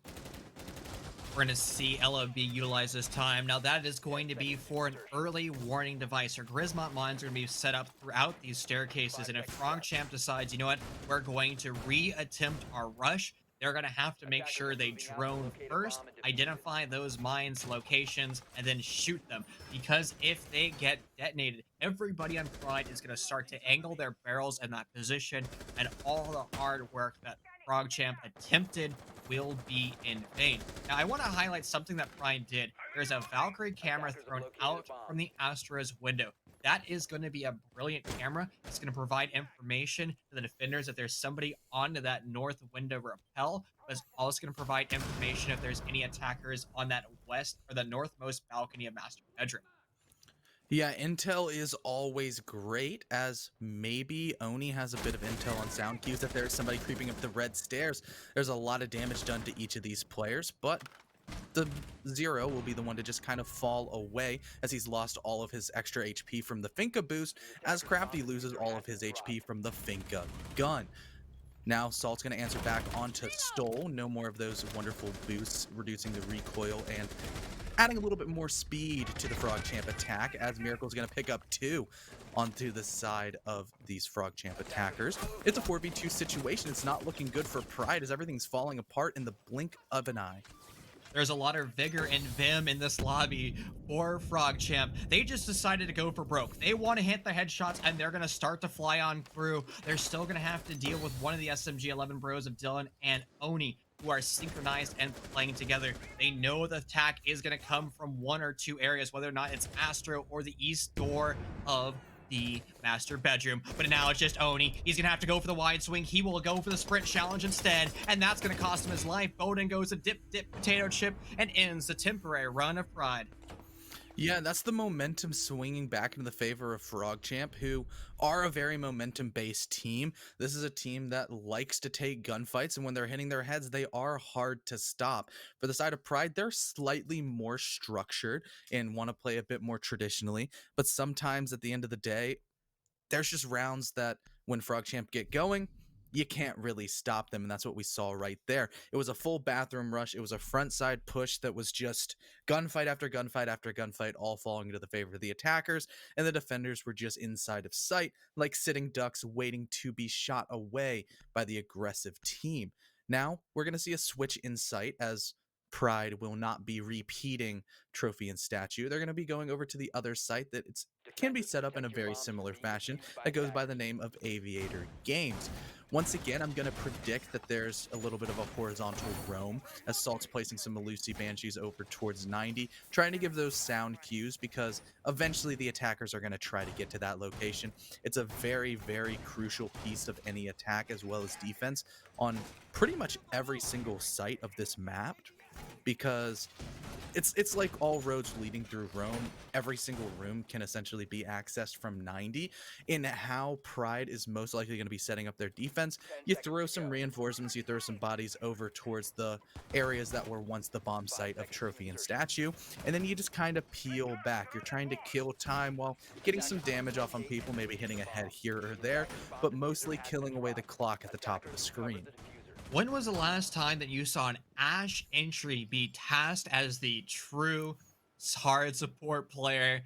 We're going to see LOB utilize this time. Now, that is going to be for an early warning device. Or Grismont mines are going to be set up throughout these staircases. And if PHROGCHAMP decides, you know what, we're going to re-attempt our rush, they're going to have to make sure they drone first, identify those mines' locations, and then shoot them. Because if they get detonated, everybody on Pride is going to start to angle their barrels in that position, and all the hard work that PHROGCHAMP attempted will be in vain. Now, I want to highlight something that Pride did. There's a Valkyrie camera thrown out from the Astra's window. That is going to be a brilliant camera. It's going to provide information to the defenders if there's somebody onto that north window rappel, but it's also going to provide information if there's any attackers on that west or the northmost balcony of Master Bedroom. Yeah, intel is always great, as maybe Oni has a bit of intel on sound cues. If there's somebody creeping up the red stairs, there's a lot of damage done to each of these players, but the Zero will be the one to just kind of fall away as he's lost all of his extra HP from the Finka boost, as Crafty loses all of his HP from the Finka gun. Now Salt's going to answer back onto Stole. No more of those wonderful boosts, reducing the recoil and adding a little bit more speed to the PHROGCHAMP attack, as Miracle's going to pick up 2 onto the side of these PHROGCHAMP attackers. It's a 4v2 situation. It's not looking good for Pride as everything's falling apart in the blink of an eye. There's a lot of vigor and vim in this lobby for PHROGCHAMP. They just decided to go for broke. They want to hit the headshots, and they're going to start to fly on through. They're still going to have to deal with one of the SMG-11 bros of Dylan and Oni, who are synchronized and playing together. They know the attack is going to come from one or two areas, whether or not it's Astro or the east door of the Master Bedroom. But now it's just Oni. He's gonna have to go for the wide swing. He will go for the sprint challenge instead, and that's gonna cost him his life. Bowden goes to dip potato chip and ends the temporary run of Pride. Yeah, that's the momentum swinging back into the favor of PHROGCHAMP, who are a very momentum-based team. This is a team that likes to take gunfights, and when they're hitting their heads, they are hard to stop. For the side of Pride, they're slightly more structured and want to play a bit more traditionally, but sometimes at the end of the day, there's just rounds that when PHROGCHAMP get going, you can't really stop them, and that's what we saw right there. It was a full bathroom rush. It was a front side push that was just gunfight after gunfight after gunfight, all falling into the favor of the attackers, and the defenders were just inside of sight, like sitting ducks waiting to be shot away by the aggressive team. Now, we're going to see a switch in sight as Pride will not be repeating Trophy and Statue. They're going to be going over to the other site that can be set up in a very similar fashion that goes by the name of Aviator Games. Once again, I'm going to predict that there's a little bit of a horizontal roam as Salt's placing some Malusi Banshees over towards 90, trying to give those sound cues because eventually the attackers are going to try to get to that location. It's a very, very crucial piece of any attack as well as defense on pretty much every single site of this map, because it's like all roads leading through Rome. Every single room can essentially be accessed from 90. In how Pride is most likely going to be setting up their defense, you throw some reinforcements, you throw some bodies over towards the areas that were once the bomb site of Trophy and Statue, and then you just kind of peel back. You're trying to kill time while getting some damage off on people, maybe hitting a head here or there, but mostly killing away the clock at the top of the screen. When was the last time that you saw an Ash entry be tasked as the true hard support player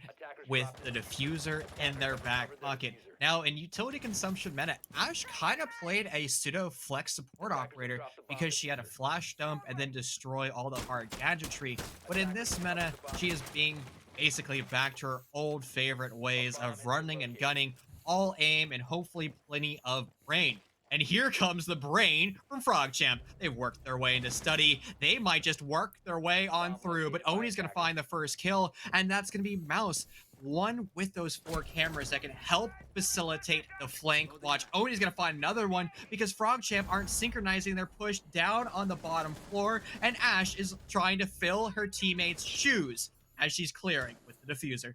with the diffuser in their back pocket? Now, in utility consumption meta, Ash kind of played a pseudo flex support operator because she had a flash dump and then destroy all the hard gadgetry. But in this meta, she is being basically back to her old favorite ways of running and gunning, all aim and hopefully plenty of brain. And here comes the brain from PHROGCHAMP. They've worked their way into study. They might just work their way on through, but Oni's going to find the first kill, and that's going to be Mouse. One with those 4 cameras that can help facilitate the flank watch. Oni's going to find another one because PHROGCHAMP aren't synchronizing their push down on the bottom floor, and Ash is trying to fill her teammates' shoes as she's clearing with the diffuser.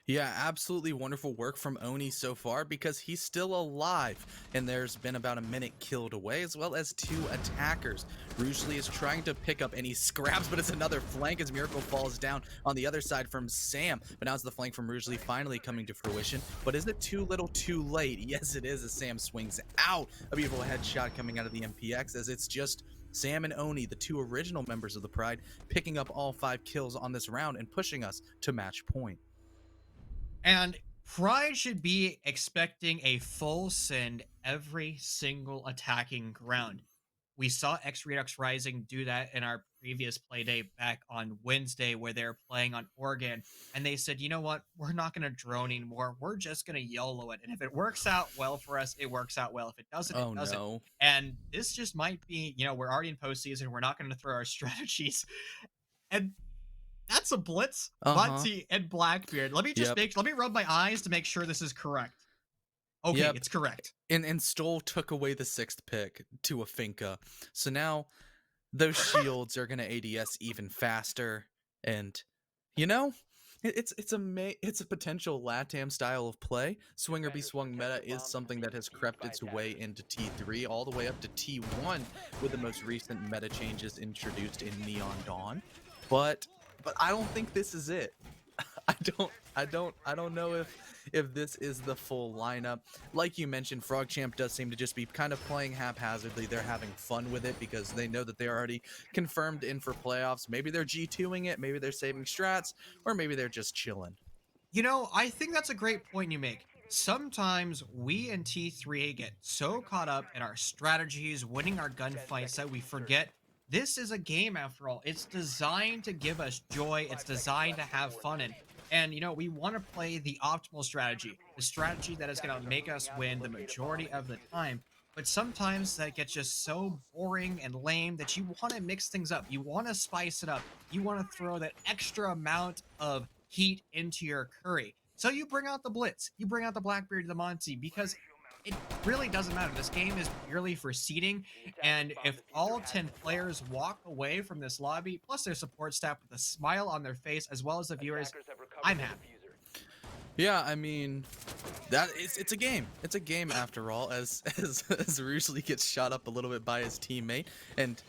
Yeah, absolutely wonderful work from Oni so far because he's still alive, and there's been about a minute killed away, as well as 2 attackers. Rougeley is trying to pick up any scraps, but it's another flank as Miracle falls down on the other side from Sam. But now it's the flank from Rougeley finally coming to fruition. But is it too little too late? Yes, it is, as Sam swings out. A beautiful headshot coming out of the MPX, as it's just Sam and Oni, the 2 original members of the Pride, picking up all 5 kills on this round and pushing us to match point. And Pride should be expecting a full send every single attacking round. We saw X Redux Rising do that in our previous play day back on Wednesday, where they're playing on Oregon, and they said, you know what, we're not going to drone anymore. We're just going to YOLO it. And if it works out well for us, it works out well. If it doesn't, it doesn't. No. And this just might be, we're already in postseason. We're not going to throw our strategies. And that's a blitz, Monty and Blackbeard. Let me just let me rub my eyes to make sure this is correct. Okay, it's correct. And Stoll took away the 6th pick to a Finka. So now those shields are gonna ADS even faster. And it's a potential LATAM style of play. Swing or be swung meta is something that has crept its way into T3 all the way up to T1 with the most recent meta changes introduced in Neon Dawn. But I don't think this is it. I don't know if this is the full lineup. Like you mentioned, PHROGCHAMP does seem to just be kind of playing haphazardly. They're having fun with it because they know that they're already confirmed in for playoffs. Maybe they're G2ing it, maybe they're saving strats, or maybe they're just chilling. I think that's a great point you make. Sometimes we in T3 get so caught up in our strategies, winning our gunfights, that we forget this is a game after all. It's designed to give us joy. It's designed to have fun in. And, we want to play the optimal strategy, the strategy that is going to make us win the majority of the time. But sometimes that gets just so boring and lame that you want to mix things up. You want to spice it up. You want to throw that extra amount of heat into your curry. So you bring out the Blitz. You bring out the Blackbeard, the Monty, because it really doesn't matter. This game is purely for seeding, and if all 10 players walk away from this lobby, plus their support staff with a smile on their face, as well as the viewers, I'm happy. Yeah, I mean, it's a game. It's a game after all, as Rougeley gets shot up a little bit by his teammate, and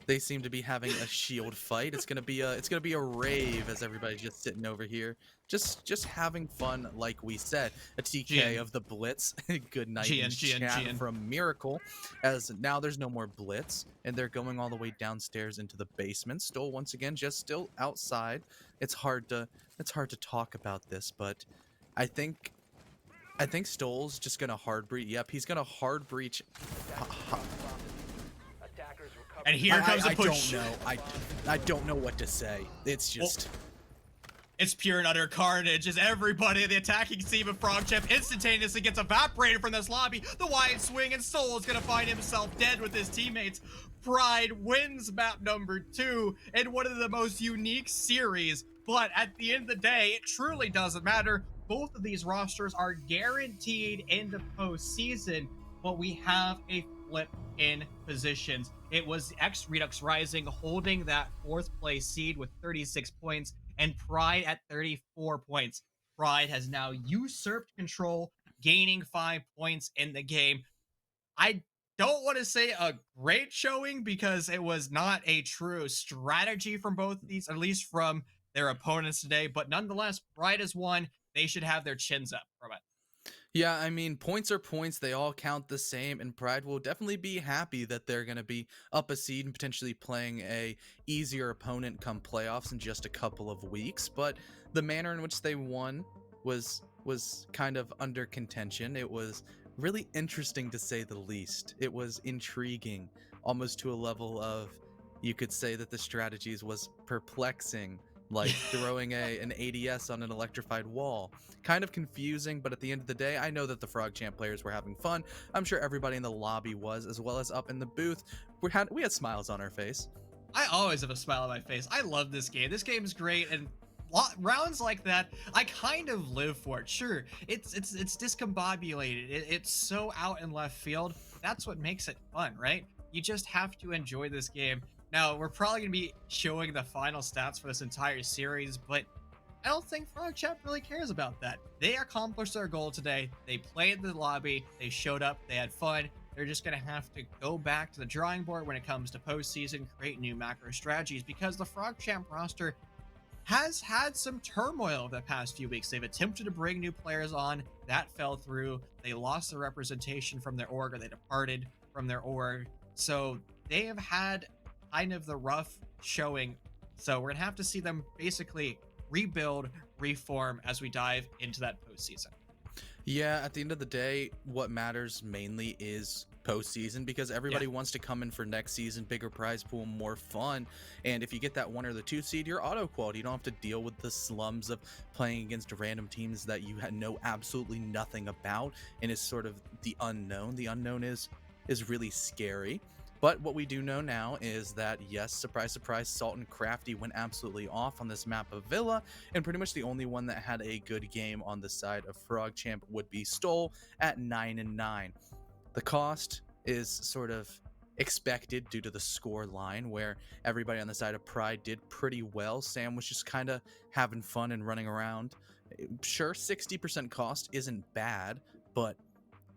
they seem to be having a shield fight. It's gonna be a rave as everybody's just sitting over here, just having fun, like we said. A TK of the Blitz. Good night in chat from Miracle, as now there's no more Blitz, and they're going all the way downstairs into the basement. Stoll once again just still outside. It's hard to talk about this, but I think Stoll's just gonna hard breach. Yep, he's gonna hard breach. And here comes a push. I don't know what to say. It's just... It's pure and utter carnage as everybody in the attacking team of PHROGCHAMP instantaneously gets evaporated from this lobby. The wide swing, and Soul is going to find himself dead with his teammates. Pride wins map number 2 in one of the most unique series. But at the end of the day, it truly doesn't matter. Both of these rosters are guaranteed into postseason, but we have a flip in positions. It was X Redux Rising holding that 4th place seed with 36 points, and Pride at 34 points. Pride has now usurped control, gaining 5 points in the game. I don't want to say a great showing because it was not a true strategy from both of these, at least from their opponents today, but nonetheless, Pride has won. They should have their chins up from it. Yeah, I mean, points are points. They all count the same, and Pride will definitely be happy that they're going to be up a seed and potentially playing a easier opponent come playoffs in just a couple of weeks. But the manner in which they won was kind of under contention. It was really interesting, to say the least. It was intriguing, almost to a level of, you could say that the strategies was perplexing, like throwing an ADS on an electrified wall. Kind of confusing, but at the end of the day, I know that the PHROGCHAMP players were having fun. I'm sure everybody in the lobby was, as well as up in the booth. We had smiles on our face. I always have a smile on my face. I love this game. This game is great, and rounds like that, I kind of live for it. Sure, it's discombobulated. It's so out in left field. That's what makes it fun, right? You just have to enjoy this game. Now, we're probably going to be showing the final stats for this entire series, but I don't think PHROGCHAMP really cares about that. They accomplished their goal today. They played the lobby. They showed up. They had fun. They're just going to have to go back to the drawing board when it comes to postseason, create new macro strategies, because the PHROGCHAMP roster has had some turmoil over the past few weeks. They've attempted to bring new players on. That fell through. They lost their representation from their org, or they departed from their org. So they have had kind of the rough showing. So we're going to have to see them basically rebuild, reform as we dive into that postseason. Yeah, at the end of the day, what matters mainly is postseason, because everybody wants to come in for next season, bigger prize pool, more fun. And if you get that 1 or the 2 seed, you're auto qualified. You don't have to deal with the slums of playing against random teams that you know absolutely nothing about, and is sort of the unknown. The unknown is really scary. But what we do know now is that, yes, surprise, surprise, Salt and Crafty went absolutely off on this map of Villa, and pretty much the only one that had a good game on the side of PHROGCHAMP would be Stole at 9-9. The cost is sort of expected due to the score line, where everybody on the side of PRYDE did pretty well. Sam was just kind of having fun and running around. Sure, 60% cost isn't bad, but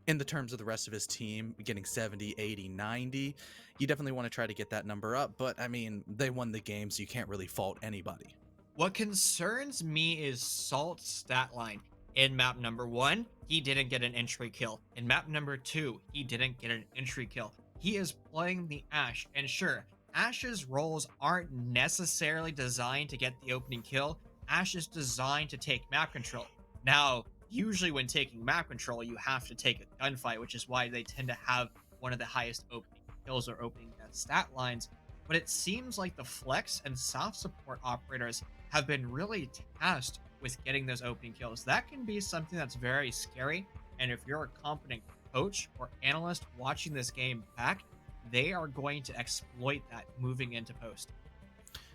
in the terms of the rest of his team getting 70, 80, 90, you definitely want to try to get that number up. But I mean, they won the game, so you can't really fault anybody. What concerns me is Salt's stat line. In map number 1, he didn't get an entry kill. In map number 2, he didn't get an entry kill. He is playing the Ashe, and sure, Ashe's roles aren't necessarily designed to get the opening kill. Ashe is designed to take map control. Now, usually when taking map control, you have to take a gunfight, which is why they tend to have one of the highest opening kills or opening death stat lines. But it seems like the flex and soft support operators have been really tasked with getting those opening kills. That can be something that's very scary, and if you're a competent coach or analyst watching this game back, they are going to exploit that moving into post.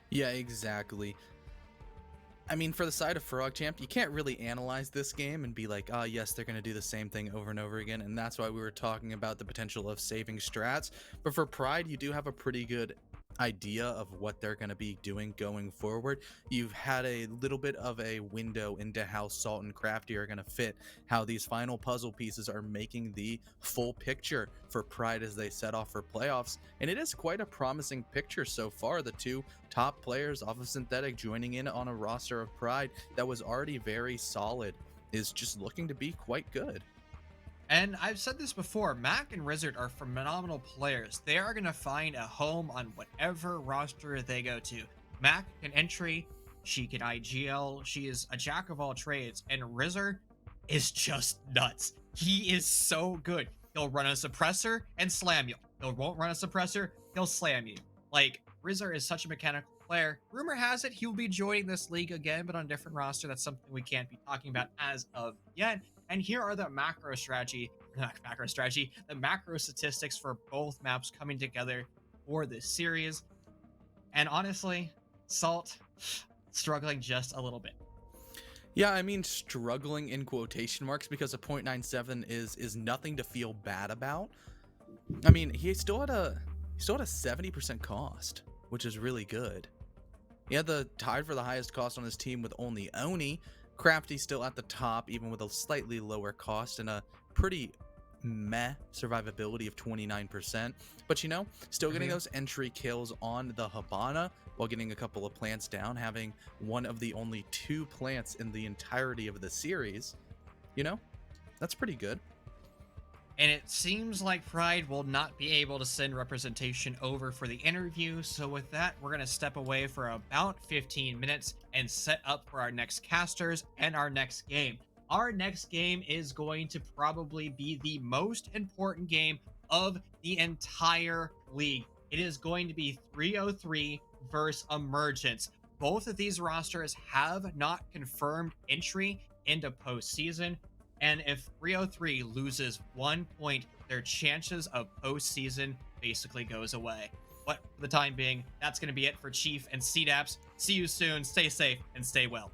Yeah, exactly. I mean, for the side of PHROGCHAMP, you can't really analyze this game and be like, oh, yes, they're going to do the same thing over and over again. And that's why we were talking about the potential of saving strats. But for PRYDE, you do have a pretty good idea of what they're going to be doing going forward. You've had a little bit of a window into how Salt and Crafty are going to fit, how these final puzzle pieces are making the full picture for PRYDE as they set off for playoffs. And it is quite a promising picture so far. The 2 top players off of Synthetic joining in on a roster of PRYDE that was already very solid is just looking to be quite good. And I've said this before, Mac and Rizzard are phenomenal players. They are going to find a home on whatever roster they go to. Mac can entry, she can IGL, she is a jack of all trades, and Rizzard is just nuts. He is so good. He'll run a suppressor and slam you. He won't run a suppressor, he'll slam you. Like, Rizzard is such a mechanical player. Rumor has it he'll be joining this league again, but on a different roster. That's something we can't be talking about as of yet. And here are the macro statistics for both maps coming together for this series. And honestly, Salt struggling just a little bit. Yeah, I mean, struggling in quotation marks, because a 0.97 is nothing to feel bad about. I mean, he still had a 70% cost, which is really good. He had the tied for the highest cost on his team with only Oni. Crafty still at the top, even with a slightly lower cost and a pretty meh survivability of 29%. But you know, still getting those entry kills on the Habana while getting a couple of plants down, having one of the only 2 plants in the entirety of the series. You know, that's pretty good. And it seems like PRYDE will not be able to send representation over for the interview. So with that, we're going to step away for about 15 minutes and set up for our next casters and our next game. Our next game is going to probably be the most important game of the entire league. It is going to be 303 versus Emergence. both of these rosters have not confirmed entry into postseason. And if 303 loses 1 point, their chances of postseason basically goes away. But for the time being, that's going to be it for Chief and CDAPS. See you soon. Stay safe and stay well.